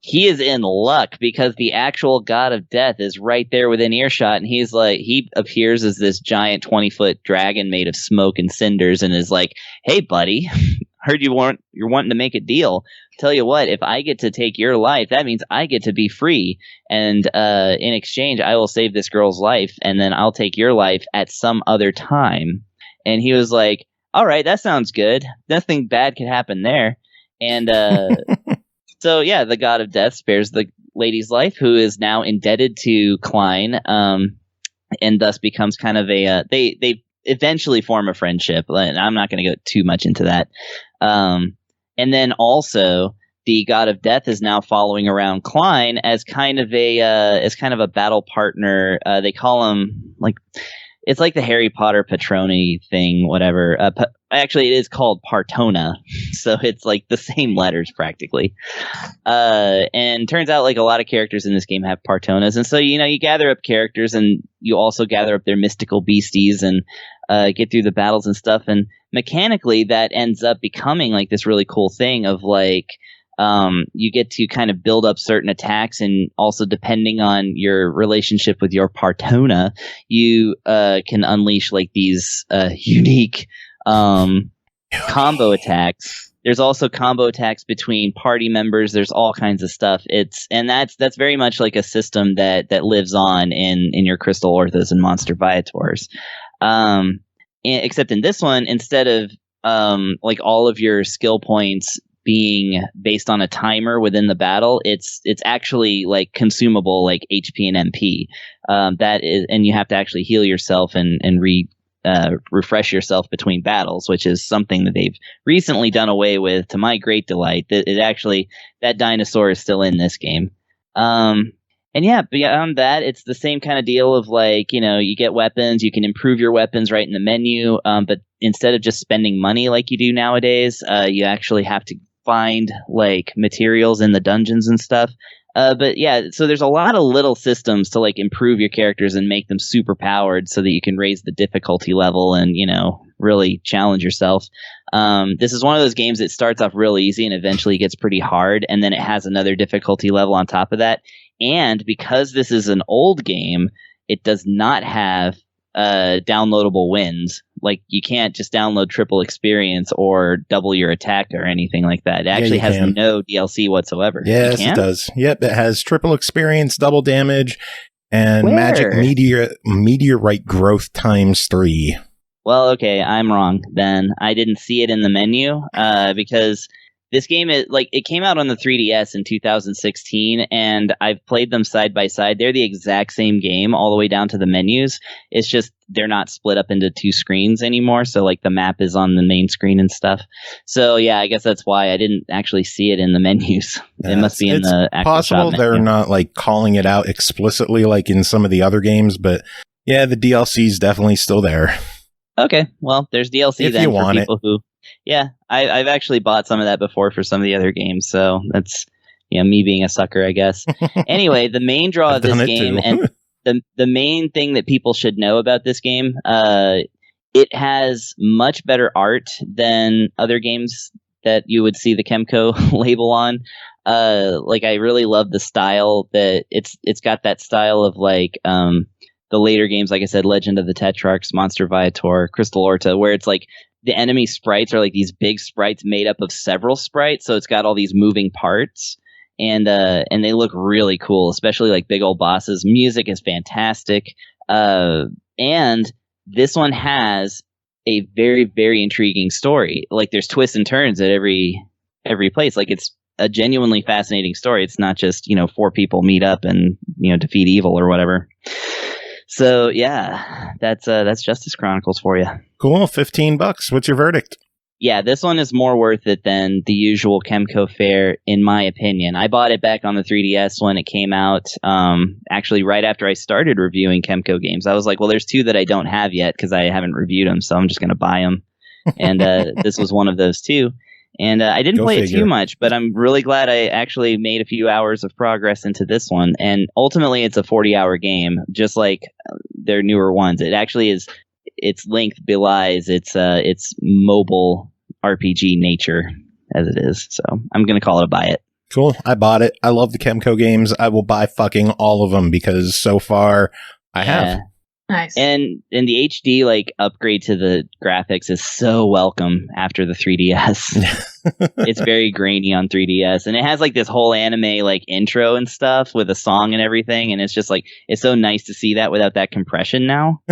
he is in luck because the actual god of death is right there within earshot, and he appears as this giant 20-foot dragon made of smoke and cinders and is like, hey buddy, heard you're wanting to make a deal. Tell you what, if I get to take your life, that means I get to be free, and in exchange I will save this girl's life, and then I'll take your life at some other time. And he was like, all right, that sounds good, nothing bad could happen there. And so yeah, the god of death spares the lady's life, who is now indebted to Klein, and thus becomes kind of they eventually form a friendship. And I'm not going to go too much into that. And then also the god of death is now following around Klein as kind of a battle partner. They call him it's like the Harry Potter Patroni thing, whatever. Actually, it is called Partona, so it's like the same letters practically. And turns out like a lot of characters in this game have Partonas, and so you gather up characters, and you also gather up their mystical beasties and get through the battles and stuff. And mechanically, that ends up becoming like this really cool thing of like. You get to kind of build up certain attacks, and also depending on your relationship with your Partona, you can unleash like these unique combo attacks. There's also combo attacks between party members. There's all kinds of stuff. That's very much like a system that lives on in your Crystal Orthas and Monster Viators. Except in this one, instead of like all of your skill points being based on a timer within the battle, it's actually like consumable like HP and MP. And you have to actually heal yourself and refresh yourself between battles, which is something that they've recently done away with to my great delight. That dinosaur is still in this game. And yeah, beyond that, it's the same kind of deal of like, you get weapons, you can improve your weapons right in the menu, but instead of just spending money like you do nowadays, you actually have to find like materials in the dungeons and stuff. But yeah, so there's a lot of little systems to like improve your characters and make them super powered so that you can raise the difficulty level and, really challenge yourself. This is one of those games that starts off real easy and eventually gets pretty hard, and then it has another difficulty level on top of that. And because this is an old game, it does not have downloadable wins. Like, you can't just download triple experience or double your attack or anything like that. It actually has no DLC whatsoever. Yes, it does. Yep, it has triple experience, double damage, and magic meteorite growth times 3. Well, okay, I'm wrong then. I didn't see it in the menu because this game it came out on the 3DS in 2016, and I've played them side by side. They're the exact same game all the way down to the menus. It's just they're not split up into 2 screens anymore, so like the map is on the main screen and stuff. So yeah, I guess that's why I didn't actually see it in the menus. It must be in the actual possible shop they're menu. not like calling it out explicitly like in some of the other games, but yeah, the DLC is definitely still there. Okay, well, there's DLC if then you for want people who. Yeah, I've actually bought some of that before for some of the other games, so that's me being a sucker, I guess. Anyway, the main draw of this game and the main thing that people should know about this game, it has much better art than other games that you would see the KEMCO label on. Like, I really love the style that it's got that style of like the later games, like I said, Legend of the Tetrarchs, Monster Viator, Crystal Orta, where it's like the enemy sprites are like these big sprites made up of several sprites, so it's got all these moving parts, and they look really cool, especially like big old bosses. Music is fantastic, and this one has a very, very intriguing story. Like, there's twists and turns at every place. Like, it's a genuinely fascinating story. It's not just 4 people meet up and defeat evil or whatever. So yeah, that's Justice Chronicles for you. Cool, $15. What's your verdict? Yeah, this one is more worth it than the usual KEMCO fare, in my opinion. I bought it back on the 3DS when it came out. Actually, right after I started reviewing KEMCO games, I was like, well, there's 2 that I don't have yet because I haven't reviewed them, so I'm just going to buy them. And this was one of those 2. And I didn't play it too much, but I'm really glad I actually made a few hours of progress into this one. And ultimately, it's a 40-hour game, just like their newer ones. It actually is. Its length belies its mobile RPG nature as it is. So I'm going to call it a buy it. Cool. I bought it. I love the KEMCO games. I will buy fucking all of them because so far I have. Nice. And the HD like upgrade to the graphics is so welcome after the 3DS. It's very grainy on 3DS, and it has like this whole anime like intro and stuff with a song and everything, and it's just like it's so nice to see that without that compression now.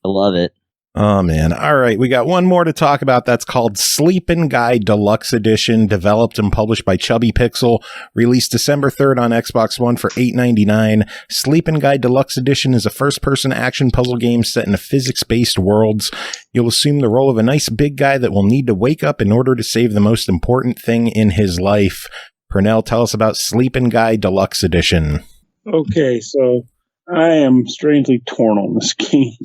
I love it. Oh, man. All right. We got one more to talk about. That's called Sleepin Deluxe Edition, developed and published by Chubby Pixel, released December 3rd on Xbox One for $8.99. Sleepin Deluxe Edition is a first-person action puzzle game set in a physics-based worlds. You'll assume the role of a nice big guy that will need to wake up in order to save the most important thing in his life. Pernell, tell us about Sleepin Deluxe Edition. Okay, so I am strangely torn on this game.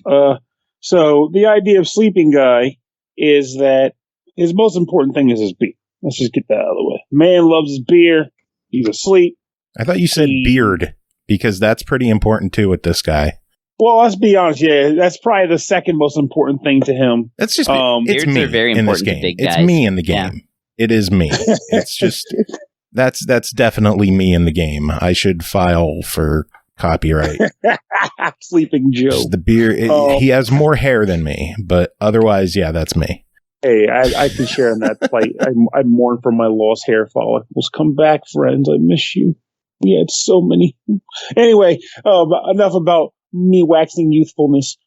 So the idea of Sleeping Guy is that his most important thing is his beer. Let's just get that out of the way. Man loves his beer. He's asleep. I thought you said beard, because that's pretty important too with this guy. Well, let's be honest. Yeah, that's probably the second most important thing to him. That's just it's me very in this game. It's me in the game. Yeah. It is me. It's just that's definitely me in the game. I should file for copyright. Sleeping Joe. Just the beer. He has more hair than me, but otherwise, yeah, that's me. Hey, I can share in that plight. I mourn for my lost hair follicles. Come back, friends. I miss you. We had so many. Anyway, enough about me waxing youthfulness.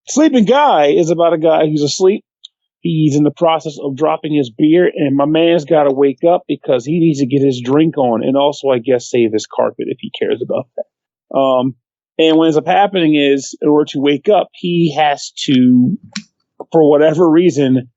Sleeping Guy is about a guy who's asleep. He's in the process of dropping his beer, and my man's got to wake up because he needs to get his drink on, and also, I guess, save his carpet if he cares about that. And what ends up happening is, in order to wake up, he has to, for whatever reason,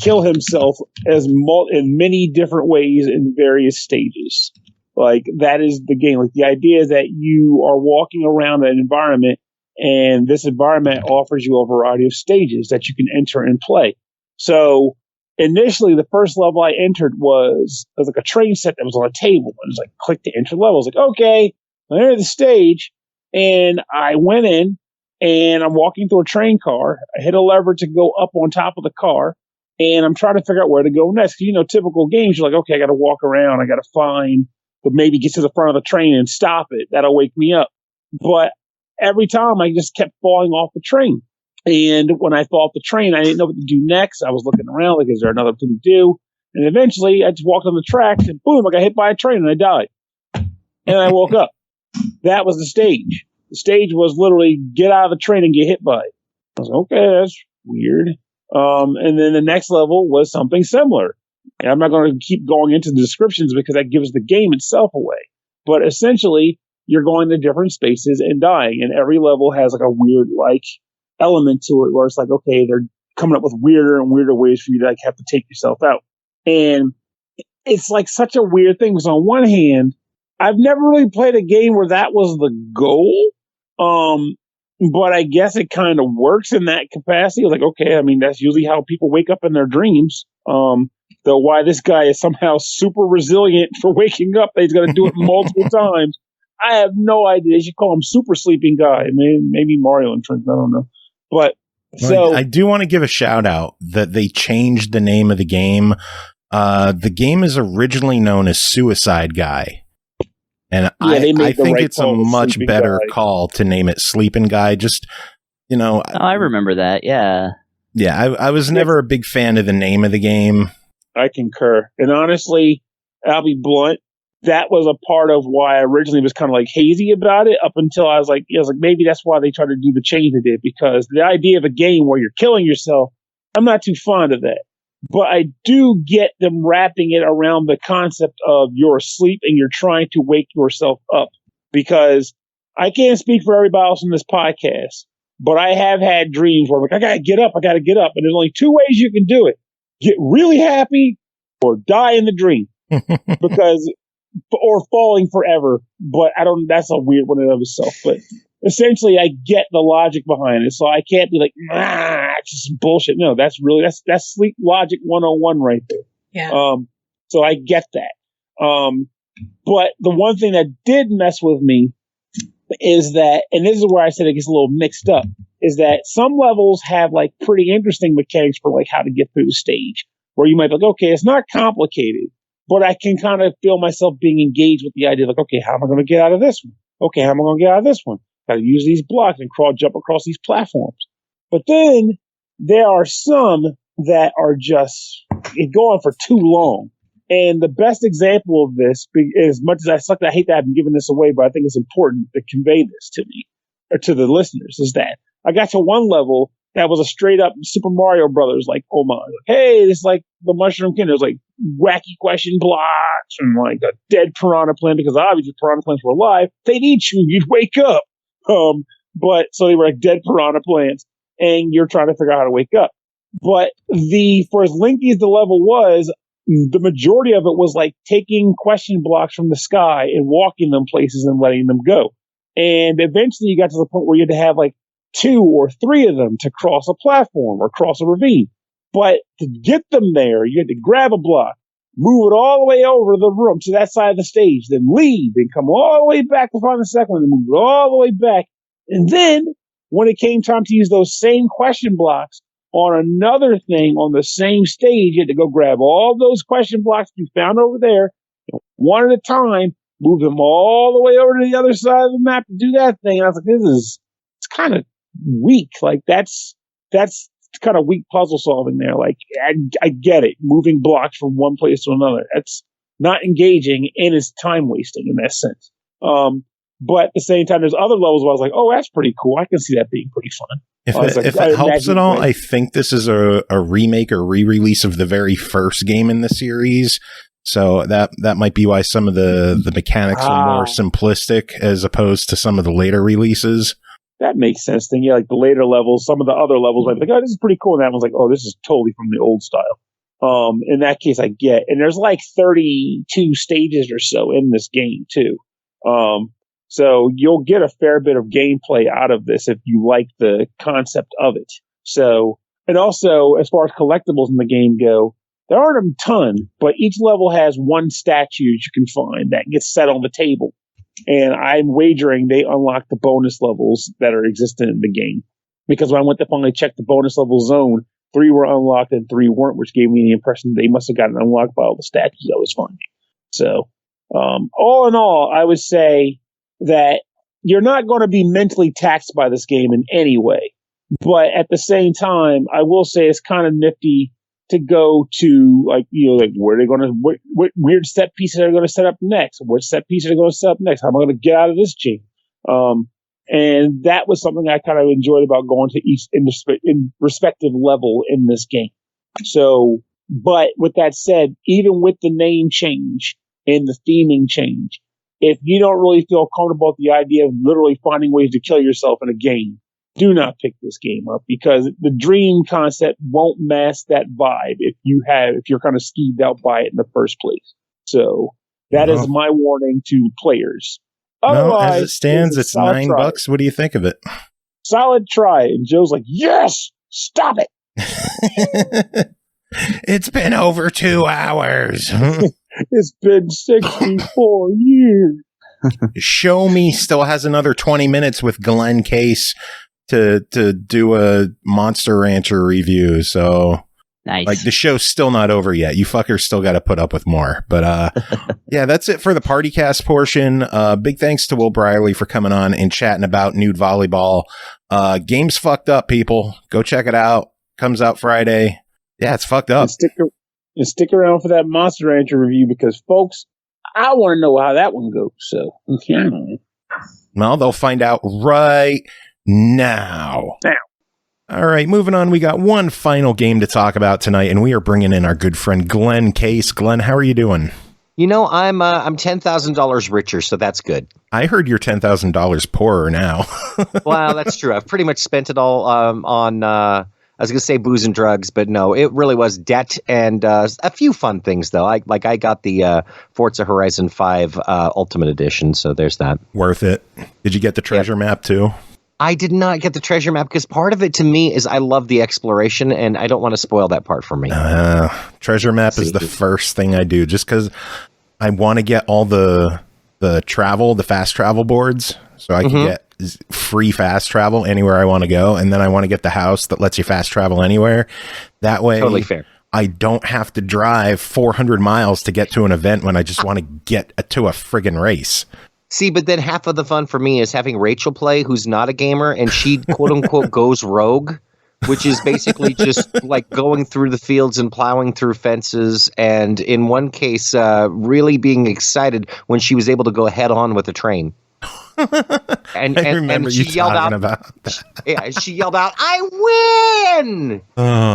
kill himself in many different ways in various stages. Like, that is the game. Like, the idea is that you are walking around an environment, and this environment offers you a variety of stages that you can enter and play. So initially, the first level I entered was like a train set that was on a table. It was like, click to enter level. I was like, okay, I entered the stage, and I went in, and I'm walking through a train car. I hit a lever to go up on top of the car, and I'm trying to figure out where to go next. You know, typical games, you're like, okay, I got to walk around. I got to find, but maybe get to the front of the train and stop it. That'll wake me up. But every time I just kept falling off the train. And when I fell off the train, I didn't know what to do next. I was looking around, like, is there another thing to do? And eventually I just walked on the tracks, and boom, I got hit by a train and I died. And I woke up. That was the stage. The stage was literally get out of the train and get hit by it. I was like, okay, that's weird. And then the next level was something similar. And I'm not going to keep going into the descriptions because that gives the game itself away. But essentially, you're going to different spaces and dying. And every level has like a weird like element to it where it's like, okay, they're coming up with weirder and weirder ways for you to like have to take yourself out. And it's like such a weird thing because on one hand, I've never really played a game where that was the goal. But I guess it kind of works in that capacity. Like, okay, I mean, that's usually how people wake up in their dreams. Though why this guy is somehow super resilient for waking up, he's got to do it multiple times. I have no idea. They should call him Super Sleeping Guy. Maybe Mario and Trent. I don't know. But so I do want to give a shout out that they changed the name of the game. The game is originally known as Suicide Guy. And I think it's a much better call to name it Sleepin' Guy. Just, you know. Oh, I remember that. Yeah. Yeah, I was never a big fan of the name of the game. I concur. And honestly, I'll be blunt. That was a part of why I originally was kind of like hazy about it up until I was like, maybe that's why they tried to do the change they did. Because the idea of a game where you're killing yourself, I'm not too fond of that. But I do get them wrapping it around the concept of you're asleep and you're trying to wake yourself up. Because I can't speak for everybody else in this podcast, but I have had dreams where I'm like, I got to get up. And there's only two ways you can do it. Get really happy or die in the dream. Or falling forever. But that's a weird one in and of itself. But essentially, I get the logic behind it. So I can't be like, it's just bullshit. No, that's sleep logic 101 right there. Yeah. So I get that. But the one thing that did mess with me is that, and this is where I said it gets a little mixed up, is that some levels have like pretty interesting mechanics for like how to get through the stage, where you might be like, okay, it's not complicated, but I can kind of feel myself being engaged with the idea, like, okay, how am I going to get out of this one? Okay, how am I going to get out of this one? Got to use these blocks and jump across these platforms. But then there are some that are just go on for too long. And the best example of this, as much as I hate that I've been giving this away, but I think it's important to convey this to me or to the listeners, is that I got to one level that was a straight up Super Mario Brothers, like, oh my, hey, it's like the Mushroom Kingdom. There's like wacky question blocks and like a dead piranha plant, because obviously piranha plants were alive. They'd eat you, you'd wake up. But so they were like dead piranha plants, and you're trying to figure out how to wake up. But for as lengthy as the level was, the majority of it was like taking question blocks from the sky and walking them places and letting them go. And eventually you got to the point where you had to have like 2 or 3 of them to cross a platform or cross a ravine. But to get them there, you had to grab a block, move it all the way over the room to that side of the stage, then leave and come all the way back to find the second one, and move it all the way back. And then when it came time to use those same question blocks on another thing on the same stage, you had to go grab all those question blocks you found over there, one at a time, move them all the way over to the other side of the map to do that thing. And I was like, it's kind of weak. Like that's kind of weak puzzle solving there. Like I get it, moving blocks from one place to another. That's not engaging and it's time wasting in that sense. But at the same time, there's other levels where I was like, oh, that's pretty cool. I can see that being pretty fun. If it helps at all, I think this is a remake or re-release of the very first game in the series. So that might be why some of the mechanics are more simplistic as opposed to some of the later releases. That makes sense. Then, yeah, like the later levels, some of the other levels might be like, oh, this is pretty cool. And that one's like, oh, this is totally from the old style. In that case, I get. And there's like 32 stages or so in this game, too. So you'll get a fair bit of gameplay out of this if you like the concept of it. So, and also, as far as collectibles in the game go, there aren't a ton, but each level has one statue you can find that gets set on the table. And I'm wagering they unlock the bonus levels that are existent in the game. Because when I went to finally check the bonus level zone, 3 were unlocked and 3 weren't, which gave me the impression they must have gotten unlocked by all the statues I was finding. So, all in all, I would say that you're not going to be mentally taxed by this game in any way. But at the same time, I will say it's kind of nifty to go to, like, where are they going to, what weird set pieces are they going to set up next? What set pieces are they going to set up next? How am I going to get out of this gym? And that was something I kind of enjoyed about going to each in respective level in this game. So, but with that said, even with the name change and the theming change, if you don't really feel comfortable with the idea of literally finding ways to kill yourself in a game, do not pick this game up, because the dream concept won't mask that vibe if you're kind of skeeved out by it in the first place. So that is my warning to players. Otherwise, as it stands, it's $9. Try. What do you think of it? Solid try. And Joe's like, yes, stop it. It's been over 2 hours. It's been 64 years. Show Me still has another 20 minutes with Glenn Case to do a Monster Rancher review. So nice. Like, the show's still not over yet. You fuckers still got to put up with more. But yeah, that's it for the PartyCast portion. Big thanks to Will Brierly for coming on and chatting about Nude Volleyball. Game's fucked up, people. Go check it out. Comes out Friday. Yeah, it's fucked up. And stick around for that Monster Rancher review, because, folks, I want to know how that one goes. So, well, they'll find out right now. All right, moving on. We got one final game to talk about tonight, and we are bringing in our good friend Glenn Case. Glenn, how are you doing? You know, I'm $10,000 richer, so that's good. I heard you're $10,000 poorer now. Well, that's true. I've pretty much spent it all on. I was going to say booze and drugs, but no, it really was debt and a few fun things, though. I got the Forza Horizon 5 Ultimate Edition, so there's that. Worth it. Did you get the treasure map, too? I did not get the treasure map, because part of it to me is I love the exploration, and I don't want to spoil that part for me. Treasure map is the first thing I do, just because I want to get all the fast travel boards, so I can get free fast travel anywhere I want to go, and then I want to get the house that lets you fast travel anywhere. That way, totally fair. I don't have to drive 400 miles to get to an event when I just want to get to a friggin' race. See, but then half of the fun for me is having Rachel play, who's not a gamer, and she quote unquote goes rogue, which is basically just like going through the fields and plowing through fences, and in one case, really being excited when she was able to go head on with a train. And I remember you talking about that. Yeah, she yelled out, "I win!"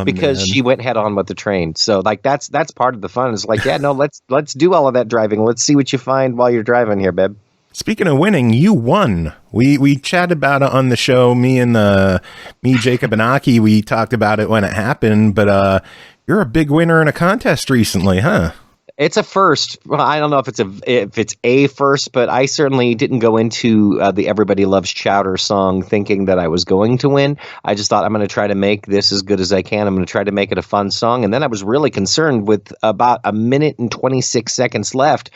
Because she went head on with the train. So, like, that's part of the fun. It's like, yeah, no, let's do all of that driving. Let's see what you find while you're driving here, babe. Speaking of winning, you won. We chatted about it on the show. Me, Jacob, and Aki, we talked about it when it happened. But you're a big winner in a contest recently, huh? It's a first. Well, I don't know if it's a first, but I certainly didn't go into the Everybody Loves Chowder song thinking that I was going to win. I just thought, I'm going to try to make this as good as I can. I'm going to try to make it a fun song. And then I was really concerned with about 1 minute and 26 seconds left.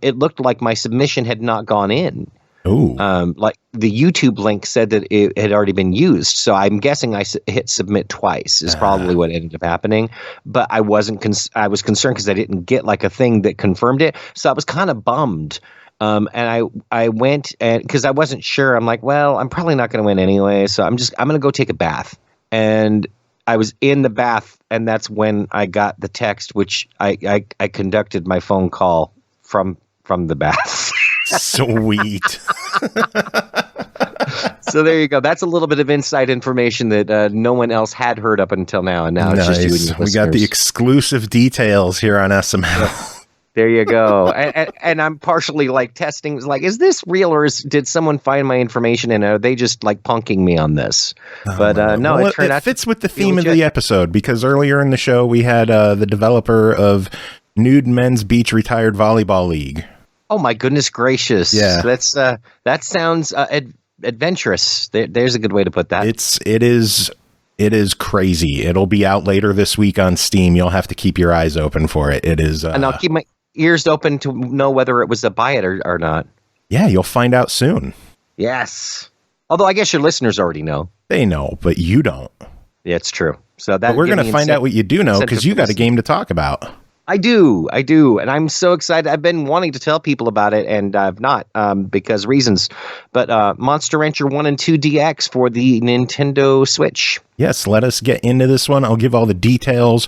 It looked like my submission had not gone in. Ooh. Like the YouTube link said that it had already been used. So I'm guessing I hit submit twice is probably what ended up happening. But I wasn't. I was concerned because I didn't get like a thing that confirmed it. So I was kind of bummed. And I went, and because I wasn't sure, I'm like, well, I'm probably not going to win anyway. So I'm going to go take a bath. And I was in the bath, and that's when I got the text, which I conducted my phone call from the bath. Sweet. So there you go. That's a little bit of inside information that no one else had heard up until now, and now nice. It's just you and your We got the exclusive details here on SML. There you go. And I'm partially like testing, like, is this real or did someone find my information and are they just like punking me on this? But no, well, it turned out it fits with the theme of legit. the episode because earlier in the show we had the developer of Nude Men's Beach Retired Volleyball League. Oh my goodness gracious! Yeah, that sounds adventurous. There's a good way to put that. It is crazy. It'll be out later this week on Steam. You'll have to keep your eyes open for it. It is, and I'll keep my ears open to know whether it was a buy it or not. Yeah, you'll find out soon. Yes. Although I guess your listeners already know. They know, but you don't. Yeah, it's true. So that but we're going to find out what you do know because you got a game to talk about. I do, and I'm so excited. I've been wanting to tell people about it, and I've not because reasons. But Monster Rancher 1 and 2 DX for the Nintendo Switch. Yes, let us get into this one. I'll give all the details.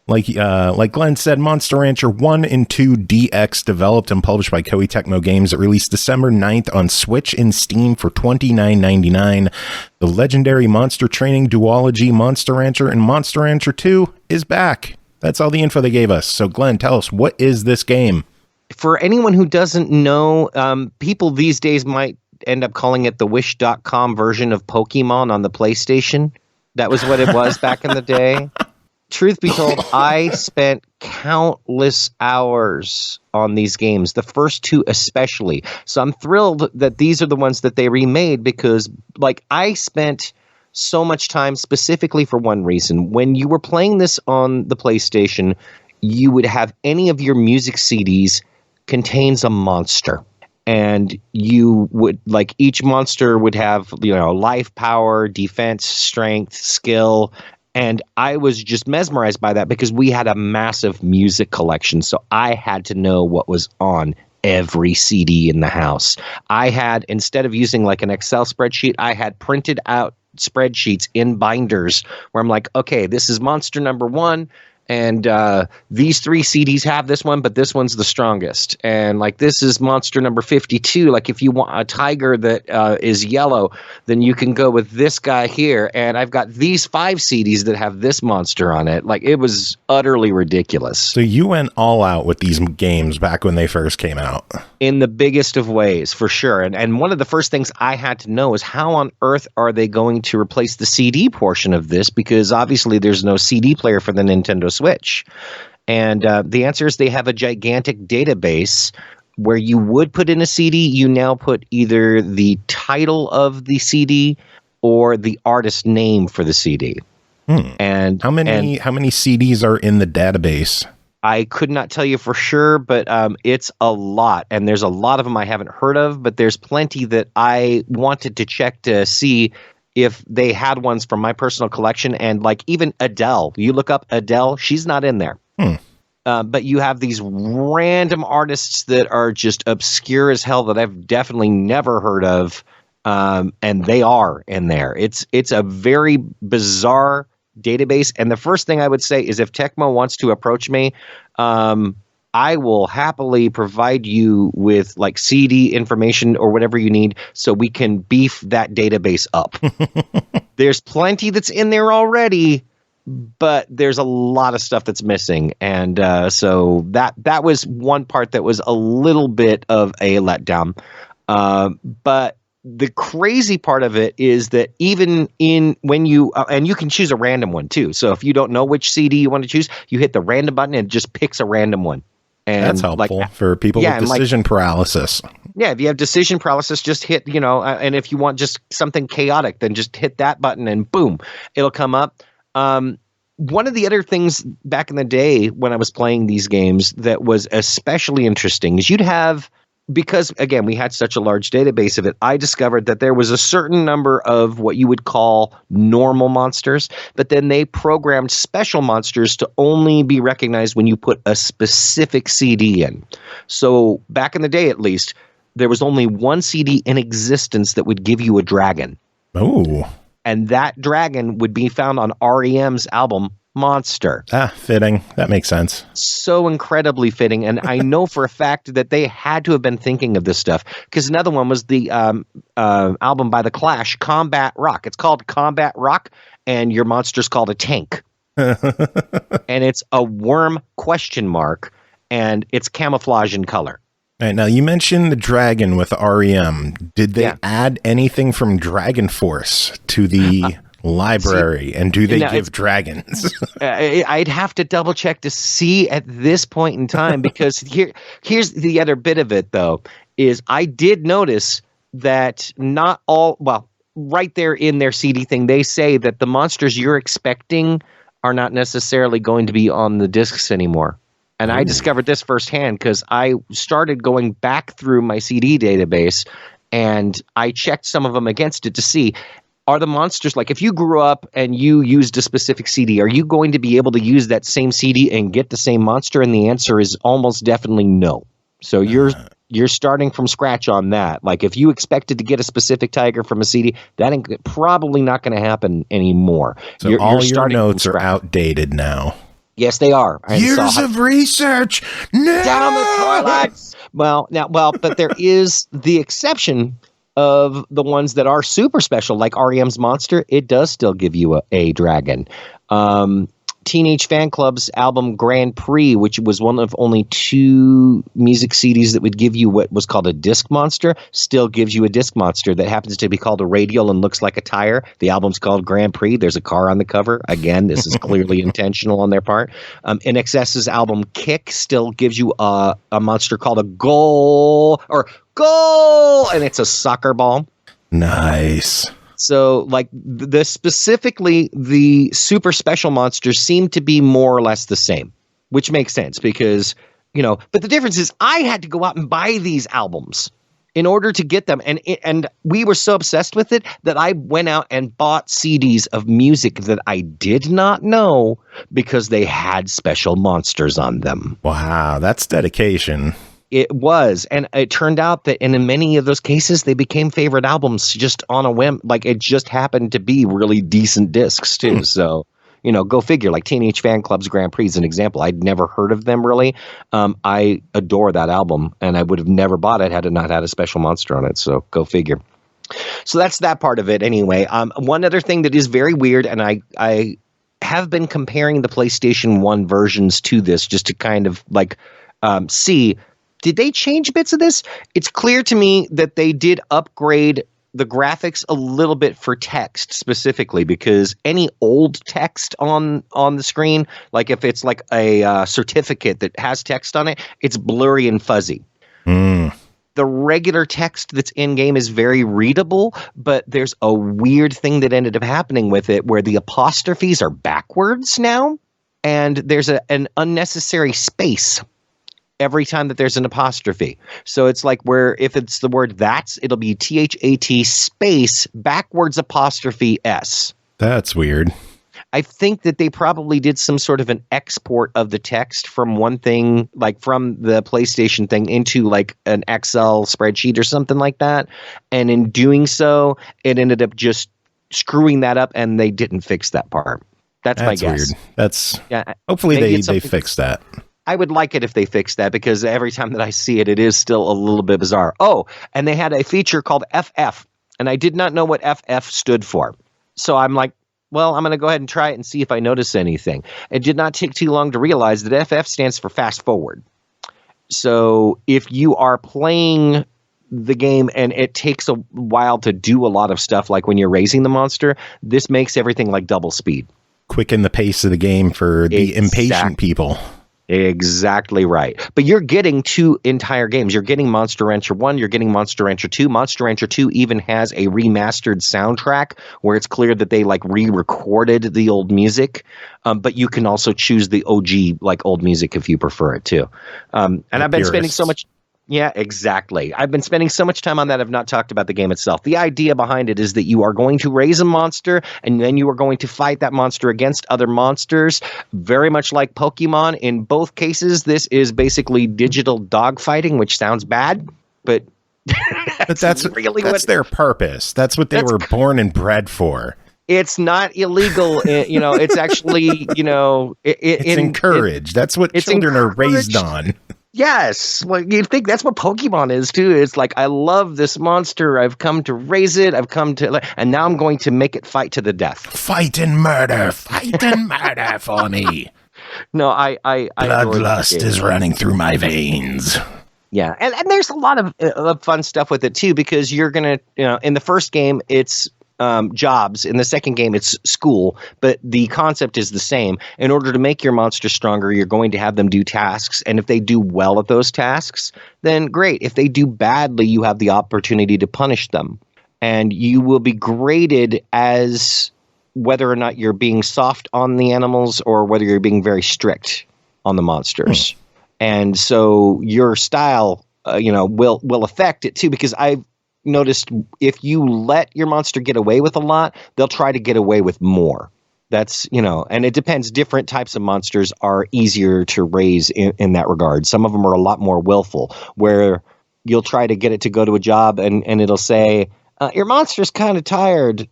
Like Glenn said, Monster Rancher 1 and 2 DX, developed and published by Koei Tecmo Games. It released December 9th on Switch and Steam for $29.99. The legendary Monster Training duology Monster Rancher and Monster Rancher 2 is back. That's all the info they gave us. So, Glenn, tell us, what is this game? For anyone who doesn't know, people these days might end up calling it the Wish.com version of Pokemon on the PlayStation. That was what it was back in the day. Truth be told, I spent countless hours on these games, the first two especially. So I'm thrilled that these are the ones that they remade because, like, I spent so much time specifically for one reason. When you were playing this on the PlayStation, you would have any of your music CDs contains a monster. And you would, like, each monster would have, life, power, defense, strength, skill. And I was just mesmerized by that because we had a massive music collection. So I had to know what was on every CD in the house. I had, instead of using like an Excel spreadsheet, I had printed out spreadsheets in binders where I'm like, okay, this is monster number 1. And these 3 CDs have this one, but this one's the strongest. And like, this is monster number 52. Like, if you want a tiger that is yellow, then you can go with this guy here. And I've got these 5 CDs that have this monster on it. Like, it was utterly ridiculous. So you went all out with these games back when they first came out. In the biggest of ways, for sure. And one of the first things I had to know is how on earth are they going to replace the CD portion of this? Because obviously there's no CD player for the Nintendo Switch. And the answer is they have a gigantic database where you would put in a CD. You now put either the title of the CD or the artist name for the CD. And how many CDs are in the database? I could not tell you for sure, but it's a lot. And there's a lot of them I haven't heard of, but there's plenty that I wanted to check to see if they had ones from my personal collection. And like even Adele, you look up Adele, she's not in there. But you have these random artists that are just obscure as hell that I've definitely never heard of. And they are in there. It's a very bizarre database. And the first thing I would say is if Tecmo wants to approach me, I will happily provide you with like CD information or whatever you need so we can beef that database up. There's plenty that's in there already, but there's a lot of stuff that's missing. And so that was one part that was a little bit of a letdown. But the crazy part of it is that even when you and you can choose a random one too. So if you don't know which CD you want to choose, you hit the random button and it just picks a random one. And that's helpful for people with decision paralysis. Yeah, if you have decision paralysis, just hit, and if you want just something chaotic, then just hit that button and boom, it'll come up. One of the other things back in the day when I was playing these games that was especially interesting is you'd have, because again, we had such a large database of it, I discovered that there was a certain number of what you would call normal monsters, but then they programmed special monsters to only be recognized when you put a specific CD in. So back in the day, at least, there was only one CD in existence that would give you a dragon. Oh. And that dragon would be found on REM's album Monster. Fitting. That makes sense. So incredibly fitting. And I know for a fact that they had to have been thinking of this stuff because another one was the album by The Clash, Combat Rock. It's called Combat Rock, and your monster's called a tank. And it's a worm ? and it's camouflage in color. All right, now you mentioned the dragon with REM. Did they add anything from Dragon Force to the library, and do they give dragons? I'd have to double check to see at this point in time, because here's the other bit of it, though, is I did notice that not all, well, right there in their CD thing, they say that the monsters you're expecting are not necessarily going to be on the discs anymore. And I discovered this firsthand because I started going back through my CD database, and I checked some of them against it to see, are the monsters, like if you grew up and you used a specific CD, are you going to be able to use that same CD and get the same monster? And the answer is almost definitely no. So you're starting from scratch on that. Like if you expected to get a specific tiger from a CD, that ain't probably not going to happen anymore. So all your notes are outdated now. Yes, they are. Years of research. No! Down the toilets. But there is the exception of the ones that are super special, like REM's Monster. It does still give you a dragon. Teenage Fan Club's album Grand Prix, which was one of only 2 music CDs that would give you what was called a disc monster, still gives you a disc monster that happens to be called a radial and looks like a tire. The album's called Grand Prix. There's a car on the cover. Again, this is clearly intentional on their part. NXS's album Kick still gives you a monster called a goal, and it's a soccer ball. Nice. So, like, specifically, the super special monsters seem to be more or less the same, which makes sense because, but the difference is I had to go out and buy these albums in order to get them. And we were so obsessed with it that I went out and bought CDs of music that I did not know because they had special monsters on them. Wow, that's dedication. It was, and it turned out that in many of those cases, they became favorite albums just on a whim. Like, it just happened to be really decent discs, too. So, go figure. Like, Teenage Fan Club's Grand Prix is an example. I'd never heard of them, really. I adore that album, and I would have never bought it had it not had a special monster on it. So, go figure. So, that's that part of it anyway. One other thing that is very weird, and I have been comparing the PlayStation 1 versions to this just to kind of, like, see... Did they change bits of this? It's clear to me that they did upgrade the graphics a little bit for text specifically, because any old text on the screen, like if it's like a certificate that has text on it, it's blurry and fuzzy. The regular text that's in-game is very readable, but there's a weird thing that ended up happening with it where the apostrophes are backwards now, and there's an unnecessary space every time that there's an apostrophe. So it's like where if it's the word that's, it'll be THAT space backwards apostrophe S. That's weird. I think that they probably did some sort of an export of the text from one thing, like from the PlayStation thing into like an Excel spreadsheet or something like that. And in doing so, it ended up just screwing that up, and they didn't fix that part. That's my guess. Weird. That's hopefully they fix that. I would like it if they fixed that, because every time that I see it, it is still a little bit bizarre. Oh, and they had a feature called FF, and I did not know what FF stood for. So I'm like, well, I'm going to go ahead and try it and see if I notice anything. It did not take too long to realize that FF stands for fast forward. So if you are playing the game and it takes a while to do a lot of stuff, like when you're raising the monster, this makes everything like double speed. Quicken the pace of the game for the impatient people. Exactly right. But you're getting 2 entire games. You're getting Monster Rancher 1, you're getting Monster Rancher 2. Monster Rancher 2 even has a remastered soundtrack where it's clear that they like re-recorded the old music. But you can also choose the OG like old music if you prefer it too. And I've been spending so much... Yeah, exactly. I've been spending so much time on that, I've not talked about the game itself. The idea behind it is that you are going to raise a monster, and then you are going to fight that monster against other monsters, very much like Pokemon. In both cases, this is basically digital dogfighting, which sounds bad, but that's really that's their purpose. That's what they were born and bred for. It's not illegal. It's actually, it's encouraged. That's what children are raised on. Yes, well, you'd think that's what Pokemon is too. It's like, I love this monster. I've come to raise it. And now I'm going to make it fight to the death. Fight and murder for me. No, I adored the Bloodlust game. is running through my veins. Yeah, and there's a lot of fun stuff with it too, because you're gonna, in the first game it's jobs, in the second game it's school, but the concept is the same. In order to make your monster stronger, you're going to have them do tasks, and if they do well at those tasks, then great. If they do badly, you have the opportunity to punish them, and you will be graded as whether or not you're being soft on the animals or whether you're being very strict on the monsters. And so your style, will affect it too, because I've noticed if you let your monster get away with a lot, they'll try to get away with more. That's, and it depends. Different types of monsters are easier to raise in that regard. Some of them are a lot more willful, where you'll try to get it to go to a job and it'll say, your monster's kind of tired.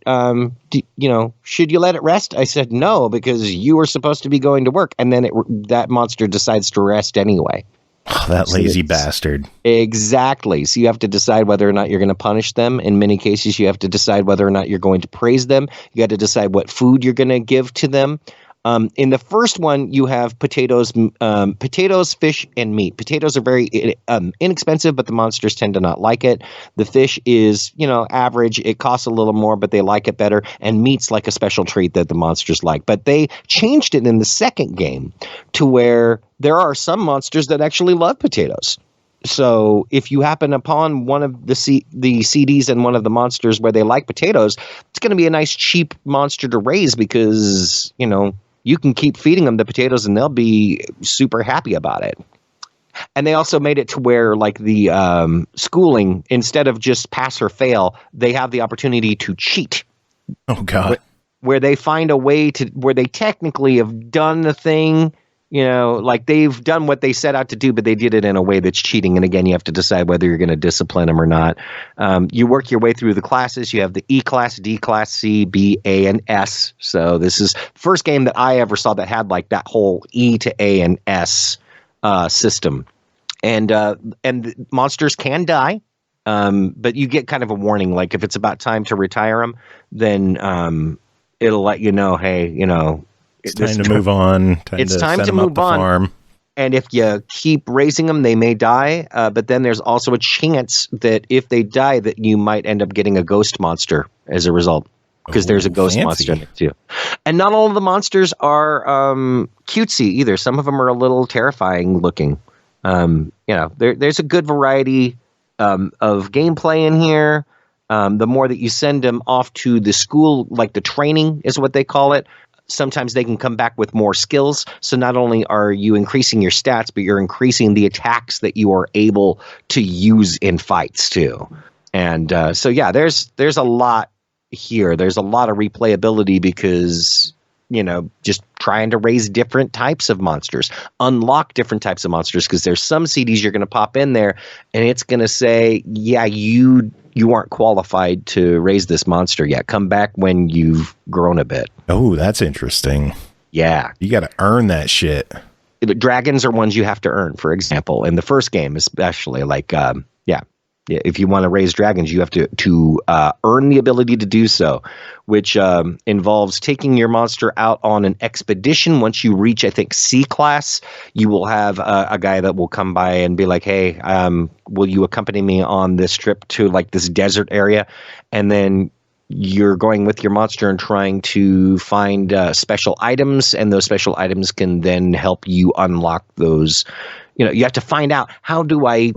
Should you let it rest? I said, no, because you were supposed to be going to work. And then that monster decides to rest anyway. Oh, that lazy bastard. Exactly. So you have to decide whether or not you're going to punish them. In many cases, you have to decide whether or not you're going to praise them. You got to decide what food you're going to give to them. In the first one, you have potatoes, fish, and meat. Potatoes are very inexpensive, but the monsters tend to not like it. The fish is, average. It costs a little more, but they like it better. And meat's like a special treat that the monsters like. But they changed it in the second game to where there are some monsters that actually love potatoes. So if you happen upon one of the CDs and one of the monsters where they like potatoes, it's going to be a nice cheap monster to raise because, you can keep feeding them the potatoes and they'll be super happy about it. And they also made it to where, like, the schooling, instead of just pass or fail, they have the opportunity to cheat. Oh, God. Where they find a way to, where they technically have done the thing, like they've done what they set out to do, but they did it in a way that's cheating. And again, you have to decide whether you're going to discipline them or not. You work your way through the classes. You have the E class, D class, C, B, A, and S. So this is the first game that I ever saw that had like that whole E to A and S system. And the monsters can die, but you get kind of a warning. Like if it's about time to retire them, then it'll let you know, hey, it's time to move on. It's time to move on. Farm. And if you keep raising them, they may die. But then there's also a chance that if they die, that you might end up getting a ghost monster as a result. Because there's a ghost monster in it too. And not all of the monsters are cutesy either. Some of them are a little terrifying looking. There's a good variety of gameplay in here. The more that you send them off to the school, like the training is what they call it, sometimes they can come back with more skills. So not only are you increasing your stats, but you're increasing the attacks that you are able to use in fights too. And there's a lot here. There's a lot of replayability because, just trying to raise different types of monsters, unlock different types of monsters, because there's some CDs you're going to pop in there and it's going to say, yeah, you aren't qualified to raise this monster yet. Come back when you've grown a bit. Oh, that's interesting. Yeah. You got to earn that shit. Dragons are ones you have to earn, for example. In the first game, especially, if you want to raise dragons, you have to earn the ability to do so, which involves taking your monster out on an expedition. Once you reach, I think, C class, you will have a guy that will come by and be like, hey, will you accompany me on this trip to like this desert area? And then you're going with your monster and trying to find special items, and those special items can then help you unlock those. You have to find out, how do I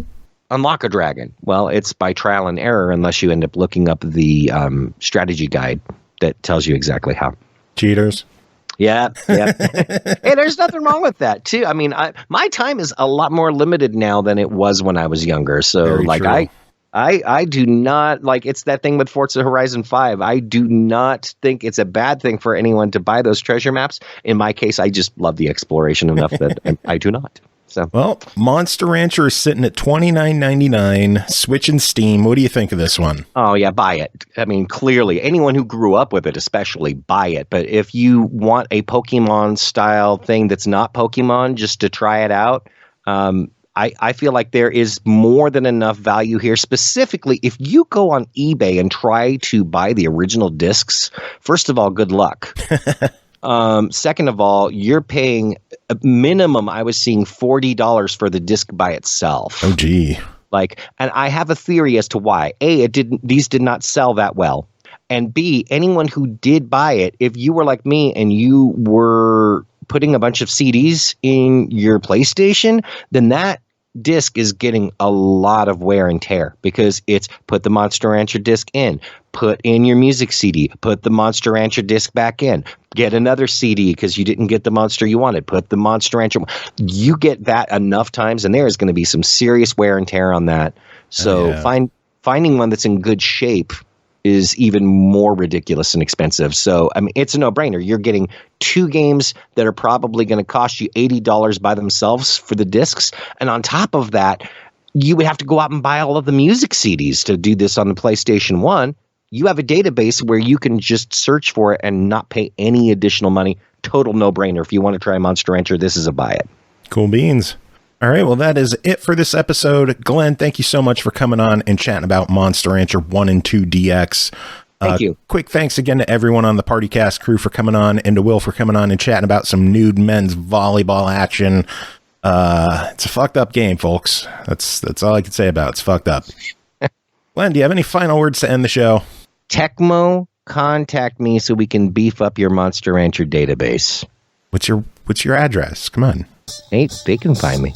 unlock a dragon? Well, it's by trial and error, unless you end up looking up the strategy guide that tells you exactly how. Cheaters. Yeah. Hey, there's nothing wrong with that too. I mean, my time is a lot more limited now than it was when I was younger. So very true. I do not, like, it's that thing with Forza Horizon 5. I do not think it's a bad thing for anyone to buy those treasure maps. In my case, I just love the exploration enough that I do not. So, well, Monster Rancher is sitting at $29.99. Switch and Steam. What do you think of this one? Oh yeah, buy it. I mean, clearly, anyone who grew up with it, especially, buy it. But if you want a Pokemon style thing that's not Pokemon, just to try it out, I feel like there is more than enough value here. Specifically, if you go on eBay and try to buy the original discs, first of all, good luck. Second of all, you're paying a minimum. I was seeing $40 for the disc by itself. Oh, gee. And I have a theory as to why. A, these did not sell that well. And B, anyone who did buy it, if you were like me and you were putting a bunch of CDs in your PlayStation, then that disc is getting a lot of wear and tear, because it's put the Monster Rancher disc in, put in your music CD, put the Monster Rancher disc back in, get another CD because you didn't get the monster you wanted, put the Monster Rancher. You get that enough times and there is going to be some serious wear and tear on that. So finding one that's in good shape is even more ridiculous and expensive. So, I mean, it's a no-brainer. You're getting 2 games that are probably going to cost you $80 by themselves for the discs. And on top of that, you would have to go out and buy all of the music CDs to do this on the PlayStation 1. You have a database where you can just search for it and not pay any additional money. Total no-brainer. If you want to try Monster Rancher, this is a buy it. Cool beans. All right, well, that is it for this episode. Glenn, thank you so much for coming on and chatting about Monster Rancher 1 and 2 DX. Thank you. Quick thanks again to everyone on the PartyCast crew for coming on, and to Will for coming on and chatting about some nude men's volleyball action. It's a fucked up game, folks. That's all I can say about it. It's fucked up. Glenn, do you have any final words to end the show? Tecmo, contact me so we can beef up your Monster Rancher database. What's your address? Come on. Hey, they can find me.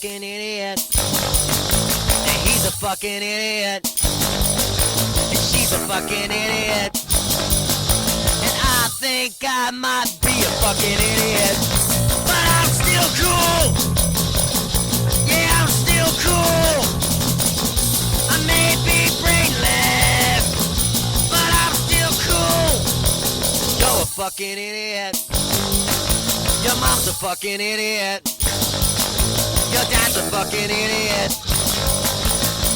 fucking idiot. And he's a fucking idiot. And she's a fucking idiot. And I think I might be a fucking idiot. But I'm still cool. Yeah, I'm still cool. I may be brainless, but I'm still cool. You're a fucking idiot. Your mom's a fucking idiot. Your dad's a fucking idiot.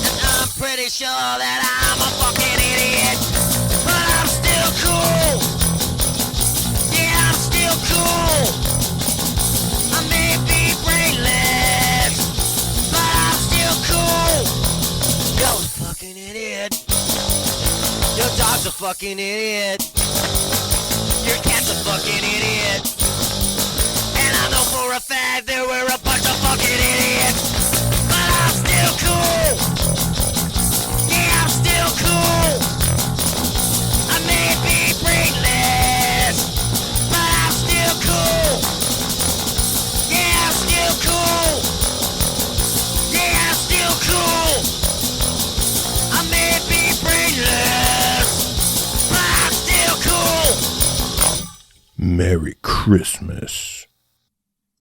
And I'm pretty sure that I'm a fucking idiot. But I'm still cool. Yeah, I'm still cool. I may be brainless, but I'm still cool. You're a fucking idiot. Your dog's a fucking idiot. Your cat's a fucking idiot. And I know for a fact there were a bunch of fucking idiots. But I'm still cool. Yeah, I'm still cool. I may be brainless, but I'm still cool. Yeah, I'm still cool. Yeah, I'm still cool. I may be brainless. Merry Christmas.